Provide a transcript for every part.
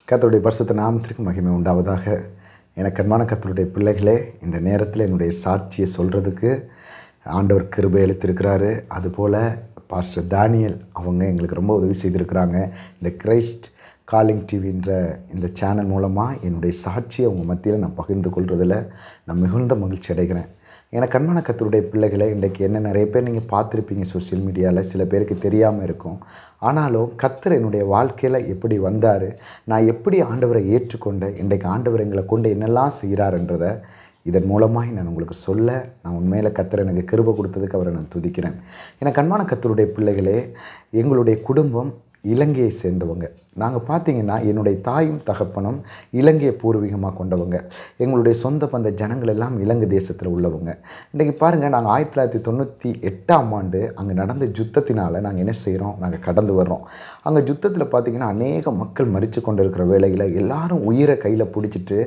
கர்த்தருடைய பரிசுத்த நாமத்திற்கு மகிமை உண்டாவதாக. எனக்கு அன்பான கர்த்தருடைய பிள்ளைகளே, இந்த நேரத்தில் என்னுடைய சாட்சியை சொல்கிறதுக்கு ஆண்டவர் கிருபை அளித்திருக்கிறாரு. அதுபோல் பாஸ்டர் தானியல் அவங்க எங்களுக்கு ரொம்ப உதவி செய்திருக்கிறாங்க. இந்த கிரைஸ்ட் காலிங் டிவின்ற இந்த சேனல் மூலமாக என்னுடைய சாட்சியை அவங்க மத்தியில் நான் பகிர்ந்து கொள்வதில் நான் மிகுந்த மகிழ்ச்சி அடைகிறேன். எனக்கு அன்பான கர்த்தருடைய பிள்ளைகளை, இன்றைக்கு என்ன நிறைய பேர் நீங்கள் பார்த்துருப்பீங்க சோசியல் மீடியாவில், சில பேருக்கு தெரியாமல் இருக்கும். ஆனாலும் கர்த்தர் என்னுடைய வாழ்க்கையில் எப்படி வந்தார், நான் எப்படி ஆண்டவரை ஏற்றுக்கொண்டேன், இன்றைக்கு ஆண்டவர் எங்களை கொண்டு என்னெல்லாம் செய்கிறாருன்றதை இதன் மூலமாக நான் உங்களுக்கு சொல்ல, நான் உண்மையில் கர்த்தர் எனக்கு கிருபை கொடுத்ததுக்கு அவரை நான் துதிக்கிறேன். எனக்கு அன்பான கர்த்தருடைய பிள்ளைகளே, எங்களுடைய குடும்பம் இலங்கையை சேர்ந்தவங்க. நாங்கள் பார்த்திங்கன்னா என்னுடைய தாயும் தகப்பனும் இலங்கையை பூர்வீகமாக கொண்டவங்க. எங்களுடைய சொந்த பந்த ஜனங்கள் எல்லாம் இலங்கை தேசத்தில் உள்ளவங்க. இன்றைக்கி பாருங்கள், நாங்கள் 1998 அங்கே நடந்த யுத்தத்தினால் நாங்கள் என்ன செய்கிறோம், நாங்கள் கடந்து வர்றோம். அங்கே யுத்தத்தில் பார்த்திங்கன்னா அநேக மக்கள் மரித்து கொண்டு இருக்கிற வேளையில் எல்லாரும் உயிரை கையில் பிடிச்சிட்டு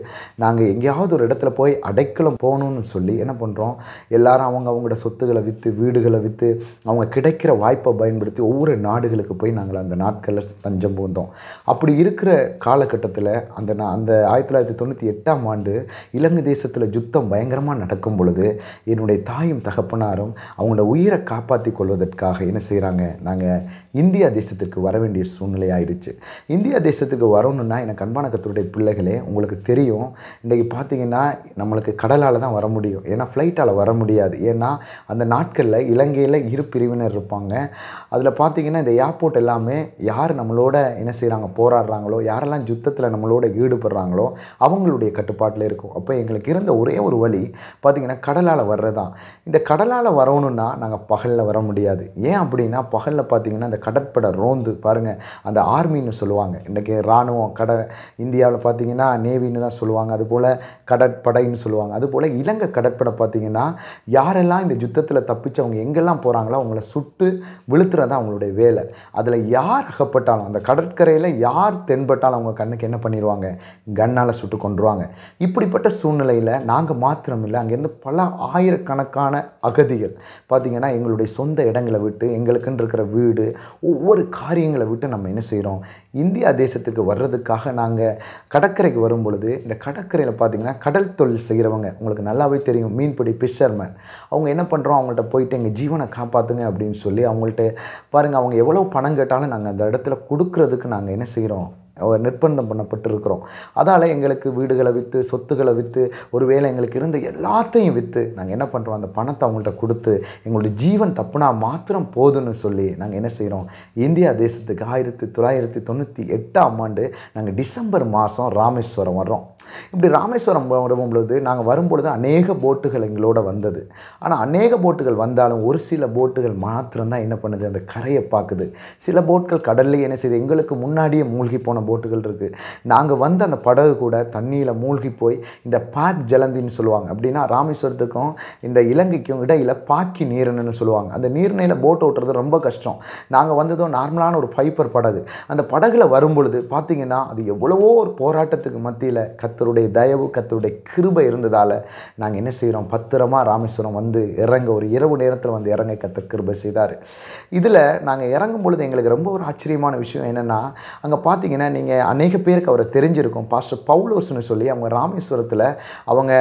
நாங்கள் எங்கேயாவது ஒரு இடத்துல போய் அடைக்கலம் போகணுன்னு சொல்லி என்ன பண்ணுறோம், எல்லாரும் அவங்களோட சொத்துக்களை விற்று, வீடுகளை விற்று, அவங்க கிடைக்கிற வாய்ப்பை பயன்படுத்தி ஒவ்வொரு நாடுகளுக்கு போய் நாங்கள் அந்த நாட்களில் தஞ்சம் புகுந்தோம். அப்படி இருக்கிற காலகட்டத்தில் அந்த 1998 இலங்கை தேசத்தில் யுத்தம் பயங்கரமாக நடக்கும் பொழுது என்னுடைய தாயும் தகப்பனாரும் அவங்களோட உயிரை காப்பாற்றி கொள்வதற்காக என்ன செய்கிறாங்க, நாங்கள் இந்தியா தேசத்திற்கு வர வேண்டிய சூழ்நிலை ஆயிடுச்சு. இந்தியா தேசத்துக்கு வரணுன்னா எனக்கு அன்பான கர்த்தருடைய பிள்ளைகளே, உங்களுக்கு தெரியும், இன்றைக்கி பார்த்திங்கன்னா நம்மளுக்கு கடலால் தான் வர முடியும். ஏன்னா ஃப்ளைட்டால் வர முடியாது. ஏன்னா அந்த நாட்களில் இலங்கையில் இரு பிரிவினர் இருப்பாங்க. அதில் பார்த்திங்கன்னா இந்த ஏர்போர்ட் எல்லாமே யார் நம்மளோட என்ன செய்கிறாங்க, போராடுறாங்களோ, யாரெல்லாம் யுத்தத்தில் நம்மளோட ஈடுபடுறாங்களோ அவங்களுடைய கட்டுப்பாட்டில் இருக்கும். அப்போ எங்களுக்கு இருந்த ஒரே ஒரு வழி பார்த்திங்கன்னா கடலால் வர்றதான். இந்த கடலால் வரணுன்னா நாங்கள் பகலில் வர முடியாது. ஏன் அப்படின்னா பகலில் பார்த்திங்கன்னா இந்த கடற்படை ரோந்து பாருங்கள், அந்த ஆர்மின்னு சொல்லுவாங்க. இன்றைக்கி இராணுவம் இந்தியாவில் பார்த்திங்கன்னா நேவின்னு தான் சொல்லுவாங்க, அதுபோல் கடற்படைன்னு சொல்லுவாங்க. அதுபோல் இலங்கை கடற்படை பார்த்திங்கன்னா யாரெல்லாம் இந்த யுத்தத்தில் தப்பிச்சு அவங்க எங்கெல்லாம் போகிறாங்களோ அவங்கள சுட்டு விழுத்துறதான் அவங்களுடைய வேலை. அதில் யார் அகப்பட்டாலும், அந்த கடற்கரையில் யார் தென்பட்டாலும் அவங்க கண்ணுக்கு என்ன பண்ணிடுவாங்க, கண்ணால் சுட்டு கொண்டுருவாங்க. இப்படிப்பட்ட சூழ்நிலையில் நாங்கள் மாத்திரம் இல்லை, அங்கேருந்து பல ஆயிரக்கணக்கான அகதிகள் பார்த்திங்கன்னா எங்களுடைய சொந்த இடங்களை விட்டு, எங்களுக்குன்னு இருக்கிற வீடு, ஒவ்வொரு காரியங்களை விட்டு நம்ம என்ன செய்கிறோம், இந்தியா தேசத்துக்கு வர்றதுக்காக நாங்கள் கடற்கரைக்கு வரும் பொழுது, இந்த கடற்கரையில் பார்த்திங்கன்னா கடல் தொழில் செய்கிறவங்க உங்களுக்கு நல்லாவே தெரியும், மீன்பிடி ஃபிஷர்மேன், அவங்க என்ன பண்ணுறோம், அவங்கள்ட்ட போயிட்டு எங்கள் ஜீவனை காப்பாற்றுங்க அப்படின்னு சொல்லி அவங்கள்ட்ட பாருங்கள், அவங்க எவ்வளோ பணம் கேட்டாலும் நாங்கள் அந்த இடத்துல கொடுக்கறதுக்கு நாங்கள் என்ன செய்கிறோம், நிர்பந்தம் பண்ணப்பட்டிருக்கிறோம். அதால் எங்களுக்கு வீடுகளை விற்று, சொத்துக்களை விற்று, ஒருவேளை எங்களுக்கு இருந்த எல்லாத்தையும் விற்று நாங்கள் என்ன பண்ணுறோம், அந்த பணத்தை அவங்கள்ட்ட கொடுத்து எங்களுடைய ஜீவன் தப்புனா மாத்திரம் போதுன்னு சொல்லி நாங்கள் என்ன செய்கிறோம், இந்தியா தேசத்துக்கு 1998 நாங்கள் டிசம்பர் மாதம் ராமேஸ்வரம் வர்றோம். இப்படி ராமேஸ்வரம் வரும்பொழுது நாங்கள் வரும்பொழுது அநேக போட்டுகள் எங்களோட வந்தது. ஆனால் அநேக போட்டுகள் வந்தாலும் ஒரு சில போட்டுகள் மாத்திரம்தான் என்ன பண்ணுது, அந்த கரையை பார்க்குது. சில போட்கள் கடல்லே என்ன செய்யுது, எங்களுக்கு முன்னாடியே மூழ்கி போன போட்டுகள் இருக்குது. நாங்கள் வந்து அந்த படகு கூட தண்ணியில் மூழ்கி போய் இந்த பாக் ஜலந்தின்னு சொல்லுவாங்க. அப்படின்னா ராமேஸ்வரத்துக்கும் இந்த இலங்கைக்கும் இடையில் பாக்கி நீர்னு சொல்லுவாங்க. அந்த நீர்நிலையில் போட் ஓட்டுறது ரொம்ப கஷ்டம். நாங்கள் வந்ததும் நார்மலான ஒரு பைப்பர் படகு. அந்த படகுல வரும்பொழுது பார்த்திங்கன்னா அது எவ்வளவோ ஒரு போராட்டத்துக்கு மத்தியில் கர்த்தருடைய தயவு, கர்த்தருடைய கிருபை இருந்ததால் நாங்கள் என்ன செய்கிறோம், பத்திரமா ராமேஸ்வரம் வந்து இறங்க, ஒரு இரவு நேரத்தில் வந்து இறங்க கர்த்தர் கிருபை செய்தார். இதில் நாங்கள் இறங்கும் பொழுது எங்களுக்கு ரொம்ப ஒரு ஆச்சரியமான விஷயம் என்னென்னா, அங்கே பார்த்திங்கன்னா நீங்கள் அநேக பேருக்கு அவரை தெரிஞ்சிருக்கும், பாஸ்டர் பவுலோஸ்னு சொல்லி அவங்க ராமேஸ்வரத்தில் அவங்க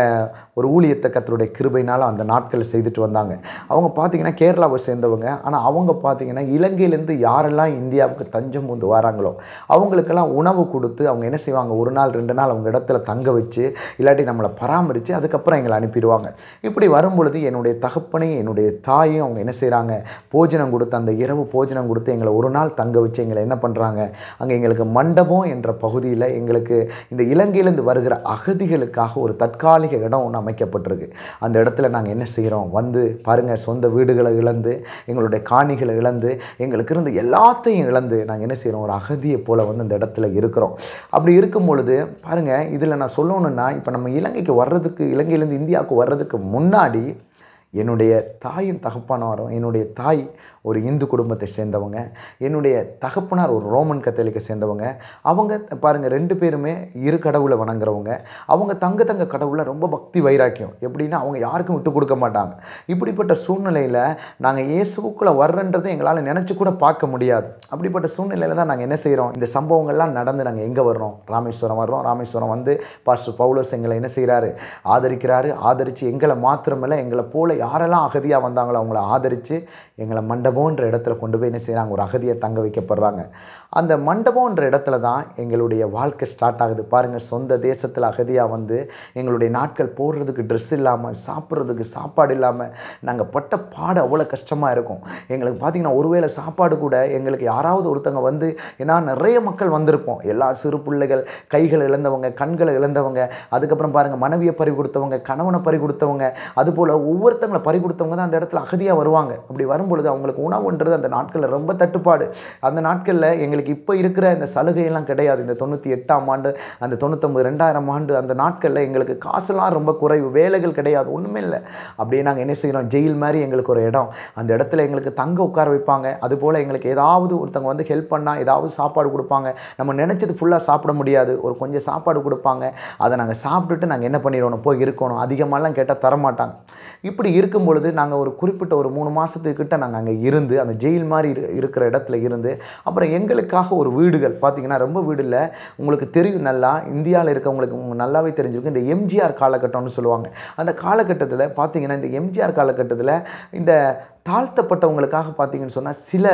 ஒரு ஊழியத்தை கர்த்தருடைய கிருபையினால் அந்த நாட்களில் செய்துட்டு வந்தாங்க. அவங்க பார்த்திங்கன்னா கேரளாவை சேர்ந்தவங்க. ஆனால் அவங்க பார்த்திங்கன்னா இலங்கையிலேருந்து யாரெல்லாம் இந்தியாவுக்கு தஞ்சம் புகுந்து வராங்களோ அவங்களுக்கெல்லாம் உணவு கொடுத்து அவங்க என்ன செய்வாங்க, ஒரு நாள் 2 நாள் அவங்க இடத்துல தங்க வச்சு, இல்லாட்டி நம்மளை பராமரித்து அதுக்கப்புறம் எங்களை அனுப்பிடுவாங்க. இப்படி வரும்பொழுது என்னுடைய தகப்பனையும் என்னுடைய தாயும் அவங்க என்ன செய்கிறாங்க, போஜனம் கொடுத்து, அந்த இரவு போஜனம் கொடுத்து எங்களை ஒரு நாள் தங்க வச்சு எங்களை என்ன பண்ணுறாங்க, அங்கே எங்களுக்கு மண்டபம் என்ற பகுதியில் எங்களுக்கு இந்த இலங்கையிலேருந்து வருகிற அகதிகளுக்காக ஒரு தற்காலிக இடம் ஒன்று அமைக்கப்பட்டிருக்கு. அந்த இடத்துல நாங்கள் என்ன செய்கிறோம், வந்து பாருங்கள், சொந்த வீடுகளை இழந்து, எங்களுடைய காணிகளை இழந்து, எங்களுக்கு இருந்த எல்லாத்தையும் இழந்து நாங்கள் என்ன செய்கிறோம், ஒரு அகதியை போல் வந்து அந்த இடத்துல இருக்கிறோம். அப்படி இருக்கும் பொழுது பாருங்கள், இதில் நான் சொல்லணுன்னா, இப்போ நம்ம இலங்கைக்கு வர்றதுக்கு, இலங்கையிலேருந்து இந்தியாவுக்கு வர்றதுக்கு முன்னாடி என்னுடைய தாயின் தகப்பனாரும், என்னுடைய தாய் ஒரு இந்து குடும்பத்தை சேர்ந்தவங்க, என்னுடைய தகப்பனார் ஒரு ரோமன் கத்தோலிக்கை சேர்ந்தவங்க. அவங்க பாருங்கள் 2 பேருமே இரு கடவுளை வணங்குறவங்க. அவங்க தங்க கடவுளில் ரொம்ப பக்தி வைராக்கியம். எப்படின்னா அவங்க யாருக்கும் விட்டு கொடுக்க மாட்டாங்க. இப்படிப்பட்ட சூழ்நிலையில் நாங்கள் இயேசுக்குள்ளே வர்றன்றதை எங்களால் நினச்சி கூட பார்க்க முடியாது. அப்படிப்பட்ட சூழ்நிலையில் தான் நாங்கள் என்ன செய்கிறோம், இந்த சம்பவங்கள்லாம் நடந்து நாங்கள் எங்கே வர்றோம், ராமேஸ்வரம் வர்றோம். ராமேஸ்வரம் வந்து பாஸ்டர் பவுலோஸ் எங்களை என்ன செய்கிறாரு, ஆதரிக்கிறாரு. ஆதரித்து எங்களை மாத்திரமில்லை, எங்களை போல யாரெல்லாம் அகதியாக வந்தாங்களோ அவங்கள ஆதரித்து எங்களை மண்டபம்ன்ற இடத்துல கொண்டு போய் என்ன செய்கிறாங்க, ஒரு அகதியை தங்க வைக்கப்படுறாங்க. அந்த மண்டபம்ன்ற இடத்துல தான் எங்களுடைய வாழ்க்கை ஸ்டார்ட் ஆகுது. பாருங்கள், சொந்த தேசத்தில் அகதியாக வந்து எங்களுடைய நாட்கள் போடுறதுக்கு ட்ரெஸ் இல்லாமல், சாப்பிட்றதுக்கு சாப்பாடு இல்லாமல் நாங்கள் பட்ட பாடு அவ்வளோ கஷ்டமாக இருக்கும். எங்களுக்கு பார்த்திங்கன்னா ஒருவேளை சாப்பாடு கூட எங்களுக்கு யாராவது ஒருத்தங்க வந்து, ஏன்னா நிறைய மக்கள் வந்திருப்போம், எல்லா சிறு பிள்ளைகள், கைகளை இழந்தவங்க, கண்களை இழந்தவங்க, அதுக்கப்புறம் பாருங்கள் மனைவியை பறி கொடுத்தவங்க, கணவனை பறி கொடுத்தவங்க, அதுபோல் ஒவ்வொருத்தங்களை பறி கொடுத்தவங்க தான் அந்த இடத்துல அகதியாக வருவாங்க. அப்படி வரும்பொழுது அவங்களுக்கு உணவுன்றது அந்த நாட்களில் ரொம்ப தட்டுப்பாடு. அந்த நாட்களில் எங்களுக்கு இப்போ இருக்கிற இந்த சலுகையெல்லாம் கிடையாது. இந்த 98ஆம் ஆண்டு, அந்த 99, 2000 ஆண்டு அந்த நாட்களில் எங்களுக்கு காசுலாம் ரொம்ப குறைவு, வேலைகள் கிடையாது, ஒன்றுமே இல்லை. அப்படியே நாங்கள் என்ன செய்கிறோம், ஜெயில் மாதிரி எங்களுக்கு ஒரு இடம், அந்த இடத்துல எங்களுக்கு தங்க உட்கார வைப்பாங்க. அதுபோல் எங்களுக்கு ஏதாவது ஒருத்தங்க வந்து ஹெல்ப் பண்ணால் ஏதாவது சாப்பாடு கொடுப்பாங்க. நம்ம நினச்சது ஃபுல்லாக சாப்பிட முடியாது, ஒரு கொஞ்சம் சாப்பாடு கொடுப்பாங்க. அதை நாங்கள் சாப்பிட்டுட்டு நாங்கள் என்ன பண்ணிடணும், போய் இருக்கணும். அதிகமாகலாம் கேட்டால் தரமாட்டாங்க. இப்படி இருக்கும் பொழுது நாங்கள் ஒரு குறிப்பிட்ட ஒரு 3 மாதத்துக்கிட்ட நாங்கள் அங்கே இருந்து, அந்த ஜெயில் மாதிரி இருக்கிற இடத்துல இருந்து, அப்புறம் எங்களுக்காக ஒரு வீடுகள் பார்த்திங்கன்னா ரொம்ப வீடு இல்லை, உங்களுக்கு தெரியும், நல்லா இந்தியாவில் இருக்கவங்களுக்கு நல்லாவே தெரிஞ்சிருக்கும். இந்த எம்ஜிஆர் காலகட்டம்னு சொல்லுவாங்க. அந்த காலகட்டத்தில் பார்த்திங்கன்னா, இந்த எம்ஜிஆர் காலகட்டத்தில் இந்த தாழ்த்தப்பட்டவங்களுக்காக பார்த்திங்கன்னு சொன்னால் சில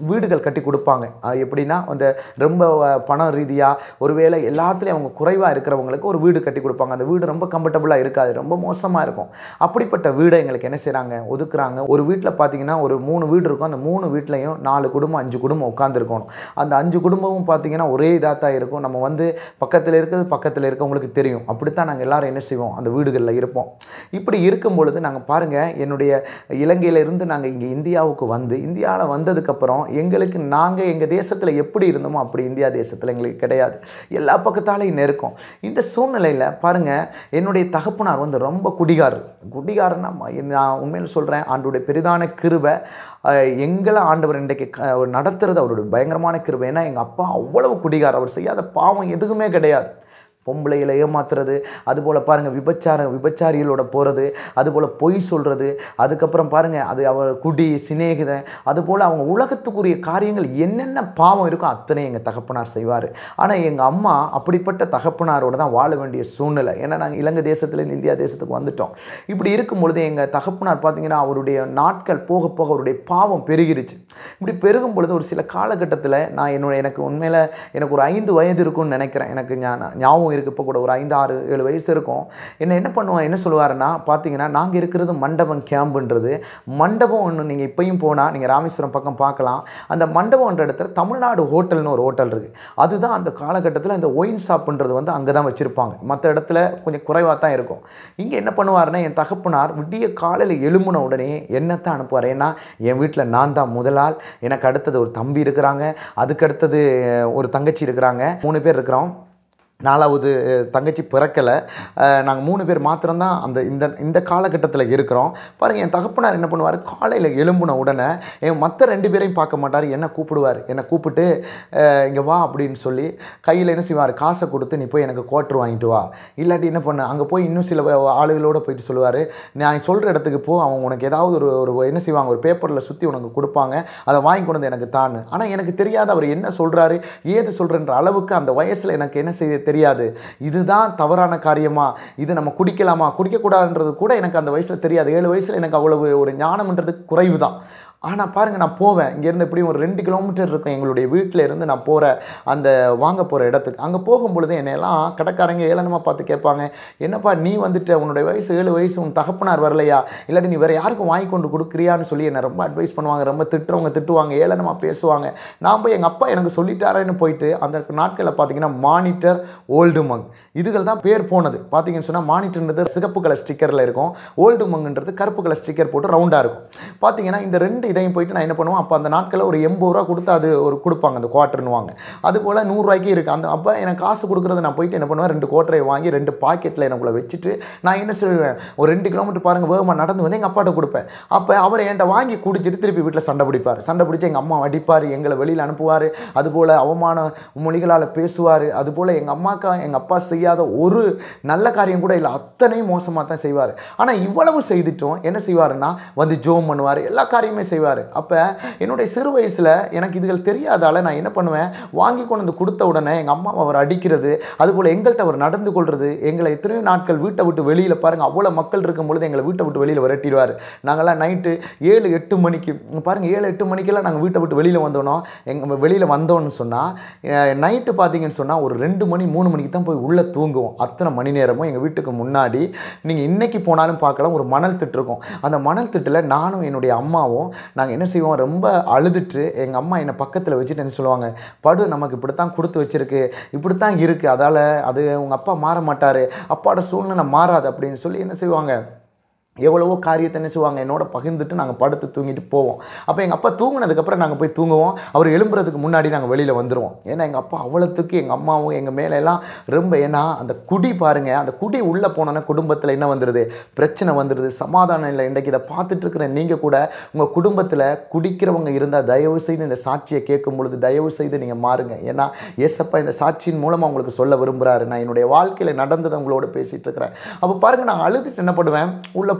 வீடுகள் கட்டி கொடுப்பாங்க. எப்படின்னா, அந்த ரொம்ப பண ரீதியாக ஒருவேளை எல்லாத்துலேயும் அவங்க குறைவாக இருக்கிறவங்களுக்கு ஒரு வீடு கட்டி கொடுப்பாங்க. அந்த வீடு ரொம்ப கம்ஃபர்டபுளாக இருக்காது, ரொம்ப மோசமாக இருக்கும். அப்படிப்பட்ட வீடை எங்களுக்கு என்ன செய்கிறாங்க, ஒதுக்குறாங்க. ஒரு வீட்டில் பார்த்திங்கன்னா ஒரு 3 வீடு இருக்கும். அந்த 3 வீட்லையும் 4 குடும்பம் 5 குடும்பம் உட்காந்துருக்கணும். அந்த 5 குடும்பமும் பார்த்திங்கன்னா ஒரே இதாக தான் இருக்கும். நம்ம வந்து பக்கத்தில் இருக்கிறது பக்கத்தில் இருக்கவங்களுக்கு தெரியும். அப்படித்தான் நாங்கள் எல்லோரும் என்ன செய்வோம், அந்த வீடுகளில் இருப்போம். இப்படி இருக்கும் பொழுது நாங்கள் பாருங்கள், என்னுடைய இலங்கையிலிருந்து நாங்கள் இங்கே இந்தியாவுக்கு வந்து, இந்தியாவில் வந்ததுக்கப்புறம் எங்களுக்கு நாங்கள் எங்கள் தேசத்தில் எப்படி இருந்தோமோ அப்படி இந்தியா தேசத்தில் எங்களுக்கு கிடையாது. எல்லா பக்கத்தாலையும் நெருக்கம். இந்த சூழ்நிலையில் பாருங்கள், என்னுடைய தகப்பனார் வந்து ரொம்ப குடிகாரன்னா நான் உண்மையில் சொல்கிறேன், ஆண்டவருடைய பெரிதான கிருபை எங்களை ஆண்டவர் இன்றைக்கு நடத்துறது அவருடைய பயங்கரமான கிருபை. ஏன்னா எங்கள் அப்பா அவ்வளவு குடிகார், அவர் செய்யாத பாவம் எதுவுமே கிடையாது. பொம்பளையில் ஏமாத்துறது, அதுபோல் பாருங்கள் விபச்சாரிகளோட போகிறது, அதுபோல் பொய் சொல்கிறது, அதுக்கப்புறம் பாருங்கள் அது அவர் குடி சிநேகிதன், அதுபோல் அவங்க உலகத்துக்குரிய காரியங்கள் என்னென்ன பாவம் இருக்கோ அத்தனை எங்கள் தகப்பனார் செய்வார். ஆனால் எங்கள் அம்மா அப்படிப்பட்ட தகப்பனாரோடு தான் வாழ வேண்டிய சூழ்நிலை. ஏன்னா நாங்கள் இலங்கை தேசத்துலேருந்து இந்தியா தேசத்துக்கு வந்துட்டோம். இப்படி இருக்கும் பொழுது எங்கள் தகப்பனார் பார்த்திங்கன்னா அவருடைய நாட்கள் போக போக அவருடைய பாவம் பெருகிருச்சு. இப்படி பெருகும் பொழுது ஒரு சில காலகட்டத்தில் நான் எனக்கு உண்மையில் எனக்கு ஒரு 5 வயது இருக்கும்னு நினைக்கிறேன், எனக்கு ஞாபகம் இருக்குது. இப்போ கூட ஒரு 5, 6, 7 வயசு இருக்கும். என்ன சொல்லுவாருன்னா பார்த்தீங்கன்னா, நாங்கள் இருக்கிறது மண்டபம் கேம்புன்றது. மண்டபம் ஒன்று நீங்கள் இப்பயும் போனால் நீங்கள் ராமேஸ்வரம் பக்கம் பார்க்கலாம். அந்த மண்டபம்ன்ற இடத்துல தமிழ்நாடு ஹோட்டல்னு ஒரு ஹோட்டல் இருக்குது. அதுதான் அந்த காலகட்டத்தில் இந்த ஒயின் ஷாப்புன்றது வந்து அங்கே தான் வச்சுருப்பாங்க. மற்ற இடத்துல கொஞ்சம் குறைவாக தான் இருக்கும். இங்கே என்ன பண்ணுவாருன்னா, என் தகப்பனார் விடிய காலையில் எழும்புன உடனே என்னத்தான் அனுப்புவார். ஏன்னா என் வீட்டில் நான் தான் முதலாள், எனக்கு அடுத்தது ஒரு தம்பி இருக்கிறாங்க, அதுக்கு அடுத்தது ஒரு தங்கச்சி இருக்கிறாங்க, 3 பேர் இருக்கிறோம். 4வது தங்கச்சி பிறக்கலை. நாங்கள் 3 பேர் மாத்திரம்தான் இந்த காலகட்டத்தில் இருக்கிறோம். பாருங்கள், என் தகப்பனார் என்ன பண்ணுவார், காலையில் எழும்புன உடனே மற்ற 2 பேரையும் பார்க்க மாட்டார், என்னை கூப்பிடுவார். என்னை கூப்பிட்டு இங்கே வா அப்படின்னு சொல்லி கையில் என்ன செய்வார், காசை கொடுத்து நீ போய் எனக்கு குவார்ட்ரு வாங்கிட்டு வா, இல்லாட்டி என்ன பண்ண அங்கே போய் இன்னும் சில ஆளுகளோடு போயிட்டு சொல்லுவார், நான் சொல்கிற இடத்துக்கு போ, அவங்க உனக்கு ஏதாவது ஒரு என்ன செய்வாங்க, ஒரு பேப்பரில் சுற்றி உனக்கு கொடுப்பாங்க, அதை வாங்கி கொண்டு வந்து எனக்கு தான்னு. ஆனால் எனக்கு தெரியாது அவர் என்ன சொல்கிறாரு, ஏது சொல்கிறன்ற அளவுக்கு அந்த வயசில் எனக்கு என்ன செய்ய தெரியாது. இதுதான் தவறான காரியமா, இது நம்ம குடிக்கலாமா குடிக்கக்கூடாதுன்றது கூட எனக்கு அந்த வயசில் தெரியாது. 7 வயசில் எனக்கு அவ்வளவு ஒரு ஞானம்ன்றது குறைவு தான். ஆனால் பாருங்கள், நான் போவேன், இங்கேருந்து எப்படியும் ஒரு 2 கிலோமீட்டர் இருக்கும் எங்களுடைய வீட்டில் இருந்து நான் போகிற அந்த வாங்க போகிற இடத்துக்கு. அங்கே போகும்பொழுது என்னையெல்லாம் கடைக்காரங்க ஏளனமாக பார்த்து கேட்பாங்க, என்னப்பா நீ வந்துட்டு உன்னுடைய வயசு 7 வயசு, உன் தகப்பனார் வரலையா, இல்லாட்டி நீ வேறு யாருக்கும் வாங்கி கொண்டு கொடுக்குறியான்னு சொல்லி என்னை ரொம்ப அட்வைஸ் பண்ணுவாங்க. ரொம்ப திட்டுவாங்க, ஏளனமாக பேசுவாங்க. நான் போய் எங்கள் அப்பா எனக்கு சொல்லிட்டாரேன்னு போயிட்டு அந்த நாட்களில் பார்த்தீங்கன்னா மானிட்டர், ஓல்டு மங் இதுகள் தான் பேர் போனது. பார்த்தீங்கன்னு சொன்னால் மானிட்டர்ன்றது சிகப்பு கலர் ஸ்டிக்கரில் இருக்கும், ஓல்டு மங்குன்றது கருப்பு கலர் ஸ்டிக்கர் போட்டு ரவுண்டாக இருக்கும். பார்த்தீங்கன்னா இந்த 2 இதையும் போயிட்டு நான் என்ன பண்ணுவேன், அப்போ அந்த நாட்களில் ஒரு 80 ரூபா கொடுத்து அது ஒரு கொடுப்பாங்க, அந்த குவார்ட்டர்னுவாங்க. அதுபோல் 100 ரூபாய்க்கு இருக்குது. அப்போ எனக்கு காசு கொடுக்குறது நான் போயிட்டு என்ன பண்ணுவேன், 2 குவார்ட்டரை வாங்கி 2 பாக்கெட்டில் எனக்குள்ளே வச்சுட்டு நான் என்ன செய்வேன், ஒரு 2 கிலோமீட்டர் பாருங்கள் வேகமாக நடந்து வந்து எங்கள் அப்பாட்ட கொடுப்பேன். அப்போ அவர் என்கிட்ட வாங்கி குடிச்சிட்டு திருப்பி வீட்டில் சண்டை பிடிப்பார். சண்டை பிடிச்சி எங்கள் அம்மா அடிப்பார், எங்களை வெளியில் அனுப்புவார். அதுபோல் அவமான மொழிகளால் பேசுவார். அதுபோல் எங்கள் அம்மாக்கா எங்கள் அப்பா செய்யாத ஒரு நல்ல காரியம் கூட இல்லை, அத்தனையும் மோசமாக தான் செய்வார். ஆனால் இவ்வளவு செய்துட்டும் என்ன செய்வாருன்னா வந்து ஜோம் பண்ணுவார், எல்லா காரியமே செய்வார். அப்போ என்னுடைய சிறு வயசில் எனக்கு இதுகள் தெரியாதால் நான் என்ன பண்ணுவேன், வாங்கி கொண்டு வந்து கொடுத்த உடனே எங்கள் அம்மா அவர் அடிக்கிறது, அதுபோல் எங்கள்கிட்ட அவர் நடந்து கொள்வது, எங்களை எத்தனையோ நாட்கள் வீட்டை விட்டு வெளியில் பாருங்கள், அவ்வளோ மக்கள் இருக்கும் பொழுது எங்களை வீட்டை விட்டு வெளியில் விரட்டிடுவார். நாங்கள்லாம் நைட்டு 7-8 மணிக்கு பாருங்கள், 7-8 மணிக்கெல்லாம் நாங்கள் வீட்டை விட்டு வெளியில் வெளியில் வந்தோன்னு சொன்னால் நைட்டு பார்த்தீங்கன்னு சொன்னால் ஒரு 2 மணி 3 மணிக்கு தான் போய் உள்ளே தூங்குவோம். அத்தனை மணி நேரமும் எங்கள் வீட்டுக்கு முன்னாடி நீங்கள் இன்றைக்கி போனாலும் பார்க்கலாம், ஒரு மணல் திட்டு இருக்கும். அந்த மணல் திட்டில் நானும் என்னுடைய அம்மாவும் நாங்கள் என்ன செய்வோம், ரொம்ப அழுதுட்டு எங்கள் அம்மா என்னை பக்கத்தில் வச்சுட்டு என்ன சொல்லுவாங்க, படு நமக்கு இப்படித்தான் கொடுத்து வச்சுருக்கு, இப்படித்தான் இருக்குது, அதால் அது உங்கள் அப்பா மாற மாட்டார், அப்பாவோட சூழ்நிலை மாறாது அப்படின்னு சொல்லி என்ன செய்வாங்க, எவ்வளவோ காரியத்தை என்ன செய்வாங்க என்னோட பகிர்ந்துட்டு நாங்கள் படுத்து தூங்கிட்டு போவோம். அப்போ எங்கள் அப்பா தூங்கினதுக்கப்புறம் நாங்கள் போய் தூங்குவோம். அவர் எழும்புறதுக்கு முன்னாடி நாங்கள் வெளியில் வந்துடுவோம். ஏன்னா எங்கள் அப்பா அவ்வளோத்துக்கு எங்கள் அம்மாவும் எங்கள் மேலெல்லாம் ரொம்ப, ஏன்னா அந்த குடி பாருங்கள், அந்த குடி உள்ளே போனோன்னா குடும்பத்தில் என்ன வந்துடுது, பிரச்சனை வந்துடுது, சமாதானம் இல்லை. இன்றைக்கி இதை பார்த்துட்டு இருக்கிற நீங்கள் கூட உங்கள் குடும்பத்தில் குடிக்கிறவங்க இருந்தால் தயவு செய்து இந்த சாட்சியை கேட்கும் பொழுது தயவு செய்து நீங்கள் மாறுங்க. ஏன்னா ஏசப்பா இந்த சாட்சியின் மூலமாக உங்களுக்கு சொல்ல விரும்புகிறாரு. நான் என்னுடைய வாழ்க்கையில் நடந்ததை உங்களோட பேசிகிட்டு இருக்கிறேன். அப்போ பாருங்கள், நான் அழுதுட்டு என்ன பண்ணுவேன், உள்ளே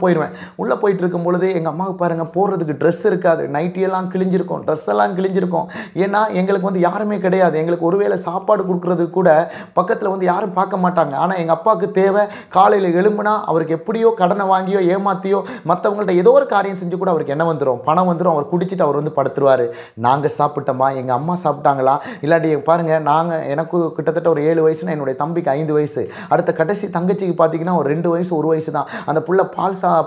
போயிட்டு இருக்கும் பொழுது எங்கள் அம்மாவுக்கு பாருங்கள் போடுறதுக்கு ட்ரெஸ் இருக்காது, நைட்டியெல்லாம் கிழிஞ்சிருக்கும், ட்ரெஸ் எல்லாம் கிழிஞ்சிருக்கும். ஏன்னா எங்களுக்கு வந்து யாருமே கிடையாது. எங்களுக்கு ஒருவேளை சாப்பாடு கொடுக்குறதுக்கு கூட பக்கத்தில் வந்து யாரும் பார்க்க மாட்டாங்க. ஆனால் எங்கள் அப்பாவுக்கு தேவை, காலையில் எழும்புனா அவருக்கு எப்படியோ கடனை வாங்கியோ ஏமாற்றியோ மற்றவங்கள்ட்ட ஏதோ ஒரு காரியம் செஞ்சு கூட அவருக்கு என்ன வந்துடும், பணம் வந்துடும். அவர் குடிச்சிட்டு அவர் வந்து படுத்துருவார். நாங்கள் சாப்பிட்டோமா, எங்கள் அம்மா சாப்பிட்டாங்களா, இல்லாட்டி பாருங்கள் எனக்கு கிட்டத்தட்ட ஒரு 7 வயசுனா என்னுடைய தம்பிக்கு 5 வயசு, அடுத்த கடைசி தங்கச்சிக்கு பார்த்தீங்கன்னா ஒரு 2 வயசு 1 வயசு தான். அந்த புள்ள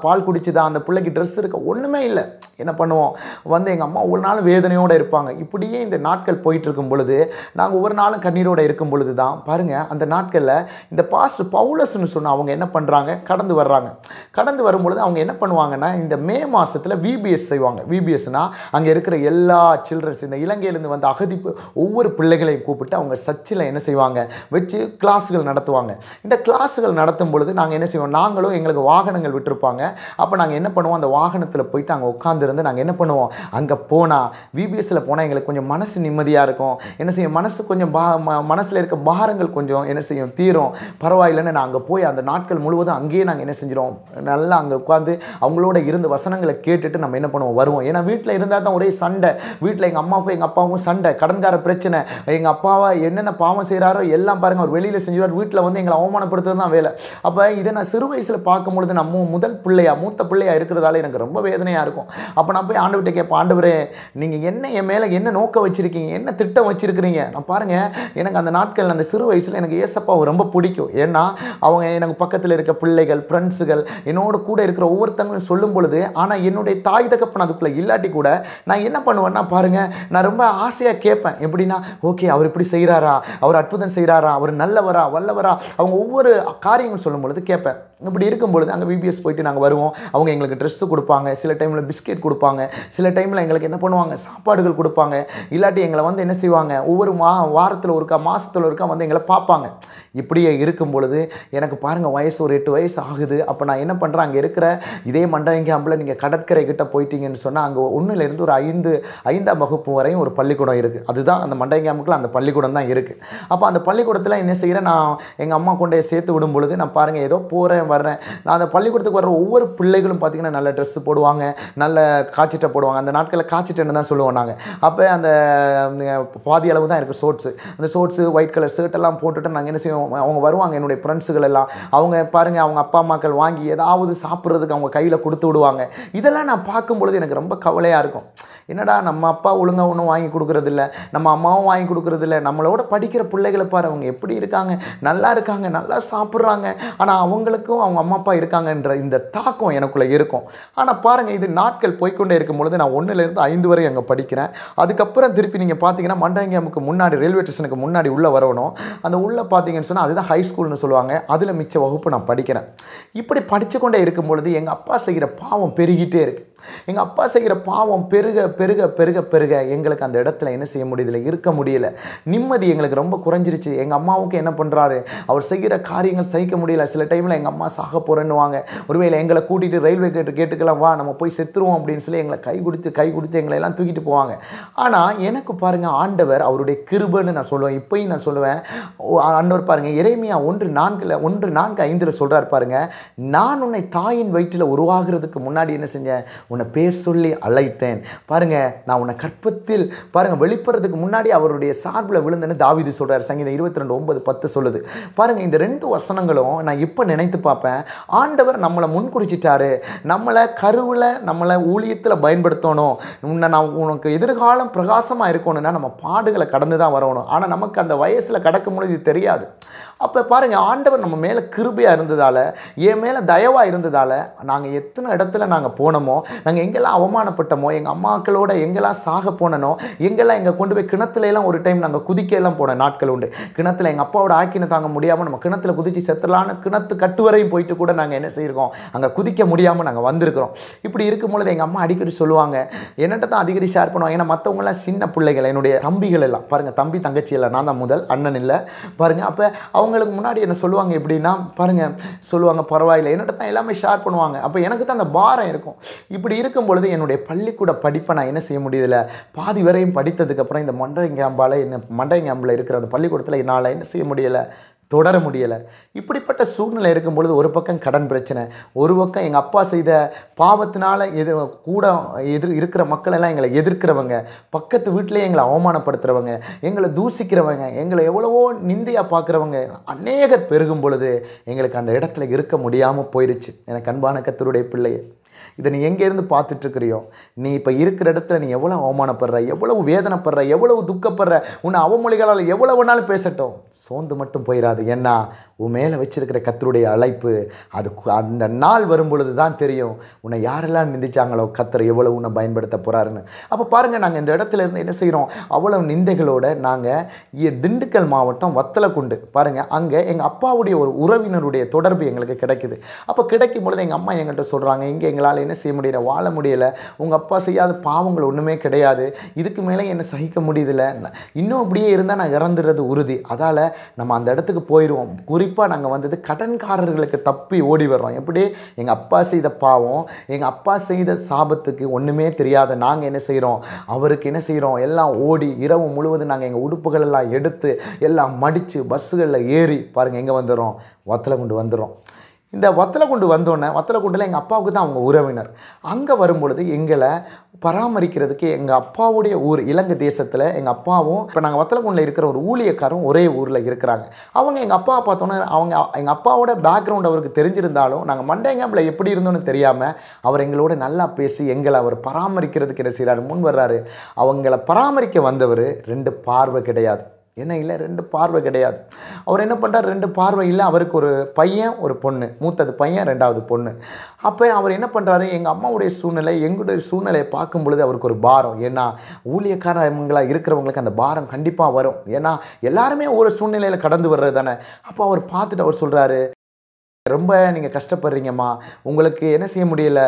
பால் குடிச்சுதான், அந்த பிள்ளைக்கு ட்ரெஸ் இருக்க ஒன்றுமே இல்லை. என்ன பண்ணுவோம், வந்து எங்கள் அம்மா ஒவ்வொரு நாளும் வேதனையோடு இருப்பாங்க. இப்படியே இந்த நாட்கள் போயிட்டு இருக்கும் பொழுது நாங்கள் ஒவ்வொரு நாளும் கண்ணீரோடு இருக்கும் பொழுது தான் பாருங்கள், அந்த நாட்களில் இந்த பாஸ்டர் பவுலஸ்ன்னு சொன்னால் அவங்க என்ன பண்ணுறாங்க, கடந்து வரும்பொழுது அவங்க என்ன பண்ணுவாங்கன்னா, இந்த மே மாதத்தில் விபிஎஸ் செய்வாங்க. விபிஎஸ்னால் அங்கே இருக்கிற எல்லா சில்ட்ரன்ஸ், இந்த இலங்கையிலேருந்து வந்து அகதிப்பு ஒவ்வொரு பிள்ளைகளையும் கூப்பிட்டு அவங்க சர்ச்சில் என்ன செய்வாங்க வச்சு கிளாஸுகள் நடத்துவாங்க. இந்த கிளாஸுகள் நடத்தும் பொழுது நாங்கள் என்ன செய்வோம், நாங்களும் எங்களுக்கு வாகனங்கள் விட்டுருப்பாங்க. அப்போ நாங்கள் என்ன பண்ணுவோம், அந்த வாகனத்தில் போயிட்டு அங்கே உட்காந்துருந்து நாங்கள் என்ன பண்ணுவோம், அங்கே போனால் விபிஎஸ்சில் போனால் எங்களுக்கு கொஞ்சம் மனசு நிம்மதியாக இருக்கும். என்ன செய்யும், மனசு கொஞ்சம் மனசில் இருக்க பாரங்கள் கொஞ்சம் என்ன செய்யும் தீரும். பரவாயில்லைன்னு நான் அங்கே போய் அந்த நாட்கள் முழுவதும் அங்கேயே நாங்கள் என்ன செஞ்சிடும், நல்லா அங்கே உட்காந்து அவங்களோட இருந்து வசனங்களை கேட்டுட்டு நம்ம என்ன பண்ணுவோம் வருவோம். ஏன்னா வீட்டில் இருந்தால் தான் ஒரே சண்டை. வீட்டில் எங்கள் அம்மாவுக்கும் எங்கள் அப்பாவுக்கும் சண்டை, கடன்கார பிரச்சனை. எங்கள் அப்பாவை என்னென்ன பாவம் செய்கிறாரோ எல்லாம் பாருங்கள் அவர் வெளியில் செஞ்சுருவார், வீட்டில் வந்து எங்களை அவமானப்படுத்துறது தான் வேலை. அப்போ இதை நான் சிறு வயசில் பார்க்கும்பொழுது நம்ம முதல் மூத்த பிள்ளையாக இருக்கிறதால எனக்கு ரொம்ப வேதனையாக இருக்கும். அப்போ நான் போய் ஆண்டவர்கிட்ட கேட்பேன், ஆண்டவரே நீங்கள் என்ன என் மேலே என்ன நோக்கம் வச்சுருக்கீங்க, என்ன திட்டம் வச்சுருக்கிறீங்க. நான் பாருங்கள், எனக்கு அந்த நாட்கள் அந்த சிறு வயசில் எனக்கு ஏசப்பாவை ரொம்ப பிடிக்கும். ஏன்னா அவங்க எனக்கு பக்கத்தில் இருக்க பிள்ளைகள், ஃப்ரெண்ட்ஸுகள், என்னோட கூட இருக்கிற ஒவ்வொருத்தங்களும் சொல்லும் பொழுது, ஆனால் என்னுடைய தாய் தகப்பன் அதுக்குள்ளே இல்லாட்டி கூட நான் என்ன பண்ணுவேன்னா பாருங்கள், நான் ரொம்ப ஆசையாக கேட்பேன். எப்படின்னா, ஓகே அவர் இப்படி செய்கிறாரா, அவர் அற்புதம் செய்கிறாரா, அவர் நல்லவரா வல்லவரா, அவங்க ஒவ்வொரு காரியங்கள் சொல்லும் பொழுது கேட்பேன். இப்படி இருக்கும் பொழுது அங்கே விபிஎஸ் போயிட்டு நாங்கள் வருவோம். அவங்க எங்களுக்கு ட்ரெஸ்ஸு கொடுப்பாங்க, சில டைமில் பிஸ்கெட் கொடுப்பாங்க, சில டைமில் எங்களுக்கு என்ன பண்ணுவாங்க சாப்பாடுகள் கொடுப்பாங்க. இல்லாட்டி எங்களை வந்து என்ன செய்வாங்க, ஒவ்வொரு வாரத்தில் ஒருக்கா மாதத்தில் ஒருக்கா வந்து எங்களை பார்ப்பாங்க. இப்படியே இருக்கும் பொழுது எனக்கு பாருங்கள் வயசு ஒரு 8 வயசு ஆகுது. அப்போ நான் என்ன பண்ணுறேன், அங்கே இருக்கிற இதே மண்டபம் கேம்பில் நீங்கள் கடற்கரை கிட்ட போயிட்டீங்கன்னு சொன்னால் அங்கே 1லேருந்து ஒரு 5ஆம் வகுப்பு வரையும் ஒரு பள்ளிக்கூடம் இருக்குது. அதுதான் அந்த மண்டபம் கேம்புக்குள்ள அந்த பள்ளிக்கூடம் தான் இருக்குது. அப்போ அந்த பள்ளிக்கூடத்தில் என்ன செய்கிறேன், நான் எங்கள் அம்மா கொண்டு சேர்த்து விடும் பொழுது நான் பாருங்கள் ஏதோ போகிறேன் வர்றேன். நான் அந்த பள்ளிக்கூடத்துக்கு வர்ற ஒவ்வொரு பிள்ளைகளும் பார்த்திங்கன்னா நல்ல ட்ரெஸ்ஸு போடுவாங்க, நல்ல காய்ச்சிட்டை போடுவாங்க. அந்த நாட்களில் காய்ச்சிட்டேன்னு தான் சொல்லுவோம் நாங்கள். அப்போ அந்த பாதி அளவு தான் இருக்குது ஷோட்ஸு. அந்த ஷோட்ஸு ஒயிட் கலர் ஷர்ட்டெல்லாம் போட்டுட்டு நாங்கள் என்ன செய்வோம், அவங்க வருவாங்க என்னுடைய ஃப்ரெண்ட்ஸுகள் எல்லாம். அவங்க பாருங்கள் அவங்க அப்பா அம்மாக்கள் வாங்கி ஏதாவது சாப்பிட்றதுக்கு அவங்க கையில் கொடுத்து விடுவாங்க. இதெல்லாம் நான் பார்க்கும்பொழுது எனக்கு ரொம்ப கவலையாக இருக்கும். என்னடா நம்ம அப்பா ஒழுங்காக ஒன்றும் வாங்கி கொடுக்குறதில்ல, நம்ம அம்மாவும் வாங்கி கொடுக்குறதில்ல, நம்மளோட படிக்கிற பிள்ளைகளை பாரு அவங்க எப்படி இருக்காங்க, நல்லா இருக்காங்க, நல்லா சாப்பிட்றாங்க, ஆனால் அவங்களுக்கும் அவங்க அம்மா அப்பா இருக்காங்கன்ற இந்த தாக்கம் எனக்குள்ளே இருக்கும். ஆனால் பாருங்கள், இது நாட்கள் போய்கொண்டே இருக்கும் பொழுது நான் 1லேருந்து 5 வரை அங்கே படிக்கிறேன். அதுக்கப்புறம் திருப்பி நீங்கள் பார்த்தீங்கன்னா மண்டபம் முன்னாடி ரயில்வே ஸ்டேஷனுக்கு முன்னாடி உள்ளே வரணும். அந்த உள்ளே பார்த்தீங்கன்னு சொன்னால் அதுதான் ஹை ஸ்கூல்னு சொல்லுவாங்க. அதில் மிச்ச வகுப்பு நான் படிக்கிறேன். இப்படி படித்து கொண்டே இருக்கும் பொழுது எங்கள் அப்பா செய்கிற பாவம் பெருகிட்டே இருக்குது. எங்கள் அப்பா செய்கிற பாவம் பெருக பெருக பெருக பெருக எங்களுக்கு அந்த இடத்துல என்ன செய்ய முடியல, இருக்க முடியல. நிம்மதி எங்களுக்கு ரொம்ப குறைஞ்சிருச்சு. எங்கள் அம்மாவுக்கு என்ன பண்ணுறாரு, அவர் செய்கிற காரியங்கள் சகிக்க முடியல. சில டைமில் எங்கள் அம்மா சாக போகிறேன்னுவாங்க. ஒருவேளை எங்களை கூட்டிகிட்டு ரயில்வே கேட்டுக்கெல்லாம் வா நம்ம போய் செத்துருவோம் அப்படின்னு சொல்லி எங்களை கை கொடுத்து எங்களை எல்லாம் தூக்கிட்டு போவாங்க. ஆனால் எனக்கு பாருங்கள், ஆண்டவர் அவருடைய கிருபைன்னு நான் சொல்லுவேன். இப்போயும் நான் சொல்லுவேன், ஆண்டவர் பாருங்கள், எரேமியா 1:4-5 சொல்கிறார் பாருங்க, நான் உன்னை தாயின் வயிற்றில் உருவாகிறதுக்கு முன்னாடி என்ன செஞ்சேன், உன்னை பேர் சொல்லி அழைத்தேன். பாருங்க, நான் உன்னை கற்பத்தில் பாருங்க வெளிப்படுறதுக்கு முன்னாடி அவருடைய சார்பில் விழுந்தேன்னு தாவீது சொல்றார். சங்கீதம் 22:9-10 சொல்லுது. பாருங்க, இந்த 2 வசனங்களும் நான் இப்போ நினைத்து பார்ப்பேன். ஆண்டவர் நம்மளை முன்குறிச்சிட்டாரு. நம்மளை கருவில் நம்மளை ஊழியத்தில் பயன்படுத்தணும். உனக்கு எதிர்காலம் பிரகாசமாக இருக்கணும்னா நம்ம பாடுகளை கடந்து தான் வரணும். ஆனால் நமக்கு அந்த வயசில் கடக்கும் பொழுது இது தெரியாது. அப்போ பாருங்கள், ஆண்டவர் நம்ம மேலே கிருபையாக இருந்ததால், என் மேலே தயவாக இருந்ததால், நாங்கள் எத்தனை இடத்துல நாங்கள் போனோமோ, நாங்கள் எங்கெல்லாம் அவமானப்பட்டோமோ, எங்கள் அம்மாக்களோட எங்கெல்லாம் சாக போனனோ, எங்கெல்லாம் எங்கள் கொண்டு போய் கிணத்துலலாம் ஒரு டைம் நாங்கள் குதிக்கலாம் போன நாட்கள் உண்டு. கிணத்துல எங்கள் அப்பாவோட ஆக்கினை தாங்க முடியாமல் நம்ம கிணத்துல குதித்து செத்துலான்னு கிணத்து கட்டுவரையும் போயிட்டு கூட நாங்கள் என்ன செய்யிருக்கோம், அங்கே குதிக்க முடியாமல் நாங்கள் வந்திருக்கிறோம். இப்படி இருக்கும் பொழுது எங்கள் அம்மா அடிக்கடி சொல்லுவாங்க, என்னட்ட தான் அடிக்கடி ஷேர் பண்ணுவாங்க. ஏன்னா மற்றவங்களாம் சின்ன பிள்ளைகள், என்னுடைய தம்பிகள் எல்லாம் பாருங்கள், தம்பி தங்கச்சி எல்லாம், நான் தான் முதல், அண்ணன் இல்லை பாருங்கள். அப்போ அவங்களுக்கு முன்னாடி என்ன சொல்லுவாங்க எப்படின்னா, பாருங்கள் சொல்லுவாங்க, பரவாயில்லை, என்னட்ட தான் எல்லாமே ஷேர் பண்ணுவாங்க. அப்போ எனக்கு தான் அந்த பாரம் இருக்கும். இப்படி இருக்கும் பொழுது என்னுடைய பள்ளிக்கூட படிப்பை நான் என்ன செய்ய முடியல, பாதி வரையும் படித்ததுக்கப்புறம் இந்த மண்டையங்காம்பில் இருக்கிற அந்த பள்ளிக்கூடத்தில் என்னால் என்ன செய்ய முடியலை, தொடர முடியலை. இப்படிப்பட்ட சூழ்நிலை இருக்கும் பொழுது ஒரு பக்கம் கடன் பிரச்சனை, ஒரு பக்கம் எங்கள் அப்பா செய்த பாவத்தினால இருக்கிற மக்கள் எல்லாம் எங்களை எதிர்க்கிறவங்க, பக்கத்து வீட்டிலே எங்களை அவமானப்படுத்துகிறவங்க, எங்களை தூசிக்கிறவங்க, எங்களை எவ்வளவோ நிந்தையாக பார்க்குறவங்க அநேகர் பெருகும் பொழுது எங்களுக்கு அந்த இடத்துல இருக்க முடியாமல் போயிடுச்சு. எனக்கு அன்பான கர்த்தருடைய பிள்ளையே, இதை நீ எங்கேருந்து பார்த்துட்ருக்கிறியோ, நீ இப்போ இருக்கிற இடத்துல நீ எவ்வளோ அவமானப்படுற, எவ்வளவு வேதனைப்படுற, எவ்வளவு துக்கப்படுற, உன்னை அவமொழிகளால் எவ்வளோ வேணாலும் பேசட்டும், சோர்ந்து மட்டும் போயிடாது. ஏன்னா உன் மேலே வச்சிருக்கிற கர்த்தருடைய அழைப்பு, அது அந்த நாள் வரும் பொழுது தான் தெரியும் உன்னை யாரெல்லாம் நிந்திச்சாங்களோ கர்த்தர் எவ்வளவு உன்னை பயன்படுத்த போகிறாருன்னு. அப்போ பாருங்கள், நாங்கள் இந்த இடத்துல இருந்து என்ன செய்கிறோம், அவ்வளவு நிந்தைகளோடு நாங்கள் திண்டுக்கல் மாவட்டம் வத்தலக்குண்டு பாருங்கள், அங்கே எங்கள் அப்பாவுடைய ஒரு உறவினருடைய தொடர்பு எங்களுக்கு கிடைக்குது. அப்போ கிடைக்கும் பொழுது எங்கள் அம்மா எங்கள்கிட்ட சொல்கிறாங்க, இங்கே எங்களால் என்ன செய்ய முடியல, வாழ முடியலை, உங்கள் அப்பா செய்யாத பாவங்கள் ஒன்றுமே கிடையாது, இதுக்கு மேலே என்ன சகிக்க முடியுதில்ல, இன்னும் அப்படியே இருந்தால் நான் இறந்துடுறது உறுதி, அதால் நம்ம அந்த இடத்துக்கு போயிடுவோம். குறிப்பாக நாங்கள் வந்தது கடன்காரர்களுக்கு தப்பி ஓடி வர்றோம். எப்படி, எங்கள் அப்பா செய்த பாவம், எங்கள் அப்பா செய்த சாபத்துக்கு ஒன்றுமே தெரியாத நாங்கள் என்ன செய்கிறோம், அவருக்கு என்ன செய்கிறோம், எல்லாம் ஓடி இரவு முழுவதும் நாங்கள் எங்கள் உடுப்புகள் எல்லாம் எடுத்து எல்லாம் மடித்து பஸ்ஸுகளில் ஏறி பாருங்கள் எங்கே வந்துடுறோம், வத்தலக்குண்டு வந்துடுறோம். இந்த வத்தலக்குண்டு வந்தோடனே, வத்தலக்குண்டில் எங்கள் அப்பாவுக்கு தான் அவங்க உறவினர். அங்கே வரும்பொழுது எங்களை பராமரிக்கிறதுக்கு எங்கள் அப்பாவுடைய ஊர் இலங்கை தேசத்தில் எங்கள் அப்பாவும், இப்போ நாங்கள் வத்தலக்குண்டில் இருக்கிற ஒரு ஊழியக்காரும் ஒரே ஊரில் இருக்கிறாங்க. அவங்க எங்கள் அப்பாவை பார்த்தோன்னே, எங்கள் அப்பாவோட பேக்ரவுண்ட் அவருக்கு தெரிஞ்சிருந்தாலும் நாங்கள் மண்டையங்காம்பில் எப்படி இருந்தோன்னு தெரியாமல் அவர் எங்களோட நல்லா பேசி எங்களை அவர் பராமரிக்கிறதுக்கு என்ன செய்கிறாரு, முன் வர்றாரு. அவங்கள பராமரிக்க வந்தவர் 2 பார்வை கிடையாது, என்ன இல்லை, 2 பார்வை கிடையாது. அவர் என்ன பண்ணுறார், 2 பார்வை இல்லை, அவருக்கு ஒரு பையன் ஒரு பொண்ணு, மூத்தது பையன், 2வது பொண்ணு. அப்போ அவர் என்ன பண்ணுறாரு, எங்கள் அம்மாவுடைய சூழ்நிலை எங்களுடைய சூழ்நிலையை பார்க்கும் பொழுது அவருக்கு ஒரு பாரம். ஏன்னா ஊழியக்காரங்களாக இருக்கிறவங்களுக்கு அந்த பாரம் கண்டிப்பாக வரும். ஏன்னா எல்லாருமே ஒரு சூழ்நிலையில் கடந்து வர்றது தானே. அப்போ அவர் பார்த்துட்டு அவர் சொல்கிறாரு, ரொம்ப நீங்கள் கஷ்டப்படுறீங்கம்மா, உங்களுக்கு என்ன செய்ய முடியலை,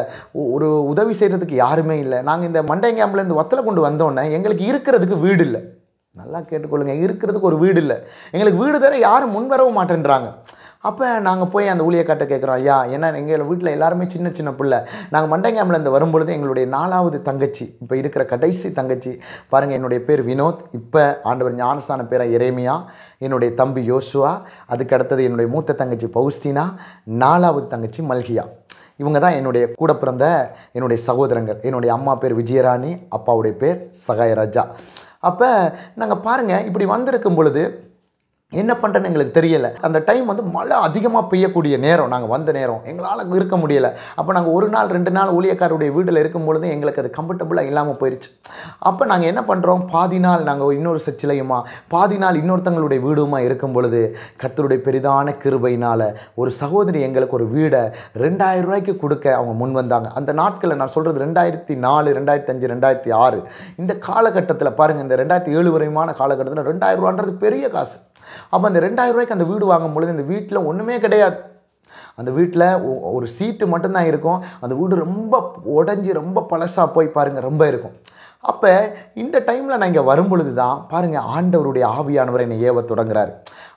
ஒரு உதவி செய்கிறதுக்கு யாருமே இல்லை. நாங்கள் இந்த மண்டையங்காம்பிலேருந்து வத்தலக்குண்டு வந்தோடனே எங்களுக்கு இருக்கிறதுக்கு வீடு இல்லை. நல்லா கேட்டுக்கொள்ளுங்க, இருக்கிறதுக்கு ஒரு வீடு இல்லை, எங்களுக்கு வீடு தர யாரும் முன்வரவும் மாட்டேன்றாங்க. அப்போ நாங்கள் போய் அந்த ஊழியக்கார்ட்ட கேட்குறோம், ஐயா என்ன, எங்கள் வீட்டில் எல்லாருமே சின்ன சின்ன பிள்ளை, நாங்கள் மண்டையங்காம்பிலேருந்து வரும்பொழுது எங்களுடைய 4வது தங்கச்சி, இப்போ இருக்கிற கடைசி தங்கச்சி பாருங்கள், என்னுடைய பேர் வினோத், இப்போ ஆண்டவர் ஞானஸ்தான பேரை எரேமியா, என்னுடைய தம்பி யோசுவா, அதுக்கு அடுத்தது என்னுடைய மூத்த தங்கச்சி பௌஸ்தீனா, 4வது தங்கச்சி மல்கியா. இவங்க தான் என்னுடைய கூட பிறந்த என்னுடைய சகோதரங்கள். என்னுடைய அம்மா பேர் விஜயராணி, அப்பாவுடைய பேர் சகாயராஜா. அப்போ நாங்கள் பாருங்கள், இப்படி வந்திருக்கும் பொழுது என்ன பண்ணுறேன்னு எங்களுக்கு தெரியலை. அந்த டைம் வந்து மழை அதிகமாக பெய்யக்கூடிய நேரம், நாங்கள் வந்த நேரம், எங்களால் இருக்க முடியலை. அப்போ நாங்கள் 1 நாள் 2 நாள் ஊழியக்காருடைய வீட்டில் இருக்கும் பொழுது எங்களுக்கு அது கம்ஃபர்டபுளாக இல்லாமல் போயிடுச்சு. அப்போ நாங்கள் என்ன பண்ணுறோம், பாதி நாள் நாங்கள் இன்னொரு சர்ச்சிலையுமா, பாதி நாள் இன்னொருத்தங்களுடைய வீடுமா இருக்கும் பொழுது கர்த்தருடைய பெரிதான கிருபையினால் ஒரு சகோதரி எங்களுக்கு ஒரு வீடை 2000 ரூபாய்க்கு கொடுக்க அவங்க முன் வந்தாங்க. அந்த நாட்களில் நான் சொல்கிறது 2004, 2005, 2006 இந்த காலகட்டத்தில் பாருங்கள், இந்த 2007 வரையுமான காலகட்டத்தில் 2000 ரூபான்றது பெரிய காசு. அப்போ அந்த 2000 ரூபாய்க்கு அந்த வீடு வாங்கும் பொழுது இந்த வீட்டில் ஒன்றுமே கிடையாது. அந்த வீட்டில் ஒரு சீட்டு மட்டும்தான் இருக்கும். அந்த வீடு ரொம்ப உடஞ்சி ரொம்ப பழசாக போய் பாருங்கள் ரொம்ப இருக்கும். அப்போ இந்த டைமில் நான் இங்கே வரும்பொழுது தான் பாருங்கள் ஆண்டவருடைய ஆவியானவர் என்னை ஏவ தொடங்குறாரு.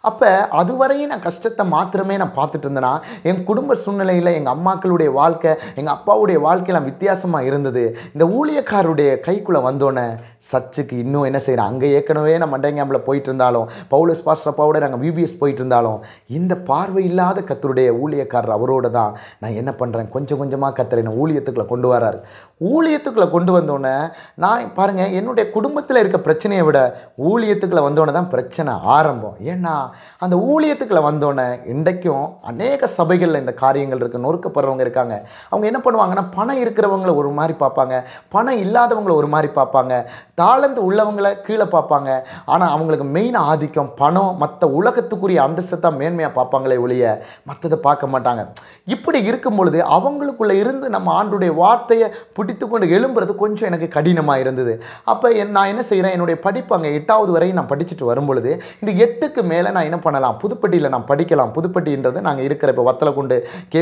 அப்போ அதுவரையும் நான் கஷ்டத்தை மாத்திரமே நான் பார்த்துட்டு இருந்தேன்னா, என் குடும்ப சூழ்நிலையில் எங்கள் அம்மாக்களுடைய வாழ்க்கை, எங்கள் அப்பாவுடைய வாழ்க்கையெல்லாம் வித்தியாசமாக இருந்தது. இந்த ஊழியக்காரருடைய கைக்குள்ளே வந்தோன்னே சர்ச்சுக்கு இன்னும் என்ன செய்கிறேன், அங்கே ஏற்கனவே நான் மண்டேங்காம்பில் போயிட்டு இருந்தாலும், பவுலஸ் பாஸ்டர் அப்பாவோட நாங்கள் விபிஎஸ் போயிட்டு இருந்தாலும், இந்த பார்வை இல்லாத கர்த்தருடைய ஊழியக்காரர் அவரோட தான் நான் என்ன பண்ணுறேன், கொஞ்சம் கொஞ்சமாக கர்த்தர் என்னை ஊழியத்துக்குள்ளே கொண்டு வராரு. ஊழியத்துக்குள்ளே கொண்டு வந்தோடனே நான் பாருங்கள் என்னுடைய குடும்பத்தில் இருக்க பிரச்சனையை விட ஊழியத்துக்குள்ளே வந்தோடனே தான் பிரச்சனை ஆரம்பம். ஏன்னா அந்த ஊழியத்துக்குள்ளே வந்தோடனே இன்றைக்கும் அநேக சபைகளில் இந்த காரியங்கள் இருக்குது. நொறுக்கப்படுறவங்க இருக்காங்க. அவங்க என்ன பண்ணுவாங்கன்னா, பணம் இருக்கிறவங்கள ஒரு மாதிரி பார்ப்பாங்க, பணம் இல்லாதவங்கள ஒரு மாதிரி பார்ப்பாங்க, தாளந்து உள்ளவங்களை கீழே பார்ப்பாங்க. ஆனால் அவங்களுக்கு மெயின் ஆதிக்கம் பணம், மற்ற உலகத்துக்குரிய அந்தஸ்தை தான் மேன்மையாக பார்ப்பாங்களே ஒழிய மற்றதை பார்க்க மாட்டாங்க. இப்படி இருக்கும் பொழுது அவங்களுக்குள்ளே இருந்து நம்ம ஆண்டுடைய வார்த்தையை பிடித்து கொண்டு எழும்புறது கொஞ்சம் எனக்கு கடினமாக இருந்தது. அப்போ நான் என்ன செய்கிறேன், என்னுடைய படிப்பு அங்கே 8வது வரையும் நான் படிச்சுட்டு வரும்பொழுது இந்த 8க்கு மேலே நான் என்ன பண்ணலாம், புதுப்பட்டியில் நான் படிக்கலாம். புதுப்பட்டின்றது நாங்கள் இருக்கிற இப்போ வத்தலக்குண்டு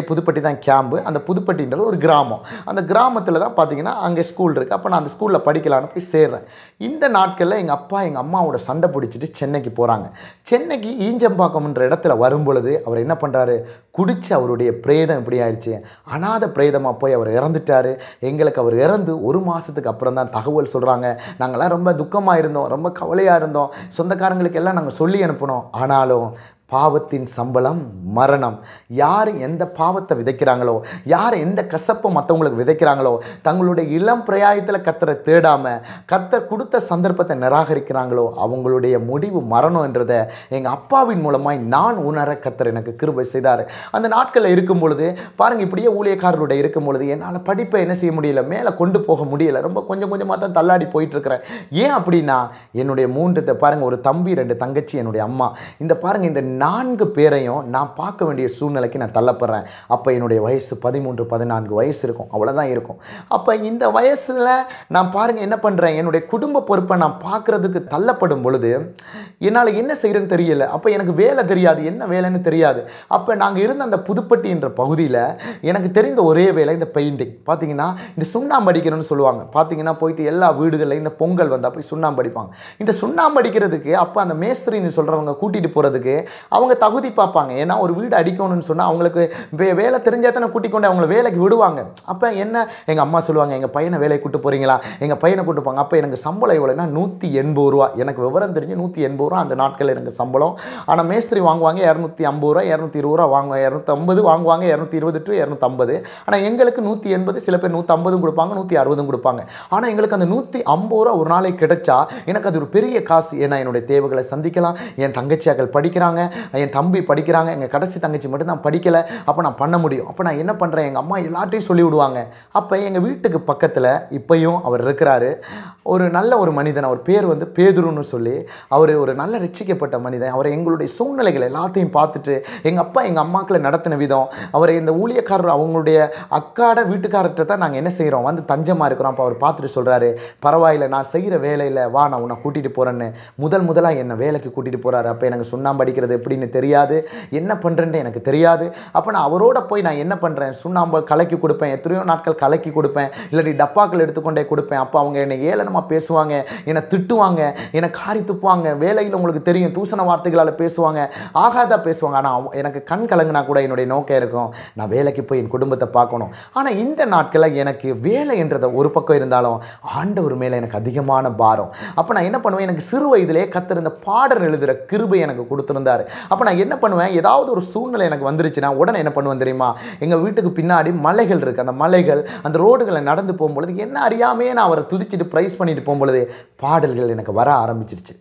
புதுப்பட்டி தான் கேம்பு. அந்த புதுப்பட்டின்றது ஒரு கிராமம். அந்த கிராமத்தில் தான் பார்த்தீங்கன்னா அங்கே ஸ்கூல் இருக்குது. அப்போ நான் அந்த ஸ்கூலில் படிக்கலான்னு போய் சேர்றேன். இந்த நாட்களில் எங்கள் அப்பா எங்கள் அம்மாவோட சண்டை பிடிச்சிட்டு சென்னைக்கு போகிறாங்க. சென்னைக்கு ஈஞ்சம்பாக்கம்ன்ற இடத்துல வரும்பொழுது அவர் என்ன பண்ணுறாரு, குடிச்சு அவருடைய பிரேதம் இப்படி ஆயிடுச்சு, அநாத பிரேதமாக போய் அவர் இறந்துட்டார். எங்களுக்கு அவர் இறந்து 1 மாதத்துக்கு அப்புறம் தான் தகவல் சொல்கிறாங்க. நாங்கள்லாம் ரொம்ப துக்கமாக இருந்தோம், ரொம்ப கவலையாக இருந்தோம். சொந்தக்காரங்களுக்கு எல்லாம் நாங்கள் சொல்லி அனுப்பினோம். ஆனாலும் பாவத்தின் சம்பளம் மரணம். யார் எந்த பாவத்தை விதைக்கிறாங்களோ, யார் எந்த கசப்பை மற்றவங்களுக்கு விதைக்கிறாங்களோ, தங்களுடைய இளம் பிரயாயத்தில் கர்த்தரை தேடாமல் கர்த்தர் கொடுத்த சந்தர்ப்பத்தை நிராகரிக்கிறாங்களோ, அவங்களுடைய முடிவு மரணம் என்றதை எங்கள் அப்பாவின் மூலமாய் நான் உணர கர்த்தர் எனக்கு கிருபை செய்தார். அந்த நாட்களில் இருக்கும் பொழுது பாருங்கள், இப்படியே ஊழியக்காரருடைய இருக்கும் பொழுது என்னால் படிப்பை என்ன செய்ய முடியல, மேலே கொண்டு போக முடியலை. ரொம்ப கொஞ்சம் கொஞ்சமாக தான் தள்ளாடி போயிட்டுருக்கிறேன். ஏன் அப்படின்னா, என்னுடைய 3 பாருங்கள், ஒரு தம்பி 2 தங்கச்சி, என்னுடைய அம்மா, இந்த பாருங்கள் இந்த 4 பேரையும் நான் பார்க்க வேண்டிய சூழ்நிலைக்கு நான் தள்ளப்படுறேன். அப்போ என்னுடைய வயசு 13-14 வயசு இருக்கும், அவ்வளோதான் இருக்கும். அப்போ இந்த வயசில் நான் பாருங்கள் என்ன பண்ணுறேன், என்னுடைய குடும்ப பொறுப்பை நான் பார்க்குறதுக்கு தள்ளப்படும் பொழுது என்னால் என்ன செய்கிறேன்னு தெரியல. அப்போ எனக்கு வேலை தெரியாது, என்ன வேலைன்னு தெரியாது. அப்போ நாங்கள் இருந்த அந்த புதுப்பட்டி என்ற பகுதியில் எனக்கு தெரிந்த ஒரே வேலை இந்த பெயிண்டிங். பார்த்தீங்கன்னா இந்த சுண்ணாம்பு அடிக்கணும்னு சொல்லுவாங்க. பார்த்தீங்கன்னா போயிட்டு எல்லா வீடுகளில் இந்த பொங்கல் வந்தால் போய் சுண்ணாம்பு அடிப்பாங்க. இந்த சுண்ணாம்பு அடிக்கிறதுக்கு அப்போ அந்த மேஸ்திரின்னு சொல்கிறவங்க கூட்டிகிட்டு போகிறதுக்கு அவங்க தகுதி பார்ப்பாங்க. ஏன்னா ஒரு வீடு அடிக்கணும்னு சொன்னால் அவங்களுக்கு வேலை தெரிஞ்சால் தானே கூட்டிக் கொண்டு அவங்கள வேலைக்கு விடுவாங்க. அப்போ என்ன, எங்கள் அம்மா சொல்லுவாங்க, எங்கள் பையனை வேலைக்கு கூட்டு போகிறீங்களா, எங்கள் பையனை கூட்டு போங்க. அப்போ எனக்கு சம்பளம் எவ்வளோன்னா 180 ரூபா. எனக்கு விவரம் தெரிஞ்சு 180 ரூபா அந்த நாட்களில் எனக்கு சம்பளம். ஆனால் மேஸ்திரி வாங்குவாங்க 250 ரூபா, 220 ரூபா வாங்குவாங்க, 250 வாங்குவாங்க, 220 to 250. ஆனால் எங்களுக்கு 180, சில பேர் 150 கொடுப்பாங்க, 160 கொடுப்பாங்க. ஆனால் எங்களுக்கு அந்த 150 ரூபா ஒரு நாளைக்கு கிடைச்சா எனக்கு அது ஒரு பெரிய காசு. ஏன்னா என்னுடைய தேவைகளை சந்திக்கலாம். என் தங்கச்சியாக்கள் படிக்கிறாங்க, என் தம்பி படிக்கிறாங்க, எங்கள் கடைசி தங்கச்சி மட்டும் தான் படிக்கலை. அப்போ நான் பண்ண முடியும். அப்போ நான் என்ன பண்ணுறேன், எங்கள் அம்மா எல்லாத்தையும் சொல்லி விடுவாங்க. அப்போ எங்கள் வீட்டுக்கு பக்கத்தில் இப்பையும் அவர் இருக்கிறாரு, ஒரு நல்ல ஒரு மனிதன். அவர் பேர் வந்து பேதுருன்னு சொல்லி, அவர் ஒரு நல்ல ரட்சிக்கப்பட்ட மனிதன். அவர் எங்களுடைய சூழ்நிலைகள் எல்லாத்தையும் பார்த்துட்டு எங்கள் அப்பா எங்கள் அம்மாக்களை நடத்தின விதம், அவர் இந்த ஊழியக்காரர் அவங்களுடைய அக்காட வீட்டுக்காரர்கிட்ட தான் நாங்கள் என்ன செய்கிறோம், வந்து தஞ்சமாக இருக்கிறோம். அப்போ அவர் பார்த்துட்டு சொல்கிறாரு, பரவாயில்லை, நான் செய்கிற வேலையில் வா, நான் உன்னை கூட்டிகிட்டு போகிறேன்னு முதலாக என்னை வேலைக்கு கூட்டிகிட்டு போகிறாரு. அப்போ எனக்கு சுண்ணாம்பு அடிக்கிறது எப்படின்னு தெரியாது, என்ன பண்ணுறேன்னு எனக்கு தெரியாது. அப்போ நான் அவரோட போய் நான் என்ன பண்ணுறேன், சுண்ணாம்பு கலக்கி கொடுப்பேன், எத்தனையோ நாட்கள் கலக்கி கொடுப்பேன், இல்லாட்டி டப்பாக்கள் எடுத்துக்கொண்டே கொடுப்பேன். அப்போ அவங்க என்னை ஏளனமாக பேசுவாங்க, என்னை திட்டுவாங்க, என்னை காரி துப்புவாங்க. வேலையில் உங்களுக்கு தெரியும், தூசண வார்த்தைகளால் பேசுவாங்க, ஆகாதா பேசுவாங்க. ஆனால் எனக்கு கண் கலங்கினா கூட என்னுடைய நோக்கம் இருக்கும், நான் வேலைக்கு போய் என் குடும்பத்தை பார்க்கணும். ஆனால் இந்த நாட்களில் எனக்கு வேலை என்றதை ஒரு பக்கம் இருந்தாலும் ஆண்டவர் மேலே எனக்கு அதிகமான பாரம். அப்போ நான் என்ன பண்ணுவேன், எனக்கு சிறு வயதிலே கர்த்தர் இந்த பாடல் எழுதுகிற கிருபை எனக்கு கொடுத்துருந்தார். அப்போ நான் என்ன பண்ணுவேன், ஏதாவது ஒரு சூழ்நிலை எனக்கு வந்துருச்சுன்னா உடனே என்ன பண்ணுவேன் தெரியுமா, எங்கள் வீட்டுக்கு பின்னாடி மலைகள் இருக்குது, அந்த மலைகள் அந்த ரோடுகளை நடந்து போகும்பொழுது என்ன அறியாமையே நான் அவரை துதிச்சுட்டு ப்ரைஸ் பண்ணிட்டு போகும்பொழுது பாடல்கள் எனக்கு வர ஆரம்பிச்சிருச்சு.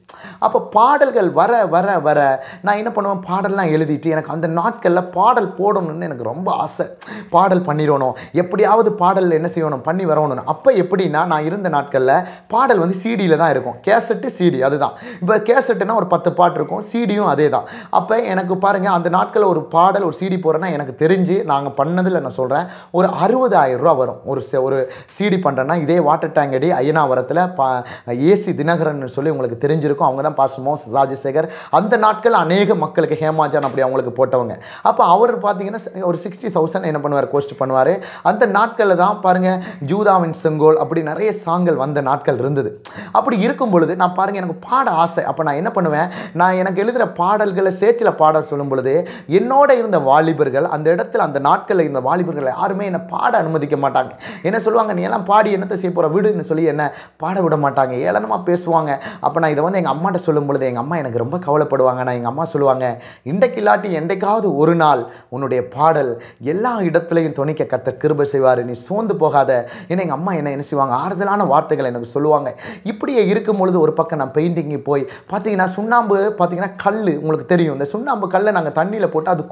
அப்போ பாடல்கள் வர வர வர நான் என்ன பண்ணுவேன், பாடல்லாம் எழுதிட்டு எனக்கு அந்த நாட்களில் பாடல் போடணும்னு எனக்கு ரொம்ப ஆசை. பாடல் பண்ணிடணும், எப்படியாவது பாடல் என்ன செய்யணும், பண்ணி வரணும்னு. அப்போ எப்படின்னா, நான் இருந்த நாட்களில் பாடல் வந்து சிடியில் தான் இருக்கும், கேசட்டு சிடி அதுதான். இப்போ கேசட்டுனா ஒரு 10 பாட்டு இருக்கும், சிடியும் அதே தான். அப்போ எனக்கு பாருங்கள் அந்த நாட்களில் ஒரு பாடல் ஒரு சிடி போடுறேன்னா எனக்கு தெரிஞ்சு நாங்கள் பண்ணதில் நான் சொல்கிறேன் ஒரு 60,000 ரூபா வரும். ஒரு சிடி பண்ணுறேன்னா இதே வாட்டர் டேங்க் அடி ஐயனாவரத்தில் ஏசி தினகரன் சொல்லி உங்களுக்கு தெரிஞ்சிருக்கும். அவங்க தான் பாஸ்டர் மோசஸ் ராஜசேகர். அந்த நாட்கள் அநேக மக்களுக்கு ஹேமாஜான் அப்படி அவங்களுக்கு போட்டவங்க. அப்போ அவர் பார்த்தீங்கன்னா ஒரு 60,000 என்ன பண்ணுவார், கோஸ்ட் பண்ணுவார். அந்த நாட்களில் தான் பாருங்கள் ஜூதாவின் செங்கோல் அப்படி நிறைய சாங்கள் வந்த நாட்கள் இருந்தது. அப்படி இருக்கும் பொழுது நான் பாருங்கள் எனக்கு பாட ஆசை. அப்போ நான் என்ன பண்ணுவேன், நான் எனக்கு எழுதுகிற பாடல்களை சேச்சில் பாட சொல்லும் பொழுது என்னோட இருந்த வாலிபர்கள் அந்த இடத்துல அந்த நாட்களில் இருந்த வாலிபர்கள் யாருமே என்னை பாட அனுமதிக்க மாட்டாங்க. என்ன சொல்லுவாங்க, நீ எல்லாம் பாடி என்னத்தை செய்ய போகிற விடுன்னு சொல்லி என்ன பாட விட மாட்டாங்க, ஏளனமாக பேசுவாங்க. அப்போ நான் இதை வந்து எங்கள் அம்மாட்ட சொல்லும் பொழுது எங்கள் அம்மா எனக்கு ரொம்ப கவலைப்படுவாங்க. நான் எங்கள் அம்மா சொல்லுவாங்க, இன்றைக்கு இல்லாட்டி என்றைக்காவது ஒரு நாள் உன்னுடைய பாடல் எல்லா இடத்துலையும் துணிக்க கர்த்தர் கிருபை செய்வார், நீ சோர்ந்து போகாத. ஏன்னா எங்கள் அம்மா என்ன செய்வாங்க, ஆறுதலான வார்த்தைகள் எனக்கு சொல்லுவாங்க. இப்படியே இருக்கும் பொழுது ஒரு பக்கம் நான் பெயிண்டிங்கு போய் பார்த்தீங்கன்னா சுண்ணாம்பு பார்த்தீங்கன்னா கல் உங்களுக்கு தெரியும், இந்த சுண்ணாம்பு கல்லை நாங்கள் தண்ணியில் போட்டு அது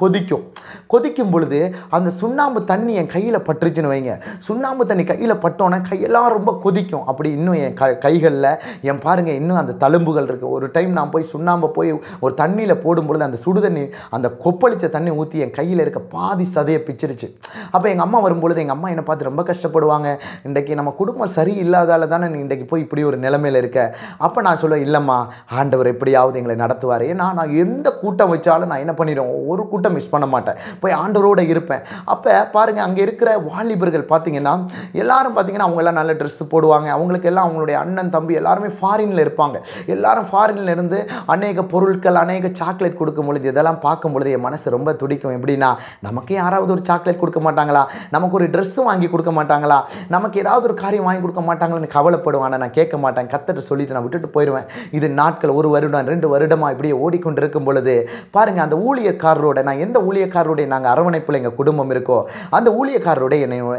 கொதிக்கும் பொழுது அந்த சுண்ணாம்பு தண்ணி என் கையில் பட்டுருச்சுன்னு வைங்க, சுண்ணாம்பு தண்ணி கையில் பட்டோன்னே கையெல்லாம் ரொம்ப கொதிக்கும். அப்படி இன்னும் என் கைகளில் என் பாருங்கள் இன்னும் அந்த தழும்புகள் இருக்குது. ஒரு டைம் நான் போய் சுண்ணாம்பை போய் ஒரு தண்ணியில் போடும்பொழுது அந்த சுடு தண்ணி அந்த கொப்பளித்த தண்ணி ஊற்றி என் கையில் இருக்க பாதி சதையை பிச்சிருச்சு. அப்போ எங்கள் அம்மா வரும்பொழுது எங்கள் அம்மா என்னை பார்த்து ரொம்ப கஷ்டப்படுவாங்க, இன்றைக்கி நம்ம குடும்பம் சரி இல்லாதால தானே நீ இன்றைக்கி போய் இப்படி ஒரு நிலைமையில் இருக்க. அப்போ நான் சொல்லுவேன், இல்லைம்மா ஆண்டவர் எப்படியாவது எங்களை நடத்துவார். ஏன்னா நான் எந்த கூட்டம் வச்சாலும் நான் என்ன பண்ணிடுவேன், ஒரு கூட்டம் மிஸ் பண்ண மாட்டேன், போய் ஆண்டவரோடு இருப்பேன். அப்போ பாருங்கள் அங்கே இருக்கிற வாலிபர்கள் பார்த்தீங்கன்னா எல்லாரும் பார்த்தீங்கன்னா அவங்கெல்லாம் நல்ல ட்ரெஸ்ஸு போடுவாங்க, அவங்களுக்கு எல்லாம் அவங்களுடைய அண்ணன் தம்பி எல்லாருமே ஃபாரினில் இருப்பாங்க. எல்லாரும் ஃபாரினில் இருந்து அநேக பொருட்கள் அநேக சாக்லேட் கொடுக்கும் பொழுது இதெல்லாம் பார்க்கும் பொழுது என் மனசு ரொம்ப துடிக்கும். எப்படின்னா நமக்கு யாராவது ஒரு சாக்லேட் கொடுக்க மாட்டாங்களா, நமக்கு ஒரு ட்ரெஸ்ஸு வாங்கி கொடுக்க மாட்டாங்களா, நமக்கு ஏதாவது ஒரு காரியம் வாங்கி கொடுக்க மாட்டாங்களான்னு கவலைப்படுவேன். ஆனால் நான் கேட்க மாட்டேன், கர்த்தர்ட்ட சொல்லிட்டு நான் விட்டுட்டு போயிடுவேன். இது நாட்கள் 1 வருடம் 2 வருடமாக இப்படியே ஓடிக்கொண்டு இருக்கும் பொழுது பாருங்கள் அந்த ஊழியக்காரரோட நான் எந்த ஊழியக்காரருடைய நாங்கள் அரவணைப்பில் எங்கள் குடும்பம் இருக்கோ அந்த ஊழியக்காரரோட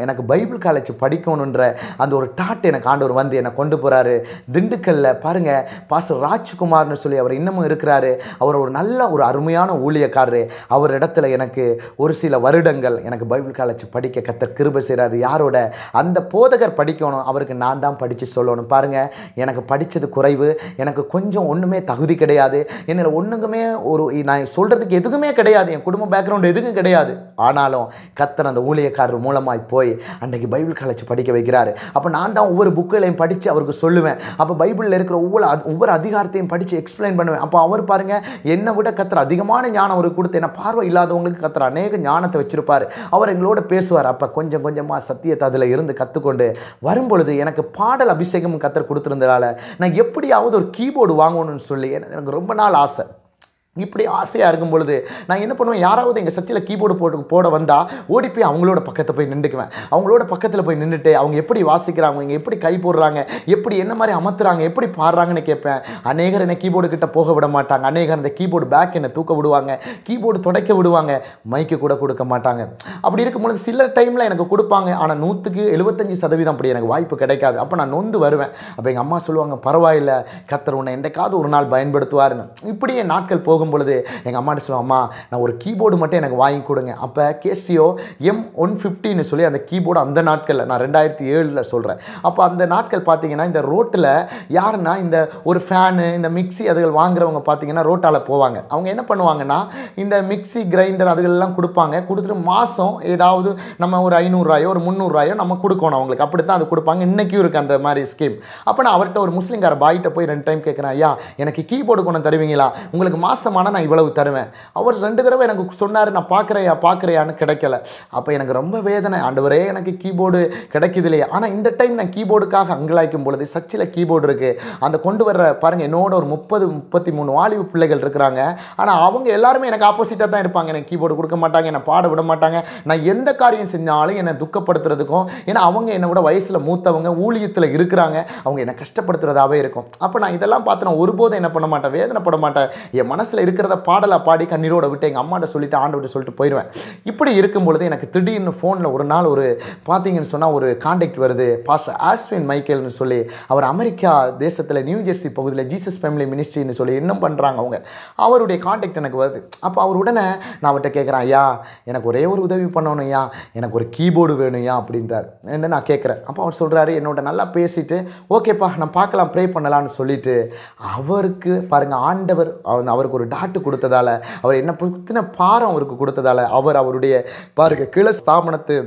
எனக்கு பைபிள் காலேஜ் படிக்கணுன்ற அந்த ஒரு டாட் எனக்கு ஆண்டவர் வந்து என்னை கொண்டு போகிறாரு. திண்டுக்கல்ல பாருங்கள் பாஸ்டர் ராஜ்குமார்னு சொல்லி அவர் இன்னமும் இருக்கிறாரு. அவர் ஒரு நல்ல ஒரு அருமையான ஊழியக்காரரு. அவர் இடத்துல எனக்கு ஒரு சில வருடங்கள் எனக்கு பைபிள் காலேஜ் படிக்க கர்த்தர் கிருபை செய்கிறாரு. யாரோட அந்த போதகர் படிக்கணும், அவருக்கு நான் தான் படித்து சொல்லணும். பாருங்கள் எனக்கு படித்தது குறைவு, எனக்கு கொஞ்சம் ஒன்றுமே தகுதி கிடையாது, என்னில் ஒன்றுக்குமே நான் சொல்கிறதுக்கு எதுவுமே கிடையாது, என் குடும்ப பேக்ரவுண்ட் எதுவும் கிடையாது. ஆனாலும் கர்த்தர் அந்த ஊழியக்காரர் மூலமாய் போய் அன்றைக்கு பைபிள் காலேஜ் படிக்க வைக்கிறாரு. அப்போ நான் தான் ஒவ்வொரு புக்குகளையும் படித்து அவருக்கு சொல்லுவேன். அப்போ பைபிளில் இருக்கிற ஒவ்வொரு அதிகாரத்தையும் படித்து எக்ஸ்பிளைன் பண்ணுவேன். அப்போ அவர் பாருங்கள் என்னை விட கர்த்தர் அதிகமான ஞானம் அவருக்கு கொடுத்து, என்ன பார்வை இல்லாதவங்களுக்கு கர்த்தர் அநேக ஞானத்தை வச்சிருப்பார். அவர் எங்களோட பேசுவார். அப்போ கொஞ்சம் கொஞ்சமாக சத்தியத்தை அதில் இருந்து கற்றுக்கொண்டு வரும்பொழுது எனக்கு பாடல் அபிஷேகமும் கர்த்தர் கொடுத்துருந்ததால நான் எப்படியாவது ஒரு கீபோர்டு வாங்கணும்னு சொல்லி எனக்கு ரொம்ப நாள் ஆசை. இப்படி ஆசையாக இருக்கும் பொழுது நான் என்ன பண்ணுவேன், யாராவது எங்கள் சர்ச்சில் கீபோர்டு போட வந்தால் ஓடி போய் அவங்களோட பக்கத்தில் போய் நின்றுக்குவேன். அவங்களோட பக்கத்தில் போய் நின்றுட்டு அவங்க எப்படி வாசிக்கிறாங்க, இங்கே எப்படி கை போடுறாங்க, எப்படி என்ன மாதிரி அமர்த்துறாங்க, எப்படி பாடுறாங்கன்னு கேட்பேன். அநேகர் என்னை கீபோர்டு கிட்ட போக விட மாட்டாங்க. அநேகர் அந்த கீபோர்டு பேக் என்னை தூக்க விடுவாங்க, கீபோர்டு துடைக்க விடுவாங்க, மைக்கு கூட கொடுக்க மாட்டாங்க. அப்படி இருக்கும்பொழுது சில டைமில் எனக்கு கொடுப்பாங்க. ஆனால் 100க்கு 75% அப்படி எனக்கு வாய்ப்பு கிடைக்காது. அப்போ நான் நொந்து வருவேன். அப்போ எங்கள் அம்மா சொல்லுவாங்க, பரவாயில்லை கர்த்தர் உன்னை என்றைக்காவது ஒரு நாள் பயன்படுத்துவாருன்னு. இப்படியே நாட்கள் போகும் பொழுது எங்கள் அம்மாட்ட சொல்லுவோம், அம்மா நான் ஒரு கீபோர்டு மட்டும் எனக்கு வாங்கி கொடுங்க. அப்போ கேசியோ M150ன்னு சொல்லி அந்த கீபோர்டு அந்த நாட்களில் நான் 2007 சொல்கிறேன். அப்போ அந்த நாட்கள் பார்த்தீங்கன்னா இந்த ரோட்டில் யாருன்னா இந்த ஒரு ஃபேனு இந்த மிக்சி அதுகள் வாங்குறவங்க பார்த்தீங்கன்னா ரோட்டால் போவாங்க. அவங்க என்ன பண்ணுவாங்கன்னா இந்த மிக்சி கிரைண்டர் அதுகளெல்லாம் கொடுப்பாங்க. கொடுத்துட்டு மாதம் ஏதாவது நம்ம ஒரு 500 ரூபாயோ ஒரு 300 ரூபாயோ நம்ம கொடுக்கணும் அவங்களுக்கு. அப்படி தான் அது கொடுப்பாங்க. இன்றைக்கும் இருக்குது அந்த மாதிரி ஸ்கீம். அப்போ நான் அவர்கிட்ட ஒரு முஸ்லீம்கார பாய்கிட்ட போய் 2 டைம் கேட்குறேன், ஐயா எனக்கு கீபோர்டு கொண்டு தருவீங்களா, உங்களுக்கு மாதமான நான் இவ்வளவு தருவேன். அவர் 2 தடவை எனக்கு சொன்னார், நான் பார்க்குறையான்னு கிடைக்கல. அப்போ எனக்கு ரொம்ப வேதனை, ஆண்டவரே எனக்கு கீபோர்டு கிடைக்குது இல்லையா. ஆனால் இந்த டைம் நான் கீபோர்டுக்காக அங்கலாய்க்கும் பொழுது சர்ச்சில் கீபோர்டு இருக்குது. அந்த கொண்டு வர்ற பாருங்கள் என்னோட ஒரு 30-33 வாலிபு பிள்ளைகள் இருக்கிறாங்க. ஆனால் அவங்க எல்லாருமே எனக்கு ஆப்போசிட்டாக தான் இருப்பாங்க. எனக்கு கீபோர்டு கொடுக்க மாட்டாங்க, என்னை பாட விட மாட்டாங்க. நான் எந்த காரியம் செஞ்சாலும் என்னை துக்கப்படுத்துறதுக்கும், ஏன்னா அவங்க என்னை விட வயசில் மூத்தவங்க ஊழியத்தில் இருக்கிறாங்க, அவங்க என்னை கஷ்டப்படுத்துறதாகவே இருக்கும். அப்போ நான் இதெல்லாம் பார்த்து நான் ஒருபோதும் என்ன பண்ண மாட்டேன், வேதனைப்பட மாட்டேன். என் மனசில் இருக்கிறத பாடலாக பாடி கண்ணீரோட விட்டு எங்கள் அம்மாட்ட சொல்லிட்டு ஆண்டவர்கிட்ட சொல்லிட்டு போயிடுவேன். இப்படி இருக்கும்பொழுது எனக்கு திடீர்னு ஃபோனில் ஒரு நாள் ஒரு பார்த்தீங்கன்னு சொன்னால் ஒரு கான்டாக்ட் வருது. பாஸ்டர் ஆஸ்வின் மைக்கேல்னு சொல்லி அவர் அமெரிக்கா தேசத்தில் நியூ ஜெர்சி பகுதியில் ஜீசஸ் ஃபேமிலி மினிஸ்ட்ரின்னு சொல்லி இன்னும் பண்ணுறாங்க அவங்க. அவருடைய கான்டாக்ட் எனக்கு வருது. அப்போ அவர் உடனே நான் அவர்கிட்ட கேட்குறேன், ஐயா எனக்கு ஒரே ஒரு உதவி பண்ணணும் ஐயா, எனக்கு ஒரு கீபோர்டு வேணும் ஐயா அப்படின்றார். என்ன நான் கேட்குறேன். அப்போ அவர் சொல்கிறாரு, என்னோட நல்லா பேசிட்டு ஓகேப்பா நான் பார்க்கலாம் ப்ரே பண்ணலான்னு சொல்லிட்டு அவருக்கு பாருங்கள் ஆண்டவர் அவருக்கு ஒரு டாட்டு கொடுத்ததால், அவர் என்ன பற்றின பாரம் அவருக்கு கொடுத்ததால், அவர் அவருடைய பாருங்க கிளை ஸ்தாபனத்து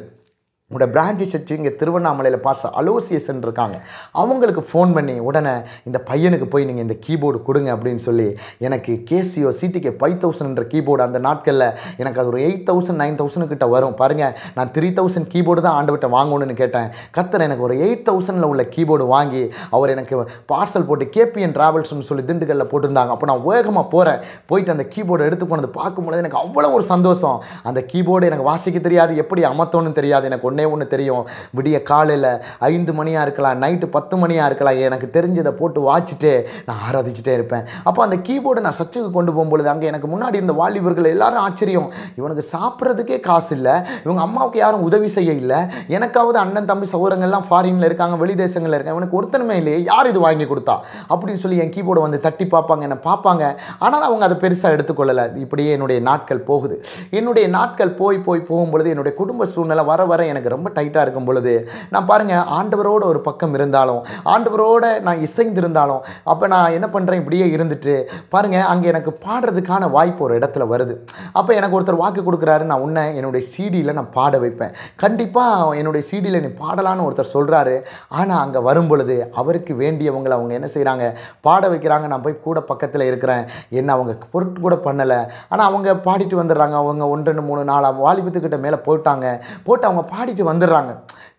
உங்களோட பிரான்ச்சு சர்ச்சு இங்கே திருவண்ணாமலையில் பாஸ்டர் அலோசியஸ் இருக்காங்க. அவங்களுக்கு ஃபோன் பண்ணி உடனே இந்த பையனுக்கு போய் நீங்கள் இந்த கீபோர்டு கொடுங்க அப்படின்னு சொல்லி எனக்கு கேசியோ சிடிகே 5000 கீபோர்டு அந்த நாட்களில் எனக்கு அது ஒரு 8000 9000 கிட்ட வரும் பாருங்கள். நான் 3000 கீபோர்டு தான் ஆண்டவர்கிட்ட வாங்கணும்னு கேட்டேன். கர்த்தர் எனக்கு ஒரு 8000 உள்ள கீபோர்டு வாங்கி அவர் எனக்கு பார்சல் போட்டு கேபிஎன் டிராவல்ஸ்னு சொல்லி திண்டுக்கல்லில் போட்டிருந்தாங்க. அப்போ நான் வேகமாக போகிறேன். போயிட்டு அந்த கீபோர்டு எடுத்து போனது பார்க்கும்போது எனக்கு அவ்வளோ ஒரு சந்தோஷம். அந்த கீபோர்டு எனக்கு வாசிக்க தெரியாது, எப்படி அமர்த்தணும்னு தெரியாது. எனக்கு ஒன்று தெரியும், விடிய காலையில் 5 மணியாக இருக்கலாம், நைட்டு 10 மணியாக இருக்கலாம், எனக்கு தெரிஞ்சதை போட்டு வாச்சிட்டு நான் ஆராதிச்சுட்டே இருப்பேன். அப்போ அந்த கீபோர்டு நான் சர்ச்சுக்கு கொண்டு போகும்பொழுது அங்கே எனக்கு முன்னாடி இருந்த வாலிபர்கள் எல்லாரும் ஆச்சரியம், இவனுக்கு சாப்பிட்றதுக்கே காசு இல்லை, இவங்க அம்மாவுக்கு யாரும் உதவி செய்ய இல்லை, எனக்காவது அண்ணன் தம்பி சகோதரங்கள்லாம் ஃபாரினில் இருக்காங்க, வெளி தேசங்களில் இருக்காங்க, இவனுக்கு ஒருத்தனுமே இல்லையே, யார் இது வாங்கி கொடுத்தா அப்படின்னு சொல்லி என் கீபோர்டை வந்து தட்டி பார்ப்பாங்க, என்னை பார்ப்பாங்க. ஆனால் அவங்க அதை பெருசாக எடுத்துக்கொள்ளலை. இப்படியே என்னுடைய நாட்கள் போகுது. என்னுடைய நாட்கள் போகும்பொழுது என்னுடைய குடும்ப சூழ்நிலை வர வர எனக்கு ரொம்ப டைட்டாக இருக்கும் பொழுது நான் பாருங்கள் ஆண்டவரோட ஒரு பக்கம் இருந்தாலும், ஆண்டவரோட நான் இசைந்திருந்தாலும், அப்போ நான் என்ன பண்ணுறேன், இப்படியே இருந்துட்டு பாருங்கள் அங்கே எனக்கு பாடுறதுக்கான வாய்ப்பு ஒரு இடத்துல வருது. அப்போ எனக்கு ஒருத்தர் வாக்கு கொடுக்குறாரு, நான் உன்னை என்னுடைய சிடியில் நான் பாட வைப்பேன், கண்டிப்பாக என்னுடைய சிடியில் நீ பாடலான்னு ஒருத்தர் சொல்கிறாரு. ஆனால் அங்கே வரும் பொழுது அவருக்கு வேண்டியவங்களை அவங்க என்ன செய்கிறாங்க, பாட வைக்கிறாங்க. நான் போய் கூட பக்கத்தில் இருக்கிறேன், என்ன அவங்க பொருட்டு கூட பண்ணலை. ஆனால் அவங்க பாடிட்டு வந்துடுறாங்க. அவங்க 1 2 3 4 வாலிபத்துக்கிட்ட மேலே போட்டு அவங்க பாடிட்டு வந்துடுறாங்க.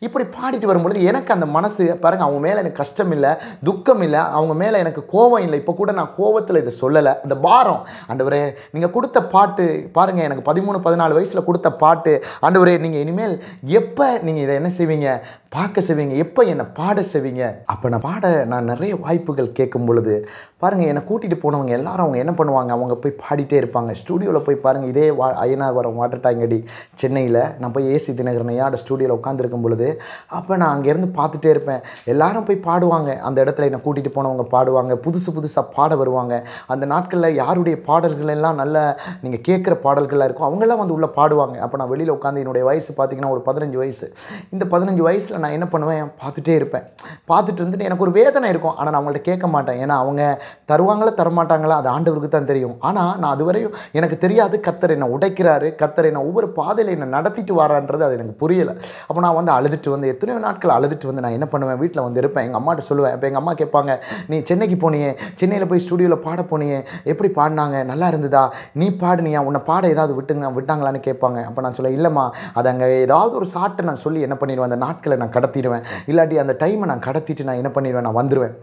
இப்படி பாடிட்டு வரும்பொழுது எனக்கு அந்த மனசு பாருங்கள், அவங்க மேலே எனக்கு கஷ்டம் இல்லை, துக்கம் இல்லை, அவங்க மேலே எனக்கு கோபம் இல்லை. இப்போ கூட நான் கோபத்தில் இதை சொல்லலை. அந்த பாரம், ஆண்டவரே நீங்கள் கொடுத்த பாட்டு பாருங்கள், எனக்கு 13 14 வயசில் கொடுத்த பாட்டு, ஆண்டவரே நீங்கள் இனிமேல் எப்போ நீங்கள் இதை என்ன செய்வீங்க, பார்க்க செய்வீங்க, எப்போ என்னை பாட செய்வீங்க. அப்போ நான் நிறைய வாய்ப்புகள் கேட்கும் பொழுது பாருங்கள், என்னை கூட்டிகிட்டு போனவங்க எல்லாரும் அவங்க என்ன பண்ணுவாங்க, அவங்க போய் பாடிட்டே இருப்பாங்க. ஸ்டூடியோவில் போய் பாருங்கள், இதே ஐயனார்வரம் வாட்டர் டாங்கடி சென்னையில் நான் போய் ஏசி தினகரன் ஐயாட ஸ்டூடியோவில் உட்காந்துருக்கும் பொழுது அப்போ நான் அங்கேருந்து பார்த்துட்டே இருப்பேன். எல்லாரும் போய் பாடுவாங்க. அந்த இடத்துல என்னை கூட்டிகிட்டு போனவங்க பாடுவாங்க, புதுசாக பாட வருவாங்க. அந்த நாட்களில் யாருடைய பாடல்கள் எல்லாம் நல்ல நீங்கள் கேட்குற பாடல்களாக இருக்கும், அவங்கெல்லாம் வந்து உள்ளே பாடுவாங்க. அப்போ நான் வெளியில் உட்காந்து, என்னுடைய வயசு பார்த்திங்கன்னா ஒரு 15 வயசு. இந்த 15 வயசில் நான் என்ன பண்ணுவேன், பார்த்துட்டே இருப்பேன். பார்த்துட்டு இருந்துட்டு எனக்கு ஒரு வேதனை இருக்கும். ஆனால் நான் அவங்கள்ட்ட கேட்க மாட்டேன். ஏன்னா அவங்க தருவாங்களா தரமாட்டாங்களா அது ஆண்டவருக்கு தான் தெரியும். ஆனால் நான் அதுவரையும் எனக்கு தெரியாது, கர்த்தர் என்னை உடைக்கிறாரு, கர்த்தர் என்னை ஒவ்வொரு பாதையில் என்னை நடத்திட்டு வரான்றது அது எனக்கு புரியலை. அப்போ நான் வந்து அழுதுட்டு வந்து எத்தனையோ நாட்கள் அழுதுட்டு வந்து நான் என்ன பண்ணுவேன், வீட்டில் வந்து இருப்பேன். எங்கள் அம்மாட்ட சொல்லுவேன். இப்போ எங்கள் அம்மா கேட்பாங்க, நீ சென்னைக்கு போனியே, சென்னையில் போய் ஸ்டூடியோவில் பாட போனியே, எப்படி பாடினாங்க, நல்லா இருந்ததா, நீ பாடுனியா, உன்னை பாட ஏதாவது விட்டாங்களான்னு கேட்பாங்க. அப்போ நான் சொல்ல, இல்லைம்மா, அது அங்கே ஏதாவது ஒரு சாட்டை நான் சொல்லி என்ன பண்ணிடுவேன், அந்த நாட்களை நான் கடத்திடுவேன், இல்லாட்டி அந்த டைமை நான் கடத்திட்டு நான் என்ன பண்ணிடுவேன், நான் வந்துடுவேன்.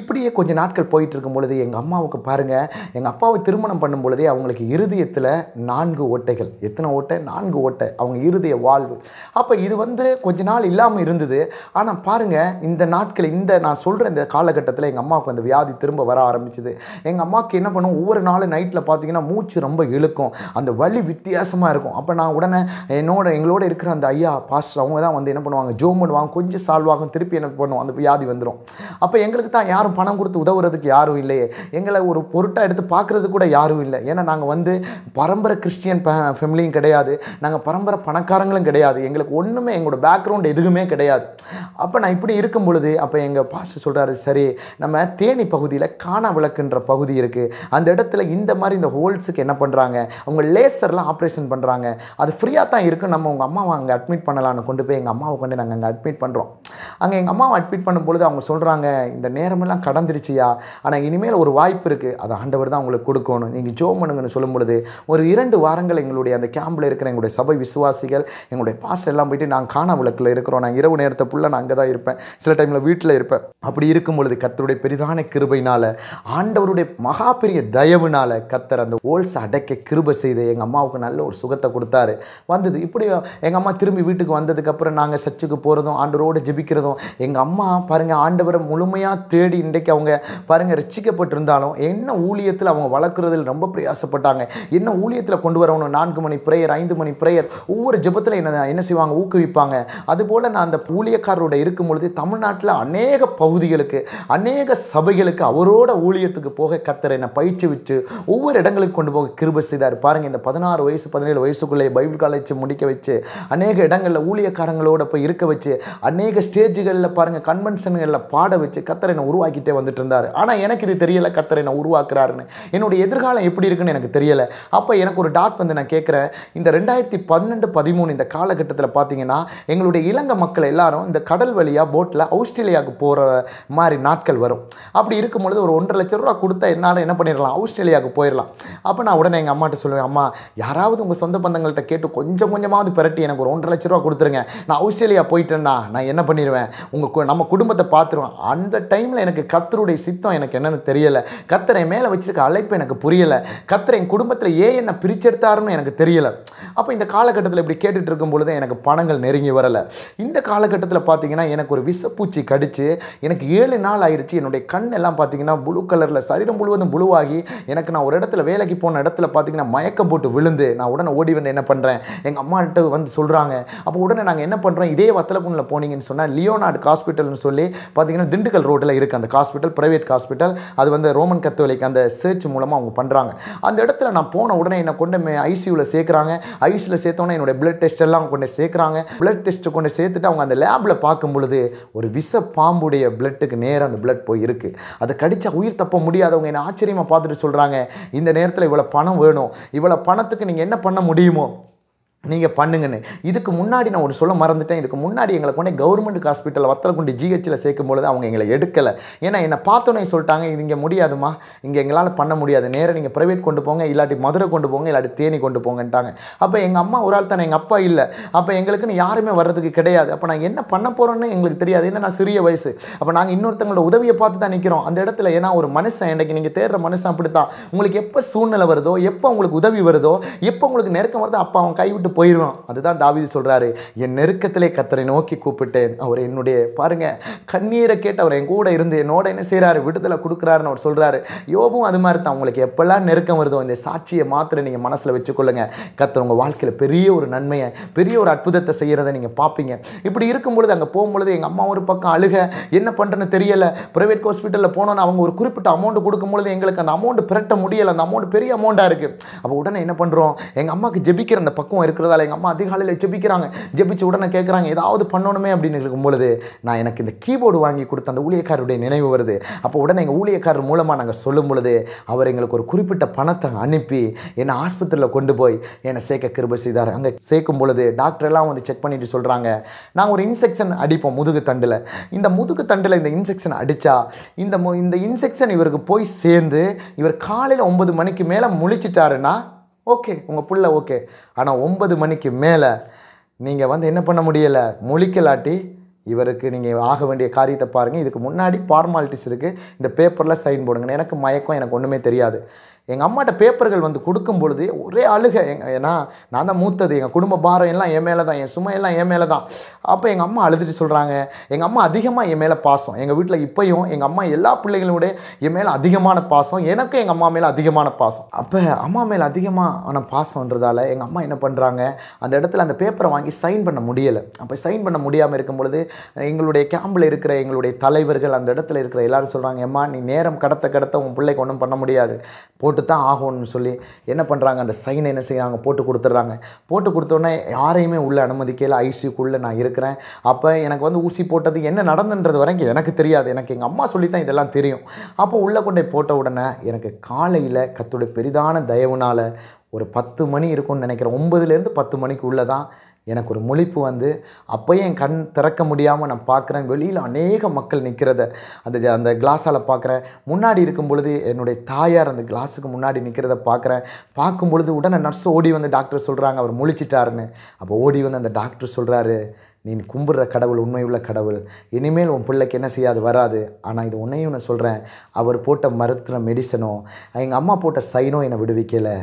இப்படியே கொஞ்சம் நாட்கள் போயிட்டு இருக்கும் பொழுது எங்கள் அம்மாவுக்கு பாருங்கள், எங்கள் அப்பாவை திருமணம் பண்ணும் பொழுதே அவங்களுக்கு இருதயத்தில் 4 ஓட்டைகள். எத்தனை ஓட்டை? 4 ஓட்டை. அவங்க இருதய வாழ்வு. அப்போ இது வந்து கொஞ்ச நாள் இல்லாமல் இருந்தது. ஆனால் பாருங்கள், இந்த நாட்கள் நான் சொல்கிற இந்த காலகட்டத்தில் எங்கள் அம்மாவுக்கு அந்த வியாதி திரும்ப வர ஆரம்பிச்சுது. எங்கள் அம்மாவுக்கு என்ன பண்ணும், ஒவ்வொரு நாளும் நைட்டில் பார்த்தீங்கன்னா மூச்சு ரொம்ப இழுக்கும், அந்த வலி வித்தியாசமாக இருக்கும். அப்போ நான் உடனே எங்களோட இருக்கிற அந்த ஐயா பாஸ்டர் அவங்க தான் வந்து என்ன பண்ணுவாங்க, ஜோம் பண்ணுவாங்க, கொஞ்சம் சால்வ் ஆகும், திருப்பி என்ன பண்ணுவோம், அந்த வியாதி வந்துடும். அப்போ எங்களுக்கு தான் யாரும் பணம் கொடுத்து உதவுறதுக்கு யாரும் இல்லையே, எங்களை ஒரு பொருட்டாக எடுத்து பார்க்குறது கூட யாரும் இல்லை. ஏன்னா நாங்கள் வந்து பரம்பரை கிறிஸ்டியன் ஃபேமிலியும் கிடையாது, நாங்கள் பரம்பரை பணக்காரங்களும் கிடையாது, எங்களுக்கு ஒன்றுமே எங்களோட பேக்ரவுண்ட் எதுவுமே கிடையாது. அப்போ நான் இப்படி இருக்கும் பொழுது அப்போ எங்கள் பாஸ்டர் சொல்கிறாரு, சரி நம்ம தேனி பகுதியில் காணா விளக்குன்ற பகுதி இருக்குது, அந்த இடத்துல இந்த மாதிரி இந்த ஹோல்ஸுக்கு என்ன பண்ணுறாங்க, அவங்க லேசர்லாம் ஆப்ரேஷன் பண்ணுறாங்க, அது ஃப்ரீயாக தான் இருக்குது, நம்ம உங்கள் அம்மாவை அங்கே அட்மிட் பண்ணலான்னு கொண்டு போய் எங்கள் அம்மாவை கொண்டு நாங்கள் அங்கே அட்மிட் பண்ணுறோம். அங்கே எங்கள் அம்மாவை அட்மிட் பண்ணும்பொழுது அவங்க சொல்கிறாங்க, இந்த நேரமெல்லாம் கடந்துருச்சியா, ஆனால் இனிமேல் ஒரு வாய்ப்பு இருக்குது, அதை ஆண்டவர் தான் உங்களுக்கு கொடுக்கணும், நீங்கள் ஜோம் பண்ணுங்கன்னு சொல்லும் பொழுது ஒரு 2 வாரங்கள் எங்களுடைய அந்த கேம்பில் இருக்கிற எங்களுடைய சபை விசுவாசிகள் எங்களுடைய பாஸ்டர் எல்லாம் போயிட்டு நாங்கள் காணா விளக்கில் இருக்கிறோம். நான் இரவு நேரத்தை ஃபுல்லாக நான் அங்கே தான் இருப்பேன், சில டைமில் வீட்டில் இருப்பேன். அப்படி இருக்கும் பொழுது கர்த்தருடைய பெரிதான கிருபையினால், ஆண்டவருடைய மகா பெரிய தயவுனால் கர்த்தர் அந்த ஹோல்ஸை அடைக்க கிருபை செய்து எங்கள் அம்மாவுக்கு நல்ல ஒரு சுகத்தை கொடுத்தாரு. வந்தது இப்படி எங்கள் அம்மா திரும்பி வீட்டுக்கு வந்ததுக்கப்புறம் நாங்கள் சர்ச்சுக்கு போகிறதும் ஆண்டவரோடு ஜெபிக்கிறதும், எங்கள் அம்மா பாருங்கள் ஆண்டவரை முழுமையாக தேடி இன்றைக்கு அவங்க பாருங்கள் ரட்சிக்கப்பட்டிருந்தாலும் என்ன ஊழியத்தில் அவங்க வளர்க்குறதில் ரொம்ப பிரயாசப்பட்டாங்க. என்ன ஊழியத்தில் கொண்டு வரணும், 4 மணி ப்ரேயர் 5 மணி ப்ரேயர், ஒவ்வொரு ஜெபத்தில் என்ன செய்வாங்க, ஊக்குவிப்பாங்க. அதுபோல் அதுபோல் நான் அந்த ஊழியக்காரரோட இருக்கும் பொழுது தமிழ்நாட்டில் அநேக பகுதிகளுக்கு அநேக சபைகளுக்கு அவரோட ஊழியத்துக்கு போக கர்த்தர் என்னை பயிற்சிவிச்சு ஒவ்வொரு இடங்களுக்கு கொண்டு போக கிருபை செய்தார். பாருங்கள், இந்த 16 வயசு 17 வயசுக்குள்ளே பைபிள் காலேஜ் முடிக்க வச்சு அநேக இடங்களில் ஊழியக்காரங்களோட போய் இருக்க வச்சு அநேக ஸ்டேஜுகளில் பாருங்கள் கன்வென்ஷன்களில் பாட வச்சு கர்த்தர் என்னை உருவாக்கிட்டே வந்துட்டு இருந்தார். ஆனால் எனக்கு இது தெரியலை கர்த்தர் என்னை உருவாக்குறாருன்னு. என்னுடைய எதிர்காலம் எப்படி இருக்குன்னு எனக்கு தெரியலை. அப்போ எனக்கு ஒரு டாட் வந்து நான் கேட்குறேன், இந்த 2012-13 இந்த காலகட்டத்தில் பார்த்தீங்கன்னா எங்களுடைய இலங்கை மக்கள் எல்லாரும் இந்த கடல் வழியாக போட்டில் ஆஸ்திரேலியாவுக்கு போகிற மாதிரி நாட்கள் வரும். அப்படி இருக்கும் பொழுது ஒரு 1,50,000 ரூபா கொடுத்தா என்னால் என்ன பண்ணிடலாம், ஆஸ்திரேலியாவுக்கு போயிடலாம். அப்போ நான் உடனே எங்கள் அம்மாட்ட சொல்லுவேன், அம்மா யாராவது உங்கள் சொந்த பந்தங்கள்கிட்ட கேட்டு கொஞ்சம் கொஞ்சமாவது பிரட்டி எனக்கு ஒரு 1,50,000 ரூபா கொடுத்துருங்க, நான் ஆஸ்திரேலியா போயிட்டேன்னா நான் என்ன பண்ணிடுவேன், நம்ம குடும்பத்தை பார்த்துருவேன். அந்த டைமில் எனக்கு கர்த்தருடைய சித்தம் எனக்கு என்னென்னு தெரியலை, கர்த்தரை மேலே வச்சிருக்க அழைப்பு எனக்கு புரியலை, கர்த்தர் என் குடும்பத்தில் ஏன் என்ன பிரிச்செடுத்தாருன்னு எனக்கு தெரியலை. அப்போ இந்த காலகட்டத்தில் இப்படி கேட்டுட்டு இருக்கும் பொழுது எனக்கு பணங்கள் நெருங்கி வரலை. இந்த காலகட்டத்தில் பார்த்தீங்கன்னா எனக்கு ஒரு விஷப்பூச்சி கடிச்சு எனக்கு 7 நாள் ஆயிடுச்சு. என்னுடைய கண் எல்லாம் பார்த்தீங்கன்னா ப்ளூ கலரில் சரீரம் முழுவதும் ப்ளூவாகி எனக்கு நான் ஒரு இடத்துல வேலைக்கு போன இடத்துல பார்த்தீங்கன்னா மயக்கம் போட்டு விழுந்து நான் உடனே ஓடி வந்து என்ன பண்ணுறேன், எங்கள் அம்மாட்ட வந்து சொல்கிறாங்க. அப்போ உடனே நாங்கள் என்ன பண்ணுறோம், இதே வத்தலக்குண்டில் போனீங்கன்னு சொன்னால் லியோனார்டு ஹாஸ்பிட்டல்னு சொல்லி பார்த்தீங்கன்னா திண்டுக்கல் ரோட்டில் இருக்குது அந்த ஹாஸ்பிட்டல், ப்ரைவேட் ஹாஸ்பிட்டல். அது வந்து ரோமன் கத்தோலிக் அந்த சர்ச் மூலமாக அவங்க பண்ணுறாங்க. அந்த இடத்துல நான் போன உடனே என்னை கொண்டு ஐசியூவில் சேர்க்குறாங்க. ஐசியூவில் சேர்த்தோன்னே என்னுடைய பிளட் டெஸ்ட் எல்லாம் கொண்டு சேர்க்குறாங்க. பிளட் டெஸ்ட்டு கொண்டு சேர்த்துட்டு அவங்க அந்த லேபில் பார்க்கும் பொழுது ஒரு விஷ பாம்புடைய பிளட்டுக்கு நேராக அந்த பிளட் போய் இருக்குது. அதை கடிச்சா உயிர் தப்ப முடியாதவங்க என்னை ஆச்சரியமாக பார்த்துட்டு சொல்கிறாங்க, இந்த நேரத்தில் இவ்வளோ பணம் வேணும், இவ்வளோ பணத்துக்கு நீங்கள் என்ன பண்ண முடியுமோ நீங்கள் பண்ணுங்கன்னு. இதுக்கு முன்னாடி நான் ஒரு சொல்ல மறந்துட்டேன். இதுக்கு முன்னாடி எங்களை கொண்டே கவர்மெண்ட் ஹாஸ்பிட்டலில் வத்தலக்குண்டி ஜிஹெச்சில் சேர்க்கும் பொழுது அவங்க எங்களை எடுக்கலை. ஏன்னா என்னை பார்த்தோன்னே சொல்லிட்டாங்க, இது இங்கே முடியாதுமா, இங்கே எங்களால் பண்ண முடியாது, நேராக நீங்கள் ப்ரைவேட் கொண்டு போங்க, இல்லாட்டி மதுரை கொண்டு போங்க, இல்லாட்டி தேனி கொண்டு போங்கன்ட்டாங்க. அப்போ எங்கள் அம்மா ஒரு ஆள் தானே, எங்கள் அப்பா இல்லை. அப்போ எங்களுக்குன்னு யாருமே வர்றதுக்கு கிடையாது. அப்போ நான் என்ன பண்ண போகிறோன்னு எங்களுக்கு தெரியாது. ஏன்னா நான் சிறிய வயசு. அப்போ நாங்கள் இன்னொருத்தங்களோட உதவியை பார்த்து தான் நிற்கிறோம் அந்த இடத்துல. ஏன்னா ஒரு மனுஷன் இன்றைக்கி நீங்கள் தேடுற மனுஷன் அப்படித்தான். உங்களுக்கு எப்போ சூழ்நிலை வருதோ, எப்போ உங்களுக்கு உதவி வருதோ, எப்போ உங்களுக்கு நெருக்கம் வருதோ அப்போ அவன் கைவிட்டு போயிடுவான். அதுதான் தாவீது சொல்றாரு, என் நெருக்கத்திலே கர்த்தரை நோக்கி கூப்பிட்டேன், அவர் என்னுடைய பாருங்க கண்ணீரை கேட்டு அவர் என் கூட இருந்து என்னோட என்ன செய்யறாரு, விடுதலை கொடுக்குறாருன்னு அவர் சொல்றாரு. யோபும் அது மாதிரி தான். உங்களுக்கு எப்பெல்லாம் நெருக்கம் வருதோ இந்த சாட்சியை மாத்திரம் நீங்க மனசுல வச்சுக்கொள்ளுங்க. கர்த்தர் உங்க வாழ்க்கையில பெரிய ஒரு நன்மையை, பெரிய ஒரு அற்புதத்தை செய்யறதை நீங்க பார்ப்பீங்க. இப்படி இருக்கும் பொழுது அங்கே போகும்பொழுது எங்கள் அம்மா ஒரு பக்கம் அழுக, என்ன பண்ணுறேன்னு தெரியல. ப்ரைவேட் ஹாஸ்பிட்டலில் போனோன்னு அவங்க ஒரு குறிப்பிட்ட அமௌண்ட் கொடுக்கும்பொழுது எங்களுக்கு அந்த அமௌண்ட் பிரட்ட முடியலை. அந்த அமௌண்ட் பெரிய அமௌண்ட்டாக இருக்குது. அப்போ உடனே என்ன பண்ணுறோம், எங்கள் அம்மாவுக்கு ஜெபிக்கிற அந்த பக்குவம் இருக்கிறதால எங்கள் அம்மா அதிகாலையில் ஜெபிக்கிறாங்க. ஜெபிச்சு உடனே கேட்குறாங்க ஏதாவது பண்ணணுமே அப்படின்னு இருக்கும்பொழுது நான் எனக்கு இந்த கீபோர்டு வாங்கி கொடுத்த அந்த ஊழியக்காரருடைய நினைவு வருது. அப்போ உடனே எங்கள் ஊழியக்காரர் மூலமாக நாங்கள் சொல்லும் பொழுது அவர் எங்களுக்கு ஒரு குறிப்பிட்ட பணத்தை அனுப்பி என்னை ஆஸ்பத்திரியில் கொண்டு போய் என்னை சேர்க்க கிருபை செய்தார். அங்கே சேர்க்கும் பொழுது டாக்டர் எல்லாம் வந்து செக் பண்ணிட்டு சொல்கிறாங்க, நாங்கள் ஒரு இன்செக்ஷன் அடிப்போம் முதுகு தண்டில். இந்த முதுகு தண்டில் இந்த இன்செக்ஷன் அடித்தா இந்த இன்செக்ஷன் இவருக்கு போய் சேர்ந்து இவர் காலையில் 9 மணிக்கு மேலே முழிச்சிட்டாருன்னா ஓகே, உங்கள் புள்ள ஓகே. ஆனால் 9 மணிக்கு மேலே நீங்கள் வந்து என்ன பண்ண முடியலை, முழிக்கலாட்டி இவருக்கு நீங்கள் ஆக வேண்டிய காரியத்தை பாருங்கள். இதுக்கு முன்னாடி ஃபார்மாலிட்டிஸ் இருக்குது, இந்த பேப்பரில் சைன் போடுங்க. எனக்கு மயக்கம், எனக்கு ஒன்றுமே தெரியாது. எங்கள் அம்மாட்ட பேப்பர்கள் வந்து கொடுக்கும் பொழுது ஒரே அழுக. ஏன்னா நான் தான் மூத்தது, எங்கள் குடும்ப பாரம் எல்லாம் என் மேலே தான், என் சுமை எல்லாம் என் மேலே தான். அப்போ எங்கள் அம்மா அழுதுட்டு சொல்கிறாங்க, எங்கள் அம்மா அதிகமாக என் மேலே பாசம். எங்கள் வீட்டில் இப்போயும் எங்கள் அம்மா எல்லா பிள்ளைகளோட என் மேலே அதிகமான பாசம், எனக்கும் எங்கள் அம்மா மேலே அதிகமான பாசம். அப்போ அம்மா மேலே அதிகமான பாசம்ன்றதால எங்கள் அம்மா என்ன பண்ணுறாங்க, அந்த இடத்துல அந்த பேப்பரை வாங்கி சைன் பண்ண முடியலை. அப்போ சைன் பண்ண முடியாமல் இருக்கும் பொழுது எங்களுடைய கேம்பில் இருக்கிற எங்களுடைய தலைவர்கள் அந்த இடத்துல இருக்கிற எல்லோரும் சொல்கிறாங்க, அம்மா நீ நேரம் கடத்த உன் பிள்ளைக்கு ஒன்றும் பண்ண முடியாது, போட்டு தான் ஆகும்னு சொல்லி என்ன பண்ணுறாங்க, அந்த சைனை என்ன செய்கிறாங்க, போட்டு கொடுத்துட்றாங்க. போட்டு கொடுத்தோன்னே யாரையுமே உள்ளே அனுமதிக்கல. ஐசியூக்குள்ளே நான் இருக்கிறேன். அப்போ எனக்கு வந்து ஊசி போட்டது என்ன நடந்துன்றது வரைக்கும் எனக்கு தெரியாது. எனக்கு எங்கள் அம்மா சொல்லி தான் இதெல்லாம் தெரியும். அப்போ உள்ளே கொண்டே போட்ட உடனே எனக்கு காலையில் கர்த்தருடைய பெரிதான தயவுனால் ஒரு 10 மணி இருக்கும்னு நினைக்கிறேன், 9லேருந்து 10 மணிக்கு உள்ளே தான் எனக்கு ஒரு முழிப்பு வந்து, அப்போயே என் கண் திறக்க முடியாமல் நான் பார்க்குறேன். வெளியில் அநேக மக்கள் நிற்கிறத அந்த கிளாஸால் பார்க்குறேன். முன்னாடி இருக்கும் பொழுது என்னுடைய தாயார் அந்த கிளாஸுக்கு முன்னாடி நிற்கிறத பார்க்குறேன். பார்க்கும் பொழுது உடனே நர்ஸ் ஓடி வந்து டாக்டர் சொல்கிறாங்க அவர் முழிச்சிட்டாருன்னு. அப்போ ஓடி வந்து அந்த டாக்டர் சொல்கிறாரு, நீ கும்பிட்ற கடவுள் உண்மையுள்ள கடவுள், இனிமேல் உன் பிள்ளைக்கு என்ன செய்யாது வராது. ஆனால் இது உன்னையும் நான் சொல்கிறேன், அவர் போட்ட மருத்துவ மெடிசனோ எங்கள் அம்மா போட்ட சைனோ என்னை விடுவிக்கலை.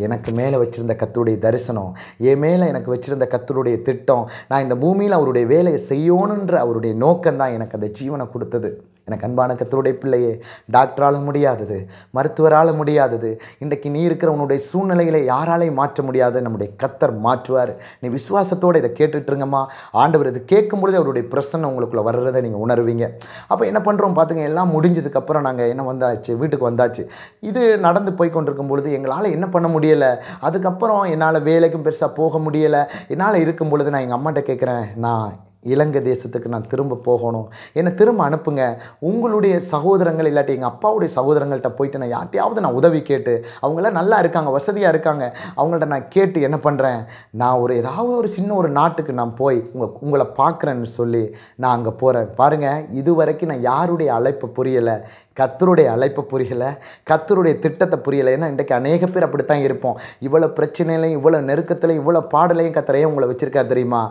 எனக்கு மேலே வச்சுருந்த கர்த்தருடைய தரிசனம், என் மேலே எனக்கு வச்சுருந்த கர்த்தருடைய திட்டம், நான் இந்த பூமியில் அவருடைய வேலையை செய்யணுன்ற அவருடைய நோக்கம்தான் எனக்கு அந்த ஜீவனை கொடுத்தது. எனக்கு அன்பான கர்த்தருடைய பிள்ளையே, டாக்டரால் முடியாதது, மருத்துவரால் முடியாதது, இன்றைக்கு நீ இருக்கிற உன்னுடைய சூழ்நிலைகளை யாராலையும் மாற்ற முடியாது, நம்முடைய கர்த்தர் மாற்றுவார். நீ விசுவாசத்தோடு இதை கேட்டுட்ருங்கம்மா. ஆண்டவர் இது கேட்கும் பொழுது அவருடைய பிரசன்னம் உங்களுக்குள்ளே வர்றதை நீங்கள் உணர்வீங்க. அப்போ என்ன பண்ணுறோம் பார்த்துங்க, எல்லாம் முடிஞ்சதுக்கப்புறம் நாங்கள் என்ன வந்தாச்சு, வீட்டுக்கு வந்தாச்சு. இது நடந்து போய் கொண்டிருக்கும் பொழுது எங்களால் என்ன பண்ண முடியலை. அதுக்கப்புறம் என்னால் வேலைக்கும் பெருசாக போக முடியலை. என்னால் இருக்கும் பொழுது நான் எங்கள் அம்மாட்ட கேட்குறேன், நான் இலங்கை தேசத்துக்கு நான் திரும்ப போகணும், என்னை திரும்ப அனுப்புங்க. உங்களுடைய சகோதரங்கள் இல்லாட்டி எங்கள் அப்பாவுடைய சகோதரங்கள்கிட்ட போயிட்டு நான் யார்ட்டையாவது நான் உதவி கேட்டு, அவங்களாம் நல்லா இருக்காங்க, வசதியாக இருக்காங்க, அவங்கள்ட்ட நான் கேட்டு என்ன பண்ணுறேன், நான் ஏதாவது ஒரு சின்ன ஒரு நாட்டுக்கு நான் போய் உங்களை பார்க்குறேன்னு சொல்லி நான் அங்கே போகிறேன். பாருங்கள், இது வரைக்கும் நான் யாருடைய அழைப்பை புரியலை, கர்த்தருடைய அழைப்பை புரியலை, கர்த்தருடைய திட்டத்தை புரியலை. ஏன்னா இன்றைக்கு அநேக பேர் அப்படித்தான் இருப்போம். இவ்வளோ பிரச்சனையிலையும், இவ்வளோ நெருக்கத்திலையும், இவ்வளோ பாடலையும் கர்த்தரையும் உங்களை வச்சுருக்கார் தெரியுமா?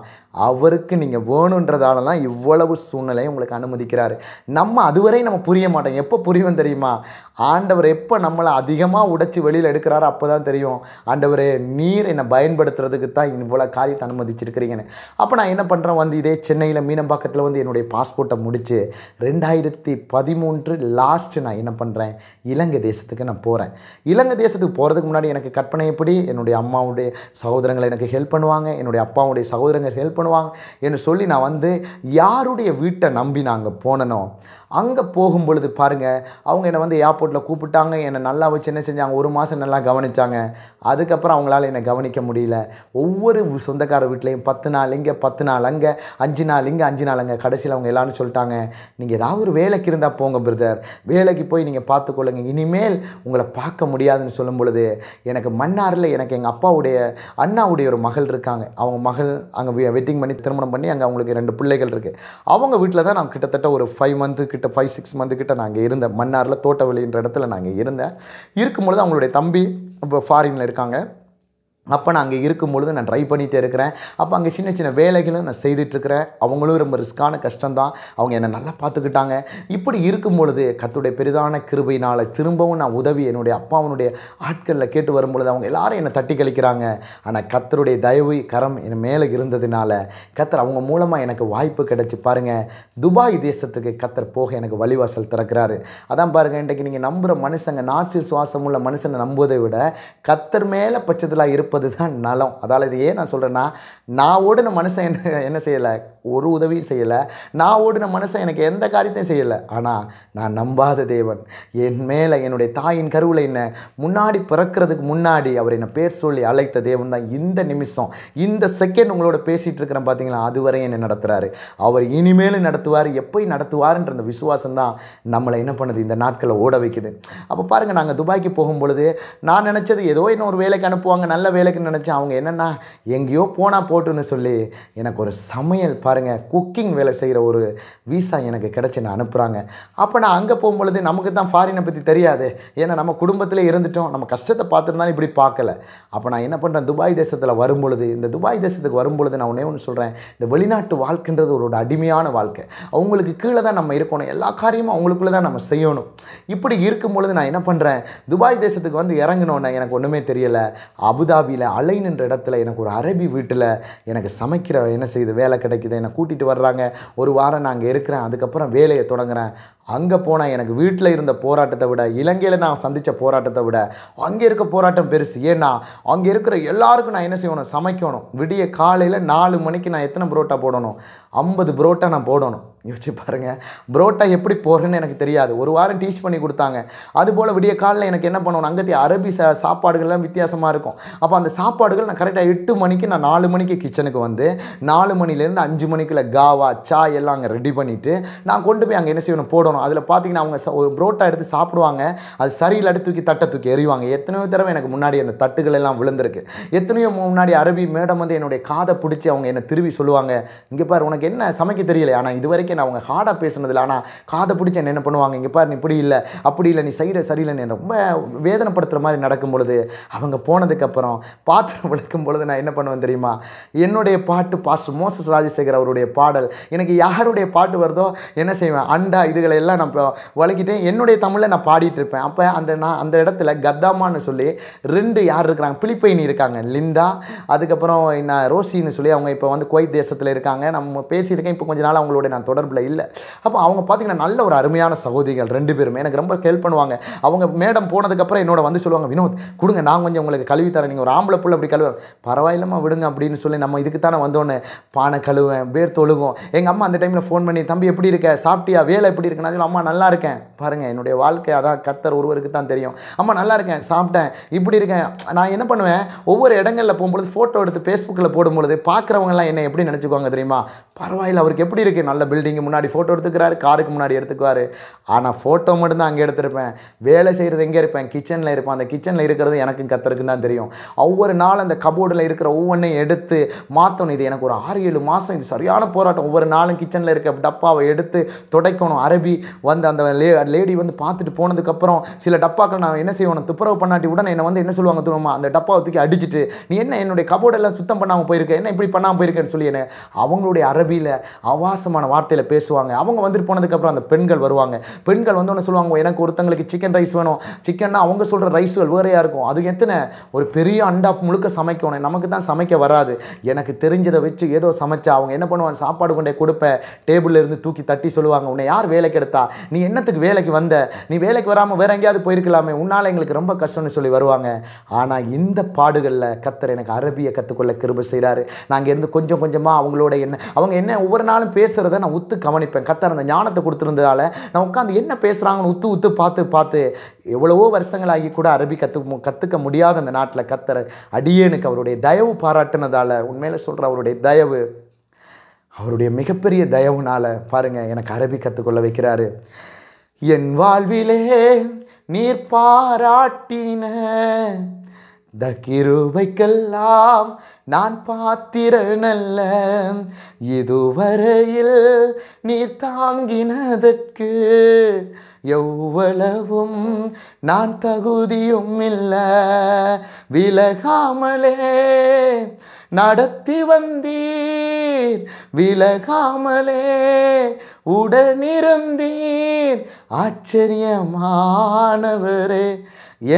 அவருக்கு நீங்கள் வேணுன்றதால தான் இவ்வளவு சூழ்நிலையும் உங்களுக்கு அனுமதிக்கிறாரு. அதுவரை நம்ம புரிய மாட்டோம். எப்போ புரியும் தெரியுமா? ஆண்டவர் எப்போ நம்மளை அதிகமாக உடைச்சி வெளியில் எடுக்கிறாரோ அப்போ தான் தெரியும், ஆண்டவரே நீர் என்னை பயன்படுத்துறதுக்கு தான் இவ்வளோ காரியத்தை அனுமதிச்சிருக்கிறீங்கன்னு. அப்போ நான் என்ன பண்ணுறேன், இதே சென்னையில் மீனம்பாக்கத்தில் என்னுடைய பாஸ்போர்ட்டை முடித்து 2013 லாஸ்ட்டு நான் என்ன பண்ணுறேன், இலங்கை தேசத்துக்கு நான் போகிறேன். இலங்கை தேசத்துக்கு போகிறதுக்கு முன்னாடி எனக்கு கற்பனை எப்படி, என்னுடைய அம்மாவுடைய சகோதரங்களை எனக்கு ஹெல்ப் பண்ணுவாங்க, என்னுடைய அப்பாவுடைய சகோதரங்கள் ஹெல்ப் பண்ணுவாங்க என்று சொல்லி நான் யாருடைய வீட்டை நம்பி நான் அங்கே போனனோ, அங்கே போகும் பொழுது பாருங்கள், அவங்க என்னை ஏர்போர்ட்டில் கூப்பிட்டாங்க. என்னை நல்லா வச்சு என்ன செஞ்சாங்க, 1 மாதம் நல்லா கவனித்தாங்க. அதுக்கப்புறம் அவங்களால என்னை கவனிக்க முடியல. ஒவ்வொரு சொந்தக்கார வீட்லேயும் 10 நாள் இங்கே, 10 நாள் அங்கே, 5 நாள் இங்கே, 5 நாள் அங்கே. கடைசியில் அவங்க எல்லாரும் சொல்லிட்டாங்க, நீங்கள் ஏதாவது ஒரு வேலைக்கு இருந்தால் போங்க பிரதர், வேலைக்கு போய் நீங்கள் பார்த்துக்கொள்ளுங்க, இனிமேல் உங்களை பார்க்க முடியாதுன்னு சொல்லும் பொழுது எனக்கு மன்னாரில் எனக்கு எங்கள் அப்பாவுடைய அண்ணாவுடைய ஒரு மகள் இருக்காங்க. அவங்க மகள் அங்கே வெட்டிங் பண்ணி திருமணம் பண்ணி அங்கே அவங்களுக்கு 2 பிள்ளைகள் இருக்குது. அவங்க வீட்டில் தான் நான் கிட்டத்தட்ட ஒரு 5 மந்த்து கிட்ட 5-6 மந்த்து கிட்ட நாங்கள் இருந்தேன். மன்னாரில் தோட்டவெளின்ற இடத்துல நாங்கள் இருந்தேன். இருக்கும்பொழுது அவங்களுடைய தம்பி இப்போ ஃபாரினில் இருக்காங்க. அப்போ நான் அங்கே இருக்கும்பொழுது நான் ட்ரை பண்ணிகிட்டே இருக்கிறேன். அப்போ அங்கே சின்ன சின்ன வேலைகளும் நான் செய்துட்ருக்கிறேன். அவங்களும் ரொம்ப ரிஸ்க்கான கஷ்டம்தான், அவங்க என்னை நல்லா பார்த்துக்கிட்டாங்க. இப்படி இருக்கும் பொழுது கர்த்தருடைய பெரிதான கிருபையினால் திரும்பவும் நான் உதவி என்னுடைய அப்பாவுடைய ஆட்களில் கேட்டு வரும்பொழுது அவங்க எல்லாரும் என்னை தட்டி கழிக்கிறாங்க. ஆனால் கர்த்தருடைய தயவு கரம் என் மேலே இருந்ததுனால கர்த்தர் அவங்க மூலமாக எனக்கு வாய்ப்பு கிடைச்சி பாருங்கள், துபாய் தேசத்துக்கு கர்த்தர் போக எனக்கு வழிவாசல் திறக்கிறாரு. அதான் பாருங்கள், இன்றைக்கு நீங்கள் நம்புகிற மனுஷங்க, நாற்று சுவாசம் உள்ள மனுஷனை நம்புவதை விட கர்த்தர் மேலே பட்சத்தில் இருப்பது தான் நலம். அதால் இது ஏன் நான் சொல்கிறேன்னா, நான் ஓடின மனுஷன் என்ன செய்யலை, ஒரு உதவியும் செய்யலை. நான் ஓடின மனுஷன் எனக்கு எந்த காரியத்தையும் செய்யலை. ஆனால் நான் நம்பாத தேவன் என் மேலே, என்னுடைய தாயின் கருவில் என்னை முன்னாடி பிறக்கிறதுக்கு முன்னாடி அவர் என்னை பேர் சொல்லி அழைத்த தேவன் தான் இந்த நிமிஷம், இந்த செகண்ட் உங்களோட பேசிகிட்டு இருக்கிறேன் பார்த்தீங்களா, அதுவரை என்னை நடத்துகிறாரு. அவர் இனிமேலும் நடத்துவார். எப்போ நடத்துவார்ன்ற அந்த விசுவாசம் தான் நம்மளை என்ன பண்ணுது, இந்த நாட்களை ஓட வைக்குது. அப்போ பாருங்கள், நாங்கள் துபாய்க்கு போகும்பொழுது நான் நினச்சது ஏதோ இன்னொரு வேலைக்கு அனுப்புவாங்க, நல்ல வேலைக்கு நினச்சேன். அவங்க என்னென்னா எங்கேயோ போனால் போட்டுன்னு சொல்லி எனக்கு ஒரு சமையல் பாருங்கள், குக்கிங் வேலை செய்கிற ஒரு வீசா எனக்கு கிடச்சி நான் அனுப்புகிறாங்க. அப்போ நான் அங்கே போகும்பொழுது நமக்கு தான் ஃபாரினை பற்றி தெரியாது. ஏன்னா நம்ம குடும்பத்திலே இருந்துட்டோம், நம்ம கஷ்டத்தை பார்த்துருந்தாலும் இப்படி பார்க்கல. அப்போ நான் என்ன பண்ணுறேன், துபாய் தேசத்தில் வரும்பொழுது, இந்த துபாய் தேசத்துக்கு வரும்பொழுது நான் ஒன்று சொல்கிறேன், இந்த வெளிநாட்டு வாழ்க்கைன்றது ஒரு அடிமையான வாழ்க்கை. அவங்களுக்கு கீழே தான் நம்ம இருக்கணும், எல்லா காரியமும் அவங்களுக்குள்ளே தான் நம்ம செய்யணும். இப்படி இருக்கும் பொழுது நான் என்ன பண்ணுறேன், துபாய் தேசத்துக்கு இறங்கினோன்னே எனக்கு ஒன்றுமே தெரியலை. அபுதாபியில் அலைன்ன்ற இடத்துல எனக்கு ஒரு அரபி வீட்டில் எனக்கு சமைக்கிற என்ன செய்யுது வேலை கிடைக்குது. என்னை கூட்டிகிட்டு வர்றாங்க. ஒரு வாரம் நான் அங்கே இருக்கிறேன். அதுக்கப்புறம் வேலையை தொடங்குறேன். அங்கே போனால் எனக்கு வீட்டில் இருந்த போராட்டத்தை விட, இலங்கையில் நான் சந்தித்த போராட்டத்தை விட அங்கே இருக்க போராட்டம் பெருசு. ஏன்னா அங்கே இருக்கிற எல்லாருக்கும் நான் என்ன செய்யணும், சமைக்கணும். விடிய காலையில் 4 மணிக்கு நான் எத்தனை புரோட்டா போடணும், 50 புரோட்டா நான் போடணும். யோசிச்சு பாருங்கள், புரோட்டா எப்படி போடுறேன்னு எனக்கு தெரியாது. ஒரு வாரம் டீச் பண்ணி கொடுத்தாங்க. அதுபோல் விடிய காலையில் எனக்கு என்ன பண்ணணும், அங்கே அரபி சாப்பாடுகள்லாம் வித்தியாசமாக இருக்கும். அப்போ அந்த சாப்பாடுகள் நான் கரெக்டாக 8 மணிக்கு நான் 4 மணிக்கு கிச்சனுக்கு 4 மணிலேருந்து 5 மணிக்குள்ள காவா சாய் எல்லாம் அங்கே ரெடி பண்ணிவிட்டு நான் கொண்டு போய் அங்கே என்ன செய்யணும், போடணும். அதில் பார்த்தீங்கன்னா அவங்க ஒரு புரோட்டா எடுத்து சாப்பிடுவாங்க, அது சரியில் எடுத்து தூக்கி தட்டை தூக்கி எறிவாங்க. எத்தனையோ தடவை எனக்கு முன்னாடி அந்த தட்டுகள் எல்லாம் விழுந்திருக்கு. எத்தனையோ முன்னாடி அரபி மேடம் என்னுடைய காதை பிடிச்சி அவங்க என்னை திரும்பி சொல்லுவாங்க, இங்கே பாரு உனக்கு என்ன சமைக்க தெரியல. ஆனால் இது வரைக்கும் நான் அவங்க ஹார்டாக பேசுனதில்லை. ஆனால் காதை பிடிச்சி என்ன பண்ணுவாங்க, இங்கே பாரு நீ இப்படி இல்லை அப்படி இல்லை, நீ செய்கிற சரியில்லைன்னு என்ன ரொம்ப வேதனைப்படுத்துகிற மாதிரி நடக்கும் பொழுது, அவங்க போனதுக்கப்புறம் பாத்திரம் விளக்கும் பொழுது நான் என்ன பண்ணுவேன் தெரியுமா, என்னுடைய பாட்டு பாஸ்டர் மோசஸ் ராஜசேகர் அவருடைய பாடல், எனக்கு யாருடைய பாட்டு வருதோ என்ன செய்வேன், அண்டா இதுகளை எல்லாம் நான் வளக்கிட்டு என்னுடைய தமிழில் நான் பாடிட்டு இருப்பேன். அப்போ நான் அந்த இடத்துல கத்தாமான்னு சொல்லி 2 யார் இருக்கிறாங்க, பிலிப்பைனி இருக்காங்க, லிந்தா, அதுக்கப்புறம் நான் ரோசின்னு சொல்லி அவங்க இப்போ குவைத் தேசத்தில் இருக்காங்க. நம்ம பேசியிருக்கேன். இப்போ கொஞ்ச நாள் அவங்களோட நான் தொடர்பு தொடர்பில் இல்லை. அப்போ அவங்க பார்த்தீங்கன்னா நல்ல ஒரு அருமையான சகோதரிகள் 2 பேருமே எனக்கு ரொம்ப ஹெல்ப் பண்ணுவாங்க. அவங்க மேடம் போனதுக்கப்புறம் என்னோட வந்து சொல்லுவாங்க, வினோத் கொடுங்க நான் கொஞ்சம் உங்களுக்கு கழுவி தரேன், நீங்கள் ஒரு ஆம்பளை புள்ள அப்படி கழுவ பரவாயில்லம்மா விடுங்க அப்படின்னு சொல்லி நம்ம இதுக்கு தானே வந்தோன்னு பானை கழுவேன், பேர் தொழுகும். எங்கள் அம்மா அந்த டைமில் ஃபோன் பண்ணி தம்பி எப்படி இருக்க, சாப்பிட்டியா, வேலை எப்படி இருக்குன்னு சொல்லி அம்மா நல்லா இருக்கேன். பாருங்கள் என்னுடைய வாழ்க்கை அதான் கர்த்தர் ஒருவருக்கு தான் தெரியும். அம்மா நல்லா இருக்கேன், சாப்பிட்டேன், இப்படி இருக்கேன். நான் என்ன பண்ணுவேன், ஒவ்வொரு இடங்களில் போகும்பொழுது ஃபோட்டோ எடுத்து ஃபேஸ்புக்கில் போடும்பொழுது பார்க்குறவங்கலாம் என்ன எப்படி நினச்சிக்குவாங்க தெரியுமா, பரவாயில்ல அவருக்கு எப்படி இருக்குது, நல்ல பில்டிங்கு முன்னாடி ஃபோட்டோ எடுத்துக்கிறாரு, காருக்கு முன்னாடி எடுத்துக்குவார். ஆனால் ஃபோட்டோ மட்டும்தான் அங்கே எடுத்திருப்பேன், வேலை செய்கிறது எங்கே இருப்பேன், கிச்சனில் இருப்பேன். அந்த கிச்சனில் இருக்கிறது எனக்கும் கர்த்தருக்கும் தான் தெரியும். ஒவ்வொரு நாள் அந்த கபோர்டில் இருக்கிற ஒவ்வொன்றையும் எடுத்து மாற்றணும். இது எனக்கு ஒரு 6-7 மாதம் இது சரியான போராட்டம். ஒவ்வொரு நாளும் கிச்சனில் இருக்க டப்பாவை எடுத்து துடைக்கணும். அரபி வந்து அந்த லேடி வந்து பார்த்துட்டு போனதுக்கப்புறம் சில டப்பாக்கள் நான் என்ன செய்யணும், துப்புரவு பண்ணாட்டி உடனே என்னை வந்து என்ன சொல்லுவாங்க தூரமா, அந்த டப்பாவை தூக்கி அடிச்சுட்டு நீ என்ன என்னுடைய கபோர்டெல்லாம் சுத்தம் பண்ணாமல் போயிருக்க, என்ன இப்படி பண்ணாமல் போயிருக்கேன்னு சொல்லி என்ன அவங்களுடைய அரபியில் அவாசமான வார்த்தையில் பேசுவாங்க. அவங்க வந்துட்டு போனதுக்கப்புறம் அந்த பெண்கள் வருவாங்க. பெண்கள் வந்தோன்னு சொல்லுவாங்க, எனக்கு ஒருத்தங்களுக்கு சிக்கன் ரைஸ் வேணும். சிக்கன்னா அவங்க சொல்கிற ரைஸ்கள் வேறையாக இருக்கும். அது எத்தனை ஒரு பெரிய அண்டா முழுக்க சமைக்கணும். நமக்கு தான் சமைக்க வராது. எனக்கு தெரிஞ்சதை வச்சு ஏதோ சமைச்சா அவங்க என்ன பண்ணுவாங்க, சாப்பாடு கொண்டே கொடுப்பேன். டேபிளில் இருந்து தூக்கி தட்டி சொல்லுவாங்க, உன்னை யார் வேலைக்கு எடுத்தா, நீ என்னத்துக்கு வேலைக்கு வந்த, நீ வேலைக்கு வராமல் வேற எங்கேயாவது போயிருக்கலாமே, உன்னால் எங்களுக்கு ரொம்ப கஷ்டம்னு சொல்லி வருவாங்க. ஆனால் இந்த பாடுகளில் கர்த்தர் எனக்கு அரபியை கற்றுக்கொள்ள கிருபை செய்கிறாரு. நாங்கள் இருந்து கொஞ்சம் கொஞ்சமாக அவங்களோட அவங்க என்ன ஒவ்வொரு நாளும் பேசுகிறத நான் உத்து கவனிப்பேன். கர்த்தர் அந்த ஞானத்தை கொடுத்துருந்ததால் நான் உட்காந்து என்ன பேசுகிறாங்கன்னு உத்து பார்த்து எவ்வளவோ வருஷங்களாகி கூட அரபி கற்றுக்க முடியாத அந்த நாட்டில் கர்த்தர் அடியேனுக்கு அவருடைய தயவு பாராட்டினதால், உண்மையில சொல்கிற அவருடைய தயவு, அவருடைய மிகப்பெரிய தயவுனால பாருங்கள் எனக்கு அரபி கற்றுக்கொள்ள வைக்கிறாரு. என் வாழ்விலே நீர் பாராட்டின கிருபைக்கெல்லாம் நான் பாத்திரனல்ல, இதுவரையில் நீர் தாங்கினதற்கு எவ்வளவும் நான் தகுதியும் இல்லை. விலகாமலே நடத்தி வந்தீர், விலகாமலே உடனிருந்தீர், ஆச்சரியமானவரே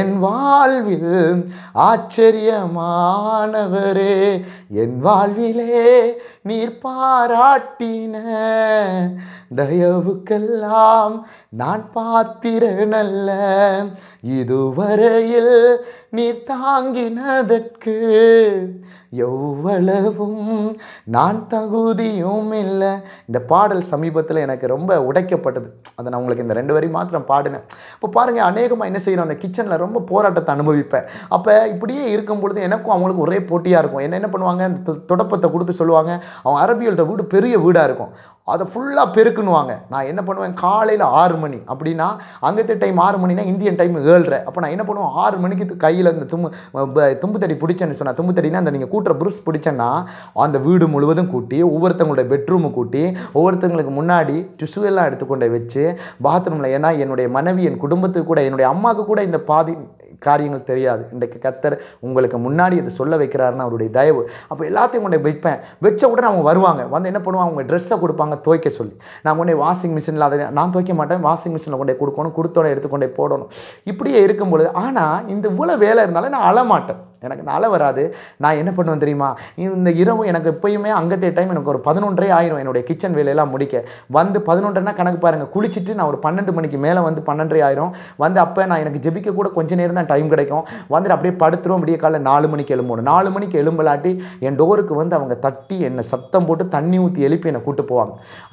என் வாழ்வில், ஆச்சரியமானவரே என் வாழ்விலே நீர் பாராட்டின தயவுக்கெல்லாம் நான் பாத்திரனல்ல, இதுவரையில் நீர் தாங்கினதற்கு எவ்வளவும் நான் தகுதியும் இல்லை. இந்த பாடல் சமீபத்தில் எனக்கு ரொம்ப உடைக்கப்பட்டது. அதை நான் உங்களுக்கு இந்த 2 வரி மாத்திரம் பாடினேன். இப்போ பாருங்கள், அநேகமாக என்ன செய்யணும், அந்த கிச்சனில் ரொம்ப போராட்டத்தை அனுபவிப்பேன். அப்போ இப்படியே இருக்கும் பொழுது எனக்கும் அவங்களுக்கு ஒரே போட்டியாக இருக்கும். என்ன பண்ணுவாங்க, அந்த தொடப்பத்தை கொடுத்து சொல்லுவாங்க, அவங்க அரபியோட வீடு பெரிய வீடாக இருக்கும், அதை ஃபுல்லாக பெருக்குன்னுவாங்க. நான் என்ன பண்ணுவேன், காலையில் 6 மணி அப்படின்னா அங்கത്തെ டைம் 6 மணினா இந்தியன் டைம் 7:30. அப்போ நான் என்ன பண்ணுவேன், 6 மணிக்கு கையில் இந்த தும்பு தடி பிடிச்சேன்னு சொன்னால், தும்பு தடினா அந்த நீங்கள் கூட்டுற புருஷ் பிடிச்சேன்னா அந்த வீடு முழுவதும் கூட்டி, ஒவ்வொருத்தவங்களுடைய பெட்ரூமு கூட்டி, ஒவ்வொருத்தவங்களுக்கு முன்னாடி டிஷ்யூ எல்லாம் எடுத்துக்கொண்டே வச்சு பாத்ரூமில், ஏன்னா என்னுடைய மனைவி என் குடும்பத்துக்கு கூட என்னுடைய அம்மாவுக்கு கூட இந்த பாதி காரியங்கள் தெரியாது. இன்றைக்கு கர்த்தர் உங்களுக்கு முன்னாடி இதை சொல்ல வைக்கிறாருன்னு அவருடைய தயவு. அப்போ எல்லாத்தையும் கொண்டு வைப்பேன். வச்ச உடனே அவங்க வருவாங்க, வந்து என்ன பண்ணுவாங்க, அவங்க ட்ரெஸ்ஸை கொடுப்பாங்க துவைக்க சொல்லி. நான் கொண்டே வாஷிங் மிஷினில் அதை நான் துவைக்க மாட்டேன், வாஷிங் மிஷினில் கொண்டே கொடுக்கணும், கொடுத்தோட எடுத்துக்கொண்டே போடணும். இப்படியே இருக்கும்பொழுது ஆனால் இந்த இவ்வளோ வேலை இருந்தாலும் நான் அழமாட்டேன், எனக்கு இந்த அலை வராது. நான் என்ன பண்ணுவேன் தெரியுமா, இந்த இரவு எனக்கு எப்பயுமே அங்கத்தே டைம் எனக்கு ஒரு 11:30 ஆயிரும் என்னுடைய கிச்சன் வேலையெல்லாம் முடிக்க. வந்து 11:30 கணக்கு பாருங்கள், குளிச்சுட்டு நான் ஒரு 12 மணிக்கு மேலே வந்து 12:30 ஆயிரும். வந்து அப்போ நான் எனக்கு ஜெபிக்க கூட கொஞ்சம் நேரம் தான் டைம் கிடைக்கும். வந்துட்டு அப்படியே படுத்துருவோம். அப்படியே காலையில் 4 மணிக்கு எழும்பணும். 4 மணிக்கு எழும்பலாட்டி என் டோருக்கு வந்து அவங்க தட்டி என்னை சத்தம் போட்டு தண்ணி ஊற்றி எழுப்பி என்னை கூட்டு போவாங்க.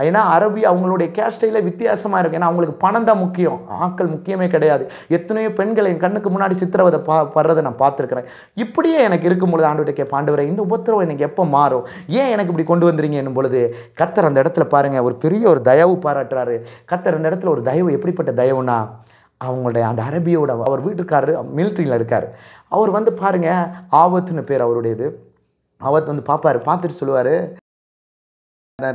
ஏன்னா அரபி அவங்களுடைய கேர் ஸ்டைலே வித்தியாசமாக இருக்குது. ஏன்னா அவங்களுக்கு பணம் தான் முக்கியம், ஆட்கள் முக்கியமே கிடையாது. எத்தனையோ பெண்கள் என் கண்ணுக்கு முன்னாடி சித்திரவதை படுறதை நான் பார்த்துருக்கிறேன். இப்படியே எனக்கு இருக்கும்பொழுது ஆண்டவர்கிட்ட கேட்பேன், ஆண்டவரே இந்த உபத்திரவம் எனக்கு எப்போ மாறும், ஏன் எனக்கு இப்படி கொண்டு வந்துறீங்க என்னும் பொழுது கர்த்தர் அந்த இடத்துல பாருங்கள் ஒரு பெரிய ஒரு தயவு பாராட்டுறாரு. கர்த்தர் அந்த இடத்துல ஒரு தயவு, எப்படிப்பட்ட தயவுனா, அவங்களுடைய அந்த அரபியோட அவர் வீட்டுக்காரர் மிலிட்ரியில் இருக்கார். அவர் வந்து பாருங்கள், ஆவத்துன்னு பேர் அவருடையது. ஆவத் வந்து பார்ப்பார், பார்த்துட்டு சொல்லுவார்,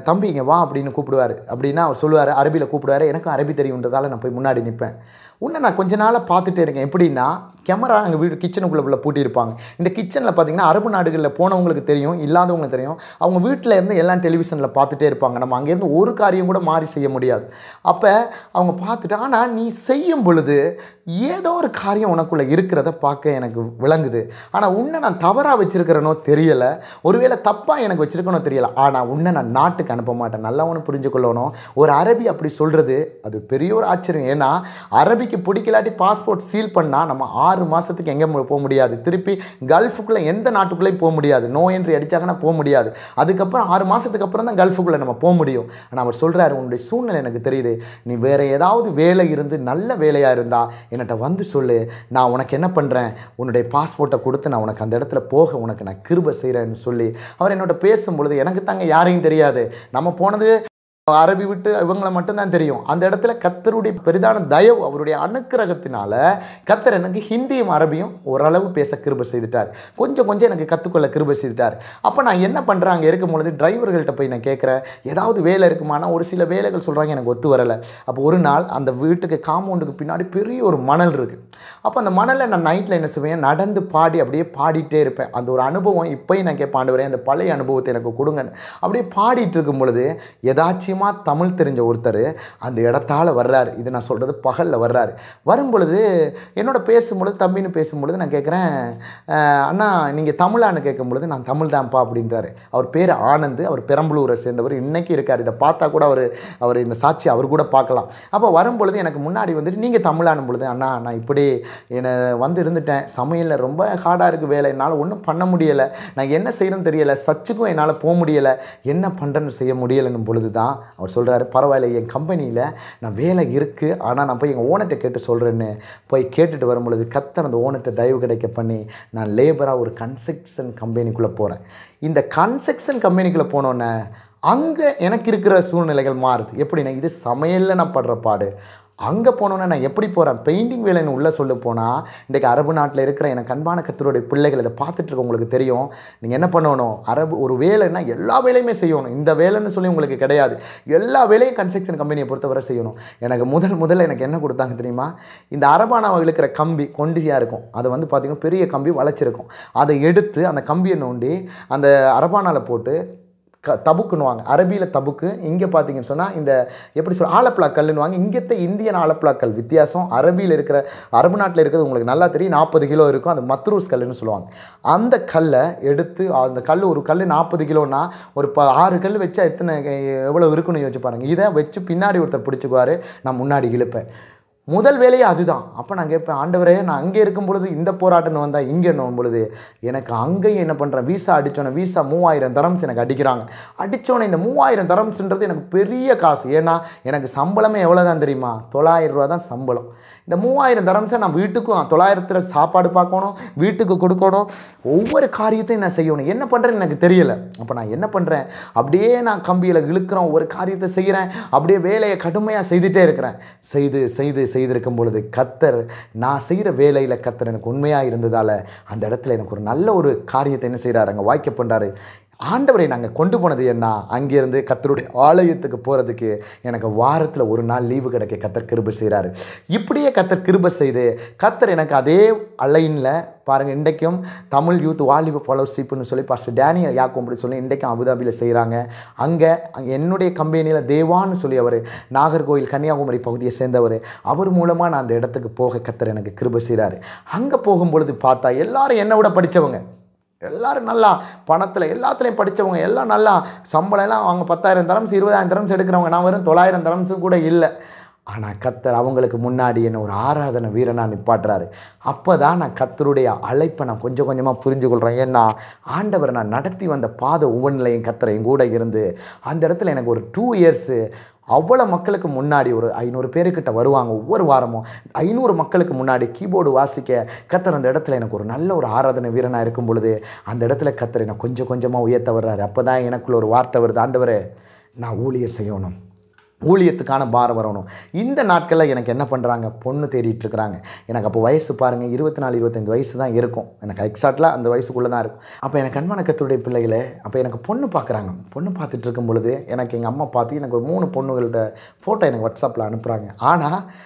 தம்பி இங்கே வா அப்படின்னு கூப்பிடுவார். அப்படின்னா அவர் சொல்லுவார், அரபியில் கூப்பிடுவார். எனக்கும் அரபி தெரியுன்றதால நான் போய் முன்னாடி நிற்பேன். உன்னை நான் கொஞ்ச நாளாக பார்த்துட்டே இருக்கேன். எப்படின்னா, கேமரா எங்கள் வீடு கிச்சனுக்குள்ளே பூட்டியிருப்பாங்க. இந்த கிச்சனில் பார்த்தீங்கன்னா அரபு நாடுகளில் போனவங்களுக்கு தெரியும், இல்லாதவங்களுக்கு தெரியும். அவங்க வீட்டில் இருந்து எல்லாம் டெலிவிஷனில் பார்த்துட்டே இருப்பாங்க. நம்ம அங்கேருந்து ஒரு காரியம் கூட மாறி செய்ய முடியாது. அப்போ அவங்க பார்த்துட்டு, ஆனால் நீ செய்யும் பொழுது ஏதோ ஒரு காரியம் உனக்குள்ளே இருக்கிறத பார்க்க எனக்கு விளங்குது. ஆனால் உன்னை நான் தவறாக வச்சுருக்கிறேனோ தெரியலை, ஒருவேளை தப்பாக எனக்கு வச்சுருக்கனோ தெரியலை. ஆனால் உன்னை நான் நாட்டுக்கு அனுப்ப மாட்டேன். நல்லா ஒன்று புரிஞ்சு கொள்ளணும், ஒரு அரபி அப்படி சொல்கிறது அது பெரிய ஒரு ஆச்சரியம். ஏன்னா அரபிக்கு பிடிக்கலாட்டி பாஸ்போர்ட் சீல் பண்ணால் நம்ம 6 மாதத்துக்கு எங்கே போக முடியாது, திருப்பி கல்ஃபுக்குள்ளே எந்த நாட்டுக்குள்ளேயும் போக முடியாது, நோ என்ட்ரி அடித்தாங்கன்னா போக முடியாது. அதுக்கப்புறம் 6 மாதத்துக்கு அப்புறம் தான் கல்ஃபுக்குள்ளே நம்ம போக முடியும். ஆனால் அவர் சொல்கிறாரு, உன்னுடைய சூழ்நிலை எனக்கு தெரியுது, நீ வேறு ஏதாவது வேலை இருந்து நல்ல வேலையாக இருந்தால் என்கிட்ட வந்து சொல்லு, நான் உனக்கு என்ன பண்ணுறேன், உன்னுடைய பாஸ்போர்ட்டை கொடுத்து நான் உனக்கு அந்த இடத்துல போக உனக்கு நான் கிருபை செய்கிறேன்னு சொல்லி அவர் என்னோட பேசும்பொழுது எனக்கு தாங்க யாரையும் தெரியாது. நம்ம போனது அரபி விட்டு இவங்களை மட்டும்தான் தெரியும். அந்த இடத்துல கர்த்தருடைய பெரிதான தயவு, அவருடைய அனுக்கிரகத்தினால கர்த்தர் எனக்கு ஹிந்தியும் அரபியும் ஓரளவு பேச கிருபை செய்துட்டார். கொஞ்சம் கொஞ்சம் எனக்கு கற்றுக்கொள்ள கிருபை செய்துட்டார். அப்போ நான் என்ன பண்ணுறேன், அங்கே இருக்கும் பொழுது டிரைவர்கள்ட்ட போய் நான் கேட்குறேன், ஏதாவது வேலை இருக்குமானா ஒரு சில வேலைகள் சொல்கிறாங்க, எனக்கு ஒத்து வரலை. அப்போ ஒரு நாள் அந்த வீட்டுக்கு காம்பவுண்டுக்கு பின்னாடி பெரிய ஒரு மணல் இருக்குது. அப்போ அந்த மணலை நான் நைட்டில் என்ன செய்வேன், நடந்து பாடி அப்படியே பாடிட்டே இருப்பேன். அந்த ஒரு அனுபவம் இப்போயும் நான் கேட்பேன், ஆண்டவரே அந்த பழைய அனுபவத்தை எனக்கு கொடுங்கன்னு. அப்படியே பாடிட்டு இருக்கும் பொழுது ஏதாச்சும் தமிழ் தெரிஞ்ச ஒருத்தர் அந்த இடத்தால் வர்றாரு. இது நான் சொல்கிறது பகலில் வர்றாரு. வரும்பொழுது என்னோட பேசும்பொழுது, தம்பின்னு பேசும்பொழுது நான் கேட்குறேன், அண்ணா நீங்கள் தமிழான்னு கேட்கும் பொழுது நான் தமிழ் தான்ப்பா அப்படின்றாரு. அவர் பேர் ஆனந்த், அவர் பெரம்பலூரை சேர்ந்தவர், இன்றைக்கி இருக்கார். இதை பார்த்தா கூட அவர் இந்த சாட்சி அவர் கூட பார்க்கலாம். அப்போ வரும்பொழுது எனக்கு முன்னாடி வந்துட்டு நீங்கள் தமிழானும் பொழுது, அண்ணா நான் இப்படி என்னை இருந்துட்டேன், சமையலில் ரொம்ப ஹார்டாக இருக்குது வேலை, என்னால் ஒன்றும் பண்ண முடியலை, நான் என்ன செய்யணும்னு தெரியலை, சர்ச்சுக்கும் என்னால் போக முடியலை, என்ன பண்ணுறேன்னு செய்ய முடியலைன்னும் பொழுது தான் அவர் சொல்கிறாரு, பரவாயில்ல என் கம்பெனியில் நான் வேலை இருக்குது, ஆனால் நான் போய் எங்கள் ஓனர்கிட்ட கேட்டு சொல்கிறேன்னு போய் கேட்டுட்டு வரும்பொழுது கர்த்தர் அந்த ஓனர்கிட்ட தயவு கிடைக்க பண்ணி நான் லேபராக ஒரு கன்ஸ்ட்ரக்ஷன் கம்பெனிக்குள்ளே போகிறேன். இந்த கன்ஸ்ட்ரக்ஷன் கம்பெனிக்குள்ளே போனோன்னே அங்கே எனக்கு இருக்கிற சூழ்நிலைகள் மாறுது. எப்படின்னா, இது சமையலில் நான் படுற பாடு, அங்கே போனோன்னே நான் எப்படி போகிறேன், பெயிண்டிங் வேலைன்னு உள்ளே சொல்ல போனால் இன்றைக்கு அரபு நாட்டில் இருக்கிற எனக்கு அன்பான கர்த்தருடைய பிள்ளைகள் இதை பார்த்துட்டு இருக்க உங்களுக்கு தெரியும். நீங்கள் என்ன பண்ணணும், அரபு ஒரு வேலைன்னா எல்லா வேலையுமே செய்யணும். இந்த வேலைன்னு சொல்லி உங்களுக்கு கிடையாது, எல்லா வேலையும் கன்ஸ்ட்ரக்ஷன் கம்பெனியை பொறுத்தவரை செய்யணும். எனக்கு முதல்ல எனக்கு என்ன கொடுத்தாங்க தெரியுமா, இந்த அரபானாவை இழுக்கிற கம்பி கொண்டியாக இருக்கும், அதை பார்த்திங்கன்னா பெரிய கம்பி வளைச்சிருக்கும், அதை எடுத்து அந்த கம்பியை நோண்டி அந்த அரபானாவில் போட்டு தபுக்குன்னுவாங்க, அரபியில் தபுக்கு, இங்கே பார்த்தீங்கன்னு சொன்னால் இந்த எப்படி சொல்ல ஆலப்பலாக்கல்னுவாங்க. இங்கேத்த இந்தியன் ஆலப்பலாக்கல் வித்தியாசம், அரபியில் இருக்கிற அரபு நாட்டில் இருக்கிறது உங்களுக்கு நல்லா தெரியும், 40 கிலோ இருக்கும், அது மத்ரூஸ் கல்லுன்னு சொல்லுவாங்க. அந்த கல்லை எடுத்து, அந்த கல் ஒரு கல் 40 கிலோன்னா ஒரு 6 கல் வச்சா எவ்வளோ இருக்குன்னு யோசிச்சு பாருங்கள். இதை வச்சு பின்னாடி ஒருத்தர் பிடிச்சிக்குவார், நான் முன்னாடி இழுப்பேன். முதல் வேலையே அதுதான். அப்போ நான் கேட்பேன், ஆண்டவரே நான் அங்கே இருக்கும் பொழுது இந்த போராட்டம்னு வந்தால் இங்கே என்னும் பொழுது எனக்கு அங்கேயும் என்ன பண்ணுறேன், வீசா அடித்தோன்னே வீசா 3000 தரம்ஸ் எனக்கு அடிக்கிறாங்க. அடித்தோன்னே இந்த 3000 தரம்ஸ்ன்றது எனக்கு பெரிய காசு. ஏன்னா எனக்கு சம்பளமே எவ்வளோ தான் தெரியுமா, 900 ரூபா தான் சம்பளம். இந்த 3000 தரம்ஸை நான் வீட்டுக்கும் 900 சாப்பாடு பார்க்கணும், வீட்டுக்கு கொடுக்கணும், ஒவ்வொரு காரியத்தையும் நான் செய்யணும். என்ன பண்ணுறேன்னு எனக்கு தெரியலை. அப்போ நான் என்ன பண்ணுறேன், அப்படியே நான் கம்பியில் இழுக்கிறேன், ஒவ்வொரு காரியத்தை செய்கிறேன், அப்படியே வேலையை கடுமையாக செய்துகிட்டே இருக்கிறேன். செய்திருக்கும் பொழுது கர்த்தர், நான் செய்கிற வேலையில் கர்த்தர் எனக்கு உண்மையாக இருந்ததால் அந்த இடத்துல எனக்கு ஒரு நல்ல ஒரு காரியத்தை என்ன செய்கிறாரு, அங்கே வாய்க்க பண்ணுறாரு. ஆண்டவரை நாங்கள் கொண்டு போனது என்ன, அங்கேருந்து கர்த்தருடைய ஆலயத்துக்கு போகிறதுக்கு எனக்கு வாரத்தில் ஒரு நாள் லீவு கிடைக்க கர்த்தர் கிருபை செய்கிறாரு. இப்படியே கர்த்தர் கிருபை செய்து கர்த்தர் எனக்கு அதே அலைனில் பாருங்கள், இன்றைக்கும் தமிழ் யூத் வாலிப ஃபெலோஷிப்னு சொல்லி பாஸ்டர் டேனியல் யாக்கோம்படி சொல்லி இன்றைக்கும் அபுதாபியில் செய்கிறாங்க. அங்கே என்னுடைய கம்பெனியில் தேவான்னு சொல்லி அவர் நாகர்கோவில் கன்னியாகுமரி பகுதியை சேர்ந்தவர், அவர் மூலமாக நான் அந்த இடத்துக்கு போக கர்த்தர் எனக்கு கிருபை செய்கிறாரு. அங்கே போகும்பொழுது பார்த்தா எல்லாரும் என்னை விட படித்தவங்க, எல்லோரும் நல்லா பணத்தில் எல்லாத்துலேயும் படித்தவங்க, எல்லாம் நல்லா சம்பளம் எல்லாம் அவங்க 10,000 தரம்ஸ் 20,000 தரம்ஸ் எடுக்கிறவங்க, நான் வெறும் 900 தரம்ஸும் கூட இல்லை. ஆனால் கர்த்தர் அவங்களுக்கு முன்னாடி என்ன ஒரு ஆராதனை வீரனாக நிப்பாட்டுறாரு. அப்போ தான் நான் கர்த்தருடைய அழைப்பை நான் கொஞ்சம் கொஞ்சமாக புரிஞ்சு கொள்கிறேன். ஏன்னா ஆண்டவர் நான் நடத்தி வந்த பாதை ஒவ்வொன்றிலையும் கர்த்தர் என் கூட இருந்து அந்த இடத்துல எனக்கு ஒரு 2 இயர்ஸு அவ்வளோ மக்களுக்கு முன்னாடி ஒரு 500 பேருக்கிட்ட வருவாங்க ஒவ்வொரு வாரமும். 500 மக்களுக்கு முன்னாடி கீபோர்டு வாசிக்க கர்த்தர் அந்த இடத்துல எனக்கு ஒரு நல்ல ஒரு ஆராதனை வீரனாக இருக்கும் பொழுது அந்த இடத்துல கர்த்தர் என்னை கொஞ்சம் கொஞ்சமாக உயர்த்த வர்றாரு. அப்போ தான் எனக்குள்ள ஒரு வார்த்தை வருது, ஆண்டவரே நான் ஊழியர் செய்யணும், ஊழியத்துக்கான பாரம் வரணும். இந்த நாட்களில் எனக்கு என்ன பண்ணுறாங்க, பொண்ணு தேடிட்டுருக்குறாங்க. எனக்கு அப்போ வயசு பாருங்கள் 24-25 வயசு தான் இருக்கும், எனக்கு எக்ஸாக்டாக அந்த வயசுக்குள்ளே தான் இருக்கும். அப்போ எனக்கு அன்பான கர்த்தருடைய பிள்ளைகளே, அப்போ எனக்கு பொண்ணு பார்க்குறாங்க. பொண்ணு பார்த்துட்டு இருக்கும் பொழுது எனக்கு எங்கள் அம்மா பார்த்து எனக்கு ஒரு 3 பொண்ணுகளோட ஃபோட்டோ எனக்கு வாட்ஸ்அப்பில் அனுப்புகிறாங்க. ஆனால்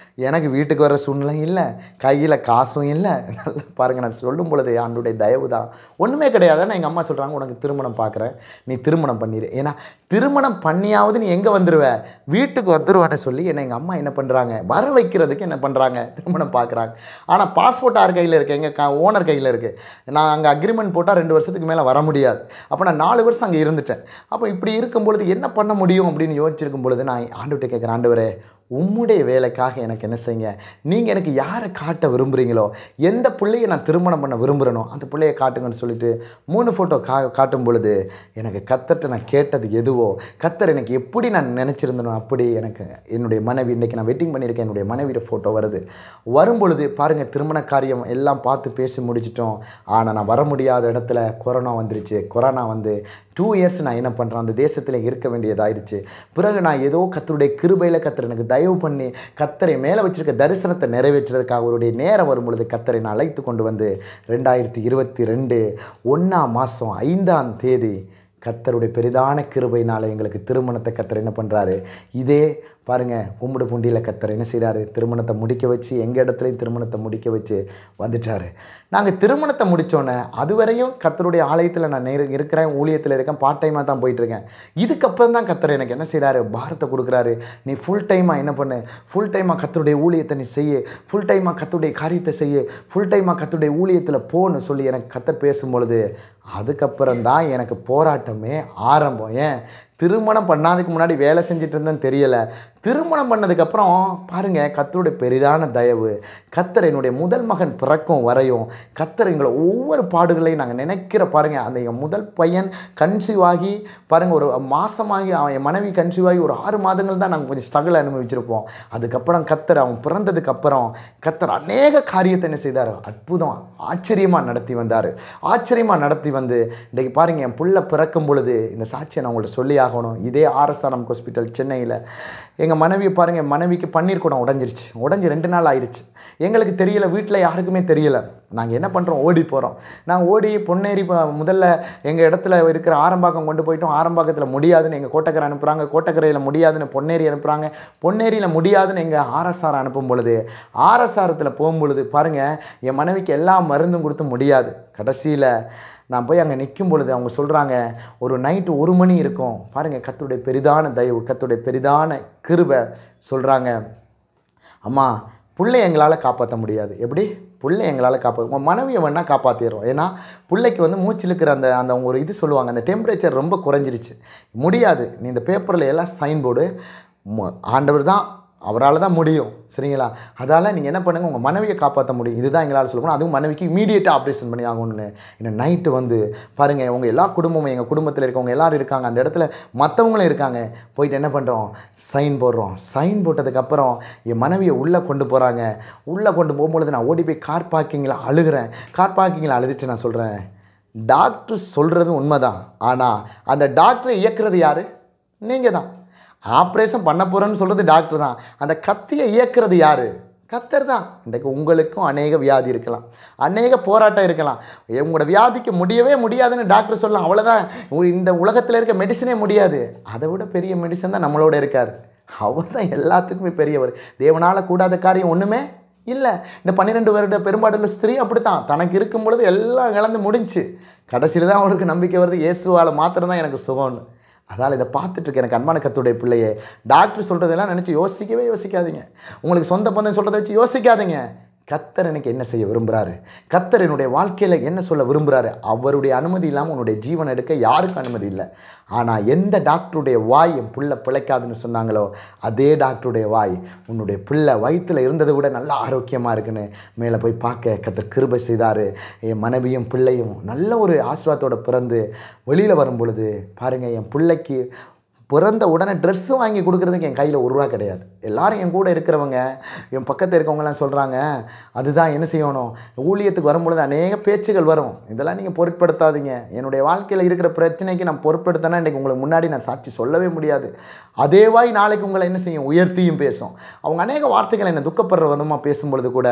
எனக்கு வீட்டுக்கு வர சூழ்நிலை இல்லை, கையில் காசும் இல்லை. நல்லா பாருங்கள், நான் சொல்லும் பொழுது ஆண்டுடைய தயவு தான், ஒன்றுமே கிடையாது. ஆனால் எங்கள் அம்மா சொல்கிறாங்க, உனக்கு திருமணம் பார்க்குறேன், நீ திருமணம் பண்ணிடு. ஏன்னா திருமணம் பண்ணியாவது நீ எங்கே வந்துடுவ, வீட்டுக்கு வந்துடுவேன்னு சொல்லி என்னை எங்கள் அம்மா என்ன பண்ணுறாங்க, வர வைக்கிறதுக்கு என்ன பண்ணுறாங்க, திருமணம் பார்க்குறாங்க. ஆனால் பாஸ்போர்ட் யார் கையில் இருக்குது, எங்கள் ஓனர் கையில் இருக்குது. நான் அங்கே அக்ரிமெண்ட் போட்டால் 2 வருஷத்துக்கு மேலே வர முடியாது. அப்போ நான் 4 வருஷம் அங்கே இருந்துட்டேன். அப்போ இப்படி இருக்கும் பொழுது என்ன பண்ண முடியும் அப்படின்னு யோசிச்சிருக்கும் பொழுது நான் ஆண்டவர்கிட்ட கேட்குறேன், ஆண்டவரே உம்முடைய வேலைக்காக எனக்கு என்ன செய்யுங்க, நீங்கள் எனக்கு யாரை காட்ட விரும்புகிறீங்களோ, எந்த பிள்ளையை நான் திருமணம் பண்ண விரும்புகிறேனோ அந்த பிள்ளையை காட்டுங்கன்னு சொல்லிட்டு 3 ஃபோட்டோ காட்டும் பொழுது எனக்கு கர்த்தர்ட்ட நான் கேட்டது எதுவோ, கர்த்தர் எனக்கு எப்படி நான் நினச்சிருந்தனோ அப்படி எனக்கு என்னுடைய மனைவி, இன்றைக்கி நான் வெட்டிங் பண்ணியிருக்கேன், என்னுடைய மனைவியோட ஃபோட்டோ வரும் பொழுது பாருங்கள், திருமண காரியம் எல்லாம் பார்த்து பேசி முடிச்சிட்டோம். ஆனால் நான் வர முடியாத இடத்துல கொரோனா வந்துருச்சு. கொரோனா வந்து 2 இயர்ஸ் நான் என்ன பண்ணுறேன், அந்த தேசத்தில் இருக்க வேண்டியதாயிருச்சு. பிறகு நான் ஏதோ கர்த்தருடைய கிருபையில் கர்த்தர் எனக்கு தயவு பண்ணி கர்த்தரை மேலே வச்சிருக்க தரிசனத்தை நிறைவேற்றுறதுக்காக அவருடைய நேரம் வரும் பொழுது கர்த்தரை நான் அழைத்து கொண்டு வந்து 2022 1ஆம் மாதம் 5ஆம் தேதி கர்த்தருடைய பெரிதான கிருபையினால் எங்களுக்கு திருமணத்தை கர்த்தர் என்ன பண்ணுறாரு, இதே பாருங்கள் கும்பிடு பூண்டியில் கர்த்தர் என்ன செய்கிறாரு, திருமணத்தை முடிக்க வச்சு எங்கள் இடத்துலையும் திருமணத்தை முடிக்க வச்சு வந்துட்டார். நாங்கள் திருமணத்தை முடித்தோன்னே அதுவரையும் கர்த்தருடைய ஆலயத்தில் நான் இருக்கிறேன், ஊழியத்தில் இருக்கேன், பார்ட் டைமாக தான் போயிட்டுருக்கேன். இதுக்கப்புறம் தான் கர்த்தர் எனக்கு என்ன செய்கிறாரு, பாரத்தை கொடுக்குறாரு. நீ ஃபுல் டைமாக என்ன பண்ணு, ஃபுல் டைமாக கர்த்தருடைய ஊழியத்தை நீ செய்ய, ஃபுல் டைமாக கர்த்தருடைய காரியத்தை செய்ய, ஃபுல் டைமாக கர்த்தருடைய ஊழியத்தில் போன்னு சொல்லி எனக்கு கர்த்தர் பேசும்பொழுது அதுக்கப்புறம் தான் எனக்கு போராட்டமே ஆரம்பம். ஏன், திருமணம் பண்ணாதுக்கு முன்னாடி வேலை செஞ்சுட்டு இருந்தேன்னு தெரியலை. திருமணம் பண்ணதுக்கப்புறம் பாருங்கள் கர்த்தருடைய பெரிதான தயவு, கர்த்தர் என்னுடைய முதல் மகன் பிறக்கும் வரையும் கர்த்தர் எங்களை ஒவ்வொரு பாடுகளையும் நாங்கள் நினைக்கிற பாருங்கள், அந்த எங்கள் முதல் பையன் கன்சீவ் ஆகி பாருங்கள் ஒரு மாதமாகி என் மனைவி கன்சீவ் ஆகி ஒரு 6 மாதங்கள் தான் நாங்கள் கொஞ்சம் ஸ்ட்ரகிள் அனுபவிச்சிருப்போம். அதுக்கப்புறம் கர்த்தர் அவன் பிறந்ததுக்கப்புறம் கர்த்தர் அநேக காரியத்தை என்ன செய்தார், அற்புதம் ஆச்சரியமாக நடத்தி வந்தார். ஆச்சரியமாக நடத்தி வந்து இன்றைக்கு பாருங்கள் என் புள்ள பிறக்கும் பொழுது இந்த சாட்சியை நான் உங்கள்கிட்ட சொல்லி ஆகணும். இதே RSRM ஹாஸ்பிட்டல் சென்னையில் எங்கள் மனைவியை பாருங்கள், என் மனைவிக்கு பன்னீர் குடம் உடஞ்சி 2 நாள் ஆயிடுச்சு. எங்களுக்கு தெரியலை, வீட்டில் யாருக்குமே தெரியலை. நாங்கள் என்ன பண்ணுறோம், ஓடி போகிறோம். நாங்கள் ஓடி பொன்னேரி முதல்ல எங்கள் இடத்துல இருக்கிற ஆரம்பாக்கம் கொண்டு போயிட்டோம். ஆரம்பாக்கத்தில் முடியாதுன்னு எங்கள் கோட்டக்கரை அனுப்புகிறாங்க, கோட்டக்கரையில் முடியாதுன்னு பொன்னேரி அனுப்புகிறாங்க, பொன்னேரியில் முடியாதுன்னு எங்கள் RSR அனுப்பும் பொழுது RSRத்தில் போகும்பொழுது பாருங்கள் என் மனைவிக்கு எல்லா மருந்தும் கொடுத்து முடியாது. கடைசியில் நான் போய் அங்கே நிற்கும் பொழுது அவங்க சொல்கிறாங்க, ஒரு நைட்டு 1 மணி இருக்கும். பாருங்கள் கர்த்தருடைய பெரிதான தயவு, கர்த்தருடைய பெரிதான கிருபை. சொல்கிறாங்க, அம்மா பிள்ளை எங்களால் காப்பாற்ற முடியாது. எப்படி பிள்ளை எங்களால் உங்கள் மனைவியை வேணால் காப்பாற்றிடுறோம். ஏன்னா பிள்ளைக்கு வந்து மூச்சில் இருக்கிற அந்த அந்த ஒரு இது சொல்லுவாங்க, அந்த டெம்பரேச்சர் ரொம்ப குறைஞ்சிருச்சு, முடியாது. நீ இந்த பேப்பரில் எல்லாம் சைன் போர்டு, ஆண்டவர் தான், அவரால் தான் முடியும், சரிங்களா? அதால் நீங்கள் என்ன பண்ணுங்கள், உங்கள் மனைவியை காப்பாற்ற முடியும், இதுதான் எங்களால் சொல்லணும். அதுவும் மனைவிக்கு இமீடியட்டாக ஆப்ரேஷன் பண்ணி ஆகணும்னு. இன்னும் நைட்டு வந்து பாருங்கள் உங்கள் எல்லா குடும்பமும், எங்கள் குடும்பத்தில் இருக்கவங்க எல்லோரும் இருக்காங்க, அந்த இடத்துல மற்றவங்களும் இருக்காங்க. போயிட்டு என்ன பண்ணுறோம், சைன் போடுறோம். சைன் போட்டதுக்கப்புறம் என் மனைவியை உள்ளே கொண்டு போகிறாங்க. உள்ளே கொண்டு போகும்பொழுது நான் ஓடி போய் கார் பார்க்கிங்கில் அழுகிறேன். கார் பார்க்கிங்கில் அழுதுட்டு நான் சொல்கிறேன், டாக்டர் சொல்கிறது உண்மைதான், ஆனால் அந்த டாக்டரை இயக்குறது யார், நீங்கள் தான். ஆப்ரேஷன் பண்ண போகிறேன்னு சொல்கிறது டாக்டர் தான், அந்த கத்தியை இயக்குறது யார், கர்த்தர் தான். இன்றைக்கு உங்களுக்கும் அநேக வியாதி இருக்கலாம், அநேக போராட்டம் இருக்கலாம். உங்களோட வியாதிக்கு முடியவே முடியாதுன்னு டாக்டர் சொல்லலாம், அவ்வளோதான், இந்த உலகத்தில் இருக்க மெடிசனே முடியாது. அதை விட பெரிய மெடிசன் தான் நம்மளோட இருக்கார். அவர் தான் எல்லாத்துக்குமே பெரியவர். தேவனால் கூடாத காரியம் ஒன்றுமே இல்லை. இந்த 12 வருட பெரும்பாடுள்ள ஸ்திரீ அப்படித்தான், தனக்கு இருக்கும் பொழுது எல்லாம் இழந்து முடிஞ்சு கடைசியில் தான் அவருக்கு நம்பிக்கை வருது, இயேசுவால் மாத்திரம் தான் எனக்கு சுகம்னு. அதால் இதை பார்த்துட்ருக்கேன் எனக்கு அன்பான கர்த்தருடைய பிள்ளையே, டாக்டர் சொல்கிறதெல்லாம் நினச்சி யோசிக்காதீங்க. உங்களுக்கு சொந்த பந்தம் சொல்கிறத வச்சு யோசிக்காதீங்க. கர்த்தர் எனக்கு என்ன செய்ய விரும்புகிறாரு, கர்த்தர் என்னுடைய வாழ்க்கையில் என்ன சொல்ல விரும்புகிறாரு. அவருடைய அனுமதி இல்லாமல் உன்னுடைய ஜீவன் எடுக்க யாருக்கும் அனுமதி இல்லை. ஆனால் எந்த டாக்டருடைய வாய் என் பிள்ளை பிழைக்காதுன்னு சொன்னாங்களோ அதே டாக்டருடைய வாய் உன்னுடைய பிள்ளை வயிற்றில் இருந்ததை விட நல்லா ஆரோக்கியமாக இருக்குன்னு மேலே போய் பார்க்க கர்த்தர் கிருபை செய்தார். என் மனைவியும் பிள்ளையும் நல்ல ஒரு ஆசீர்வாதத்தோடு பிறந்து வெளியில் வரும் பொழுது பாருங்கள், என் பிள்ளைக்கு பிறந்த உடனே ட்ரெஸ்ஸு வாங்கி கொடுக்குறதுக்கு என் கையில் ₹1 கிடையாது. எல்லோரும் என் கூட இருக்கிறவங்க, என் பக்கத்தில் இருக்கவங்கலாம் சொல்கிறாங்க, அதுதான் என்ன செய்யணும், ஊழியத்துக்கு வரும்பொழுது அநேக பேச்சுகள் வரும், இதெல்லாம் நீங்கள் பொருட்படுத்தாதீங்க. என்னுடைய வாழ்க்கையில் இருக்கிற பிரச்சனைக்கு நான் பொருட்படுத்தினா இன்றைக்கி உங்களுக்கு முன்னாடி நான் சாட்சி சொல்லவே முடியாது. அதே வாய் நாளைக்கு உங்களை என்ன செய்யும், உயர்த்தியும் பேசும். அவங்க அநேக வார்த்தைகளை என்னை துக்கப்படுற விதமாக பேசும்பொழுது கூட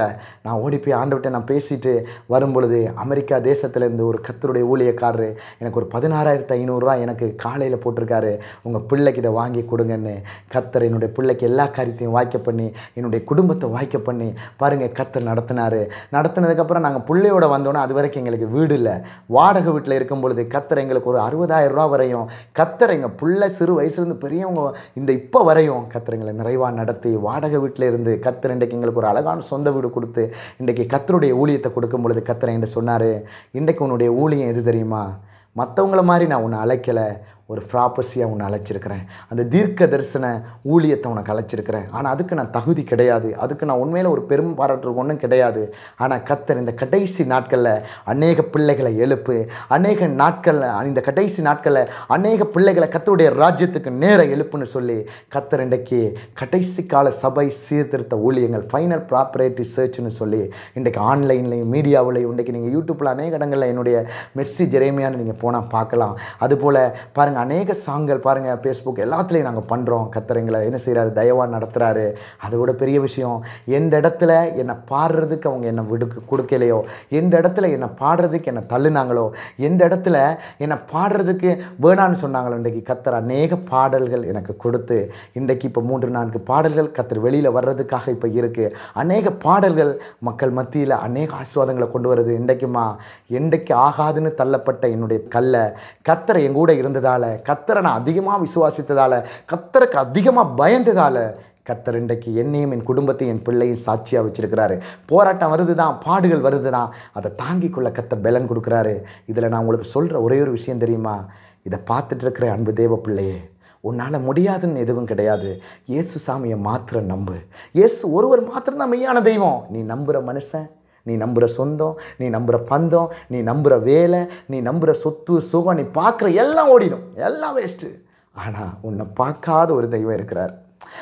நான் ஓடி போய் ஆண்டவர்கிட்ட நான் பேசிட்டு வரும்பொழுது அமெரிக்கா தேசத்துலேருந்து ஒரு கர்த்தருடைய ஊழியக்காரர் எனக்கு ஒரு $16,500 எனக்கு காலையில் போட்டிருக்காரு, உங்கள் உங்கள் பிள்ளைக்கு இதை வாங்கி கொடுங்கன்னு கர்த்தர் என்னுடைய பிள்ளைக்கு எல்லா காரியத்தையும் வாய்க்க பண்ணி என்னுடைய குடும்பத்தை வாய்க்க பண்ணி பாருங்கள் கர்த்தர் நடத்தினார். நடத்தினதுக்கப்புறம் நாங்கள் பிள்ளையோட வந்தோன்னே அது வரைக்கும் எங்களுக்கு வீடு இல்லை, வாடகை வீட்டில் இருக்கும் பொழுது கர்த்தர் எங்களுக்கு ஒரு 60,000 ரூபா வரையும் கர்த்தர் எங்கள் பிள்ளை சிறு வயசுலேருந்து பெரியவங்க இந்த இப்போ வரையும் கர்த்தர் எங்களை நிறைவாக நடத்தி வாடகை வீட்டில் இருந்து கர்த்தர் இன்றைக்கு எங்களுக்கு ஒரு அழகான சொந்த வீடு கொடுத்து இன்றைக்கு கர்த்தருடைய ஊழியத்தை கொடுக்கும் பொழுது கர்த்தர் என்கிட்ட சொன்னார், இன்றைக்கு உன்னுடைய ஊழியம் எது தெரியுமா? மற்றவங்கள மாதிரி நான் உன்னை அழைக்கலை, ஒரு ப்ராப்பர்சியாக உன்னை அழைச்சிருக்கிறேன், அந்த தீர்க்க தரிசன ஊழியத்தை உனக்கு அழைச்சிருக்கிறேன். ஆனால் அதுக்கு நான் தகுதி கிடையாது, அதுக்கு நான் உண்மையில் ஒரு பெரும் பாராட்டுறதுக்கு ஒன்றும் கிடையாது. ஆனால் கர்த்தர் இந்த கடைசி நாட்களில் அநேக பிள்ளைகளை எழுப்பு, அநேக நாட்களில் இந்த கடைசி நாட்களில் அநேக பிள்ளைகளை கர்த்தருடைய ராஜ்யத்துக்கு நேர எழுப்புன்னு சொல்லி கர்த்தர் இன்றைக்கு கடைசி கால சபை சீர்திருத்த ஊழியங்கள் ஃபைனல் ப்ராப்பரேட்டிவ் சர்ச்னு சொல்லி இன்றைக்கு ஆன்லைன்லையும் மீடியாவிலையும் இன்றைக்கு நீங்கள் யூடியூப்பில் அநேக இடங்களில் என்னுடைய மெர்சி ஜெரேமியான்னு நீங்கள் போனால் பார்க்கலாம். அதுபோல் பாருங்கள் அநேக சாங்கள் பாருங்கள் ஃபேஸ்புக் எல்லாத்துலேயும் நாங்கள் பண்ணுறோம். கர்த்தர் எங்களை என்ன செய்கிறாரு, தயவாக நடத்துகிறாரு. அதோட பெரிய விஷயம், எந்த இடத்துல என்னை பாடுறதுக்கு அவங்க என்னை கொடுக்கலையோ, எந்த இடத்துல என்னை பாடுறதுக்கு என்னை தள்ளுனாங்களோ, எந்த இடத்துல என்னை பாடுறதுக்கு வேணான்னு சொன்னாங்களோ, இன்றைக்கு கர்த்தர் அநேக பாடல்கள் எனக்கு கொடுத்து இன்றைக்கு இப்போ 3-4 பாடல்கள் கர்த்தர் வெளியில் வர்றதுக்காக இப்போ இருக்குது. அநேக பாடல்கள் மக்கள் மத்தியில் அநேக ஆசீர்வாதங்களை கொண்டு வருது. இன்றைக்கு ஆகாதுன்னு தள்ளப்பட்ட என்னுடைய கல்லை கர்த்தர் என் கூட இருந்ததால், கர்த்தரை நான் அதிகமாக விசுவாசித்ததால், கர்த்தருக்கு அதிகமாக பயந்ததால் கர்த்தர் இன்றைக்கு என்னையும் என் குடும்பத்தையும் என் பிள்ளையும் சாட்சியாக வச்சிருக்கிறாரு. போராட்டம் வருது தான், பாடுகள் வருது தான், அதை தாங்கிக்கொள்ள கர்த்தர் பலன் கொடுக்குறாரு. இதில் நான் உங்களுக்கு சொல்கிற ஒரே ஒரு விஷயம் தெரியுமா, இதை பார்த்துட்டு இருக்கிற அன்பு தேவ பிள்ளையே, உன்னால் முடியாதுன்னு எதுவும் கிடையாது. இயேசு சாமியை மாத்திரம் நம்பு. இயேசு ஒருவர் மாத்திரம்தான் மெய்யான தெய்வம். நீ நம்புகிற மனுஷன், நீ நம்புகிற சொந்தம், நீ நம்புகிற பந்தம், நீ நம்புகிற வேலை, நீ நம்புகிற சொத்து சுகம், நீ பார்க்குற எல்லாம் ஓடிடும், எல்லாம் வேஸ்ட்டு. ஆனால் உன்னை பார்க்காத ஒரு தெய்வம் இருக்கிறார்.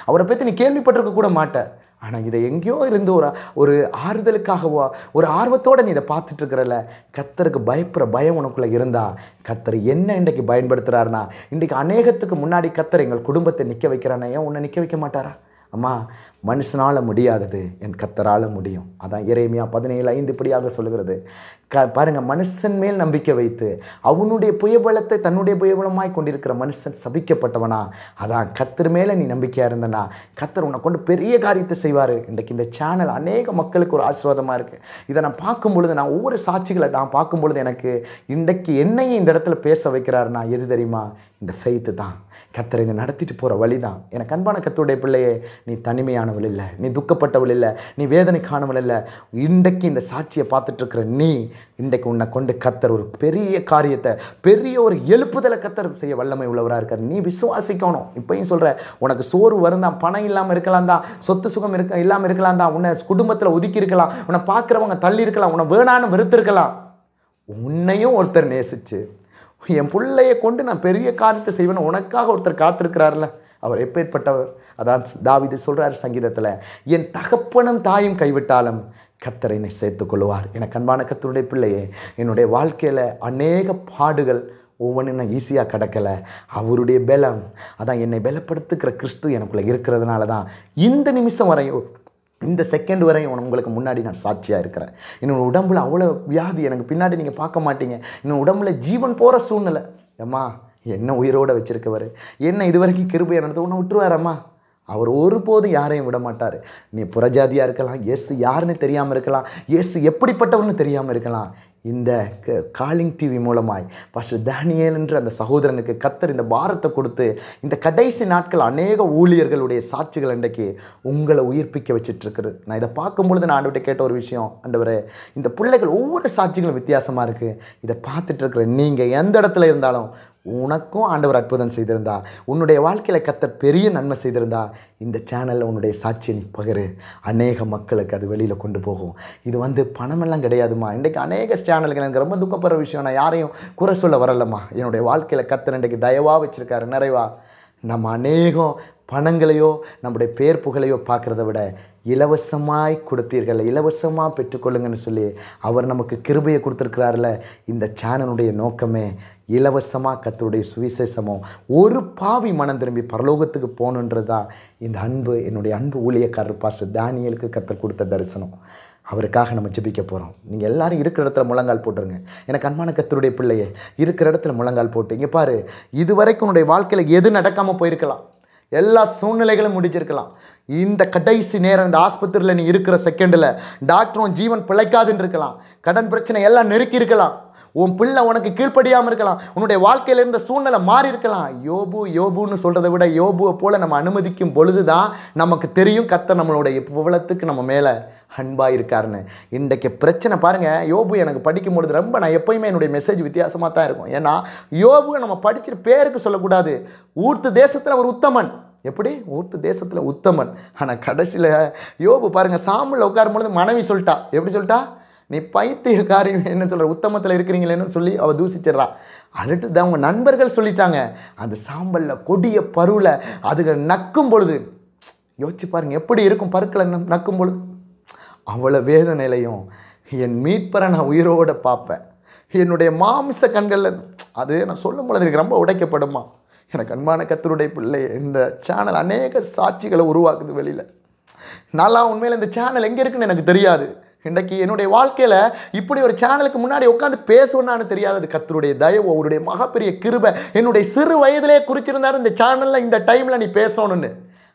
அவரை பற்றி நீ கேள்விப்பட்டிருக்க கூட மாட்ட. ஆனால் இதை எங்கேயோ இருந்து ஒரு ஆறுதலுக்காகவோ ஒரு ஆர்வத்தோடு நீ இதை பார்த்துட்ருக்கிறல்ல, கர்த்தருக்கு பயப்படுற பயம் உனக்குள்ளே இருந்தால் கர்த்தர் என்ன இன்றைக்கு பயன்படுத்துகிறாருன்னா, இன்றைக்கு அநேகத்துக்கு முன்னாடி கர்த்தர் எங்கள் குடும்பத்தை நிற்க வைக்கிறானே, ஏன் உன்னை நிற்க வைக்க மாட்டாரா? அம்மா, மனுஷனால் முடியாதது என் கர்த்தரால் முடியும். அதான் எரேமியா 17:5 இப்படியாக சொல்லுகிறது. பாருங்கள், மனுஷன் மேல் நம்பிக்கை வைத்து அவனுடைய புயபலத்தை தன்னுடைய புயபலமாய் கொண்டிருக்கிற மனுஷன் சபிக்கப்பட்டவனா. அதான் கர்த்தர் மேலே நீ நம்பிக்கையாக இருந்தனா கர்த்தர் உன்னை கொண்டு பெரிய காரியத்தை செய்வார். இன்றைக்கு இந்த சேனல் அநேக மக்களுக்கு ஒரு ஆசீர்வாதமாக இருக்குது. இதை நான் பார்க்கும் பொழுது, நான் ஒவ்வொரு சாட்சிகளை நான் பார்க்கும் பொழுது எனக்கு இன்றைக்கு என்னையும் இந்த இடத்துல பேச வைக்கிறாருன்னா எது தெரியுமா? இந்த ஃபெய்த்து தான். கர்த்தர் என்னை நடத்திட்டு போகிற வழி தான். எனக்கு அன்பான கர்த்தருடைய பிள்ளையே, நீ தனிமையானவள் இல்லை, நீ துக்கப்பட்டவள் இல்லை, நீ வேதனை காணவள் இல்லை. இன்றைக்கு இந்த சாட்சியை பார்த்துட்ருக்கிற நீ, இன்றைக்கு உன்னை கொண்டு கர்த்தர் ஒரு பெரிய காரியத்தை, பெரிய ஒரு எழுப்புதலை கர்த்தர் செய்ய வல்லமை உள்ளவராக இருக்கார். நீ விசுவாசிக்கணும். இப்பயும் சொல்கிற, உனக்கு சோறு வருந்தான், பணம் இல்லாமல் இருக்கலாம் தான், சொத்து சுகம் இல்லாமல் இருக்கலாம் தான், உன்னை குடும்பத்தில் ஒதுக்கி இருக்கலாம், உன்னை பார்க்குறவங்க தள்ளி இருக்கலாம், உன்னை வேணான்னு வெறுத்திருக்கலாம். உன்னையும் ஒருத்தர் நேசிச்சு என் பிள்ளையை கொண்டு நான் பெரிய காரியத்தை செய்வேன்னு உனக்காக ஒருத்தர் காத்திருக்கிறார்ல, அவர் எப்பேற்பட்டவர். அதான் தாவீது சொல்கிறார் சங்கீதத்தில், என் தகப்பனும் தாயும் கைவிட்டாலும் கர்த்தர் என்னை சேர்த்துக்கொள்வார். எனக்கு அன்பான கர்த்தருடைய பிள்ளையே, என்னுடைய வாழ்க்கையில் அநேக பாடுகள் ஒவ்வொன்றும் நான் ஈஸியாக கிடக்கலை. அவருடைய பலம், அதான் என்னை பலப்படுத்துக்கிற கிறிஸ்து எனக்குள்ளே இருக்கிறதுனால தான் இந்த நிமிஷம் வரையும், இந்த செகண்ட் வரையும் உங்களுக்கு முன்னாடி நான் சாட்சியாக இருக்கிறேன். என்னோட உடம்புல அவ்வளோ வியாதி, எனக்கு பின்னாடி நீங்கள் பார்க்க மாட்டீங்க. என்னோட உடம்புல ஜீவன் போகிற சூழ்நிலை. அம்மா, என்ன உயிரோடு வச்சுருக்கவர், என்ன இது வரைக்கும் கிருபையை நடத்த உன்னை விட்டுருவாரம்மா. அவர் ஒருபோதும் யாரையும் விட மாட்டார். நீ புறஜாதியாக இருக்கலாம், இயேசு யாருன்னு தெரியாமல் இருக்கலாம், இயேசு எப்படிப்பட்டவர்னு தெரியாமல் இருக்கலாம். இந்த காலிங் டிவி மூலமாய் பாஸ்டர் தானியேல் என்ற அந்த சகோதரனுக்கு கர்த்தர் இந்த பாரத்தை கொடுத்து இந்த கடைசி நாட்கள் அநேக ஊழியர்களுடைய சாட்சிகள் இன்றைக்கு உங்களை உயிர்ப்பிக்க வச்சிட்ருக்குது. நான் இதை பார்க்கும்பொழுது நான் ஆண்டவர்கிட்ட கேட்ட ஒரு விஷயம், ஆண்டவரே, இந்த பிள்ளைகள் ஒவ்வொரு சாட்சிகளும் வித்தியாசமாக இருக்குது. இதை பார்த்துட்ருக்குற நீங்கள் எந்த இடத்துல இருந்தாலும் உனக்கும் ஆண்டவர் அற்புதம் செய்திருந்தா, உன்னுடைய வாழ்க்கையில் கர்த்தர் பெரிய நன்மை செய்திருந்தா, இந்த சேனலில் உன்னுடைய சாட்சியை நீ பகிரு. அநேக மக்களுக்கு அது வெளியில் கொண்டு போகும். இது பணமெல்லாம் கிடையாதுமா. இன்றைக்கு அநேக சேனல்கள், எனக்கு ரொம்ப துக்கப்படுற விஷயம், நான் யாரையும் குறை சொல்ல வரலம்மா. என்னுடைய வாழ்க்கையில் கர்த்தர் இன்றைக்கு தயவாக வச்சுருக்காரு, நிறைவா. நம்ம அநேகம் பணங்களையோ நம்முடைய பேர் புகழையோ பார்க்குறத விட இலவசமாய் கொடுத்தீர்கள், இலவசமாக பெற்றுக்கொள்ளுங்கன்னு சொல்லி அவர் நமக்கு கிருபையை கொடுத்துருக்கிறார்ல. இந்த சேனலுடைய நோக்கமே இலவசமாக கர்த்தருடைய சுவிசேஷமோ ஒரு பாவி மனம் திரும்பி பரலோகத்துக்கு போகணுன்றது தான் இந்த அன்பு. என்னுடைய அன்பு ஊழியக்காரர் பாஸ்டர் தானியேலுக்கு கர்த்தர் கொடுத்த தரிசனம். அவருக்காக நம்ம ஜெபிக்க போகிறோம். நீங்கள் எல்லாரும் இருக்கிற இடத்துல முழங்கால் போட்டுருங்க. எனக்கு அன்பான கர்த்தருடைய பிள்ளையே, இருக்கிற இடத்துல முழங்கால் போட்டு இங்கே பாரு, இதுவரைக்கும் உன்னுடைய வாழ்க்கையில் எது நடக்காமல் போயிருக்கலாம், எல்லா சூழ்நிலைகளும் முடிச்சிருக்கலாம். இந்த கடைசி நேரம், இந்த ஆஸ்பத்திரியில் நீ இருக்கிற செகண்டில் டாக்டரும் ஜீவன் பிழைக்காதுன்னு இருக்கலாம், கடன் பிரச்சனை எல்லாம் நெருக்கி இருக்கலாம், உன் பிள்ளை உனக்கு கீழ்ப்படியாமல் இருக்கலாம், உன்னுடைய வாழ்க்கையில் இருந்த சூழ்நிலை மாறி இருக்கலாம். யோபுன்னு சொல்கிறத விட யோபுவை போல் நம்ம அனுமதிக்கும் பொழுது தான் நமக்கு தெரியும் கர்த்தர் நம்மளுடைய புகழத்துக்கு நம்ம மேலே அன்பாக இருக்காருன்னு. இன்றைக்கு பிரச்சனை பாருங்கள், யோபு எனக்கு படிக்கும் பொழுது ரொம்ப நான் எப்போயுமே என்னுடைய மெசேஜ் வித்தியாசமாக தான் இருக்கும். ஏன்னா யோபுவை நம்ம படிச்சிட்டு பேருக்கு சொல்லக்கூடாது. ஊர்த்து தேசத்தில் ஒரு உத்தமன். எப்படி? ஊர்த்து தேசத்தில் உத்தமன். ஆனால் கடைசியில் யோபு பாருங்கள், சாம்பலில் உட்காரும் பொழுது மனைவி சொல்லிட்டா. எப்படி சொல்லிட்டா? நீ பைத்தியக்காரி, என்ன சொல்கிற, உத்தமத்தில் இருக்கிறீங்களேன்னு சொல்லி அவள் தூசிச்சிட்றா. அடுத்து தான் அவங்க நண்பர்கள் சொல்லிட்டாங்க. அந்த சாம்பலில் கொடிய பருவில் அதுகள் நக்கும் பொழுது யோசிச்சு பாருங்கள் எப்படி இருக்கும். பருக்களை நக்கும் பொழுது அவ்வளோ வேதனையிலையும் என் மீட்பரை நான் உயிரோடு பார்ப்பேன், என்னுடைய மாமிச கண்களில் அது நான் சொல்லும் பொழுது எனக்கு ரொம்ப உடைக்கப்படுமா. எனக்கு அன்பான கர்த்தருடைய பிள்ளை, இந்த சேனல் அநேக சாட்சிகளை உருவாக்குது வெளியில். நான்லாம் உண்மையில் இந்த சேனல் எங்கே இருக்குன்னு எனக்கு தெரியாது. இன்றைக்கி என்னுடைய வாழ்க்கையில் இப்படி ஒரு சேனலுக்கு முன்னாடி உட்காந்து பேசுவேன்னு தெரியாது. அது கர்த்தருடைய தயவு, அவருடைய மகப்பெரிய கிருபை. என்னுடைய சிறு வயதிலே குறிச்சிருந்தார் இந்த சேனலில் இந்த டைமில் நீ பேசணும்னு.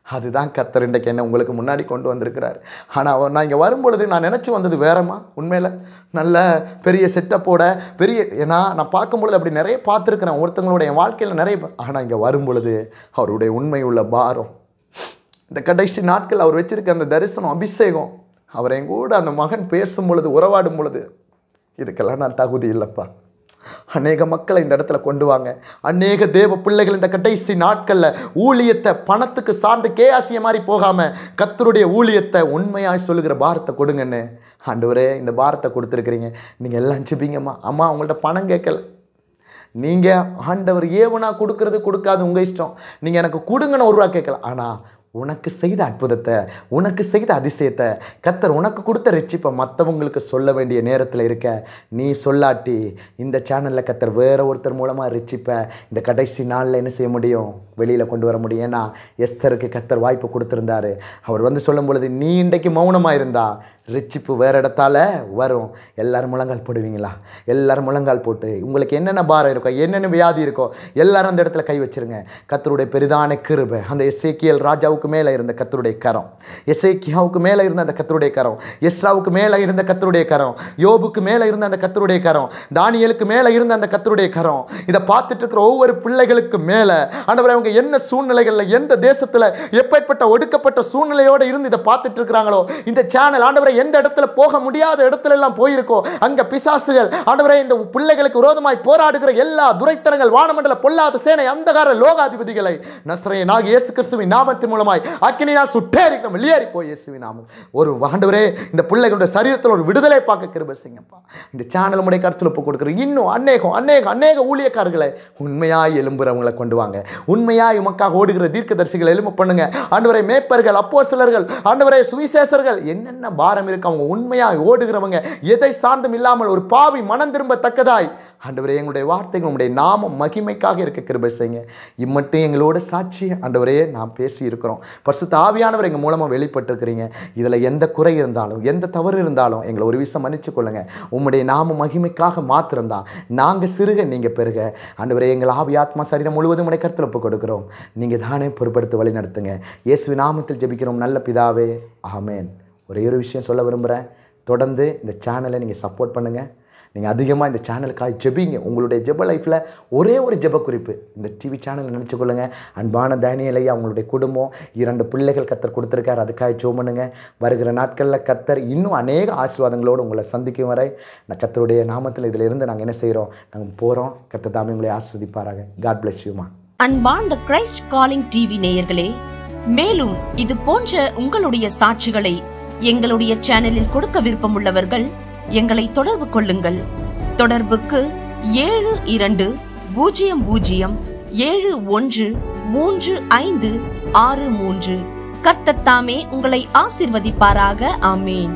அதுதான் கர்த்தர் இன்றைக்கு என்ன உங்களுக்கு முன்னாடி கொண்டு வந்திருக்கிறார். ஆனால் நான் இங்கே வரும்பொழுது நான் நினச்சி வந்தது வேறம்மா. உண்மையில் நல்ல பெரிய செட்டப்போட பெரிய, ஏன்னா நான் பார்க்கும்பொழுது அப்படி நிறைய பார்த்துருக்குறேன் ஒருத்தவங்களுடைய வாழ்க்கையில் நிறைய. ஆனால் இங்கே வரும்பொழுது அவருடைய உண்மை உள்ள பாரம், இந்த கடைசி நாட்கள் அவர் வச்சிருக்க அந்த தரிசனம், அபிஷேகம், அவர் என் கூட அந்த மகன் பேசும் பொழுது, உறவாடும் பொழுது, இதுக்கெல்லாம் நான் தகுதி இல்லைப்பா. அநேக மக்களை இந்த இடத்துல கொண்டு வாங்க. அநேக தேவ பிள்ளைகள் இந்த கடைசி நாட்களில் ஊழியத்தை பணத்துக்கு சார்ந்து கேஆசிய மாதிரி போகாமல் கர்த்தருடைய ஊழியத்தை உண்மையாக சொல்லுகிற பாரத்தை கொடுங்கன்னு ஆண்டவரே இந்த பாரத்தை கொடுத்துருக்குறீங்க. நீங்கள் எல்லாம் ஜெபிங்கம்மா. அம்மா உங்கள்கிட்ட பணம் கேட்கல, நீங்கள் ஆண்டவர் ஏவனா கொடுக்கறது கொடுக்காது உங்கள் இஷ்டம். நீங்கள் எனக்கு கொடுங்கன்னு ₹1 கேட்கல. ஆனால் உனக்கு செய்த அற்புதத்தை, உனக்கு செய்த அதிசயத்தை, கர்த்தர் உனக்கு கொடுத்த ரட்சிப்பை மற்றவங்களுக்கு சொல்ல வேண்டிய நேரத்தில் இருக்க நீ சொல்லாட்டி இந்த சேனலில் கர்த்தர் வேறு ஒருத்தர் மூலமாக ரட்சிப்பை இந்த கடைசி நாளில் என்ன செய்ய முடியும்? வெளியில் கொண்டு வர முடியும். ஏன்னா எஸ்தருக்கு கர்த்தர் வாய்ப்பு கொடுத்துருந்தாரு. அவர் வந்து சொல்லும் பொழுது நீ இன்றைக்கு மௌனமாக இருந்தா ரட்சிப்பு வேறு இடத்தால வரும். எல்லோரும் முழங்கால் போடுவீங்களா? எல்லோரும் முழங்கால் போட்டு உங்களுக்கு என்னென்ன பாரம் இருக்கோ, என்னென்ன வியாதி இருக்கோ எல்லாரும் அந்த இடத்துல கை வச்சுருங்க. கர்த்தருடைய பெரிதான கிருபை, அந்த எசேக்கியேல் ராஜாவுக்கு மேலே இருந்த கர்த்தருடைய கரம், எசேக்கியாவுக்கு மேலே இருந்த அந்த கர்த்தருடைய கரம், எஸ்ராவுக்கு மேலே இருந்த கர்த்தருடைய கரம், யோபுக்கு மேலே இருந்த அந்த கர்த்தருடைய கரம், தானியேலுக்கு மேலே இருந்த அந்த கர்த்தருடைய கரம், இதை பார்த்துட்டு இருக்கிற ஒவ்வொரு பிள்ளைகளுக்கு மேலே ஆண்டவரே அவங்க என்ன சூழ்நிலைகளில், எந்த தேசத்தில், எப்பேற்பட்ட ஒடுக்கப்பட்ட சூழ்நிலையோடு இருந்து இதை பார்த்துட்டு இருக்கிறாங்களோ, இந்த சேனல் ஆண்டவரை எந்த இடத்துல போக முடியாத இடத்துல எல்லாம் போயிருக்கோ அங்கே பிசாசுகள் ஆண்டவரே இந்த பிள்ளைகளுக்கு விரோதமாய் போராடுகிற எல்லா துரைத்தனங்கள், வானமண்டல பொல்லாத சேனை, அந்தகார லோகாதிபதிகளை நசரேயனாகிய இயேசு கிறிஸ்துவின் நாமத்தின் மூலமாய் அக்கினியால் சுட்டெரிக்கிறோம். வெளியேறி போய் இயேசுவின் நாமம். ஒரு ஆண்டவரே இந்த பிள்ளைகளுடைய சரீரத்தில் ஒரு விடுதலை பார்க்க கிருபை செய்யுங்கப்பா. இந்த சேனல் உடைய கருத்தில் ஒப்பு கொடுக்குற இன்னும் அநேக ஊழியக்காரர்களை உண்மையாய் எழும்புறவங்களை கொண்டு வாங்க. உண்மையாய் உமக்காக ஓடுகிற தீர்க்கதரிசிகளை எழும்ப பண்ணுங்க ஆண்டவரே. மேய்ப்பர்கள், அப்போஸ்தலர்கள், ஆண்டவரே சுவிசேஷர்கள், என்னென்ன பாரம் இருக்கு அவங்க உண்மையாய் ஓடுகிறவங்க, எதை சார்ந்தும் இல்லாமல் ஒரு பாவி மனம் திரும்பத்தக்கதாய் ஆண்டவரே எங்களுடைய வார்த்தைகள் உங்களுடைய நாமம் மகிமைக்காக இருக்க கிருபை செய்யுங்க. இம்மட்டும் எங்களோட சாட்சி ஆண்டவரே நாம் பேசி இருக்கிறோம். பரிசுத்த ஆவியானவர் எங்கள் மூலமாக வெளிப்பட்டிருக்கிறீங்க. இதில் எந்த குறை இருந்தாலும், எந்த தவறு இருந்தாலும் எங்களை ஒரு விஷயம் மன்னிச்சு கொள்ளுங்க. உம்முடைய நாம மகிமைக்காக மாத்திரம்தான் நாங்கள் சிறுக நீங்கள் பெருக. ஆண்டவரே எங்கள் ஆவி ஆத்மா சரீரம் முழுவதும் உடைய கருத்தில் ஒப்பு கொடுக்கிறோம். நீங்கள் தானே பொறுப்படுத்தி வழி நடத்துங்க. இயேசுவின் நாமத்தில் ஜெபிக்கிறோம் நல்ல பிதாவே, ஆமேன். ஒரே ஒரு விஷயம் சொல்ல விரும்புகிறேன். தொடர்ந்து இந்த சேனலை நீங்கள் சப்போர்ட் பண்ணுங்கள். நீங்கள் அதிகமாக இந்த சேனலுக்காக ஜெபிங்க. உங்களுடைய ஜெப லைஃப்பில் ஒரே ஒரு ஜெப குறிப்பு இந்த டிவி சேனலில் நினச்சிக்கொள்ளுங்க. அன்பான தானியேலை அவங்களுடைய குடும்பம் 2 பிள்ளைகள் கர்த்தர் கொடுத்துருக்கார், அதுக்காக ஜெபம் பண்ணுங்க. வருகிற நாட்களில் கர்த்தர் இன்னும் அநேக ஆசீர்வாதங்களோடு உங்களை சந்திக்கும் வரை நான் கர்த்தருடைய நாமத்தில் இதில் இருந்து நாங்கள் என்ன செய்கிறோம், நாங்கள் போகிறோம். கர்த்தர் தாமே உங்களை ஆசீர்வதிப்பாராக. காட் பிளஸ் யூமா. அன்பார்ந்த கிரைஸ்ட் காலிங் டிவி நேயர்களே, மேலும் இது போன்ற உங்களுடைய சாட்சிகளை எங்களுடைய சேனலில் கொடுக்க விருப்பமுள்ளவர்கள் எங்களை தொடர்பு கொள்ளுங்கள். தொடர்புக்கு 7200713563. கர்த்தர் தாமே உங்களை ஆசீர்வதிப்பாராக. ஆமேன்.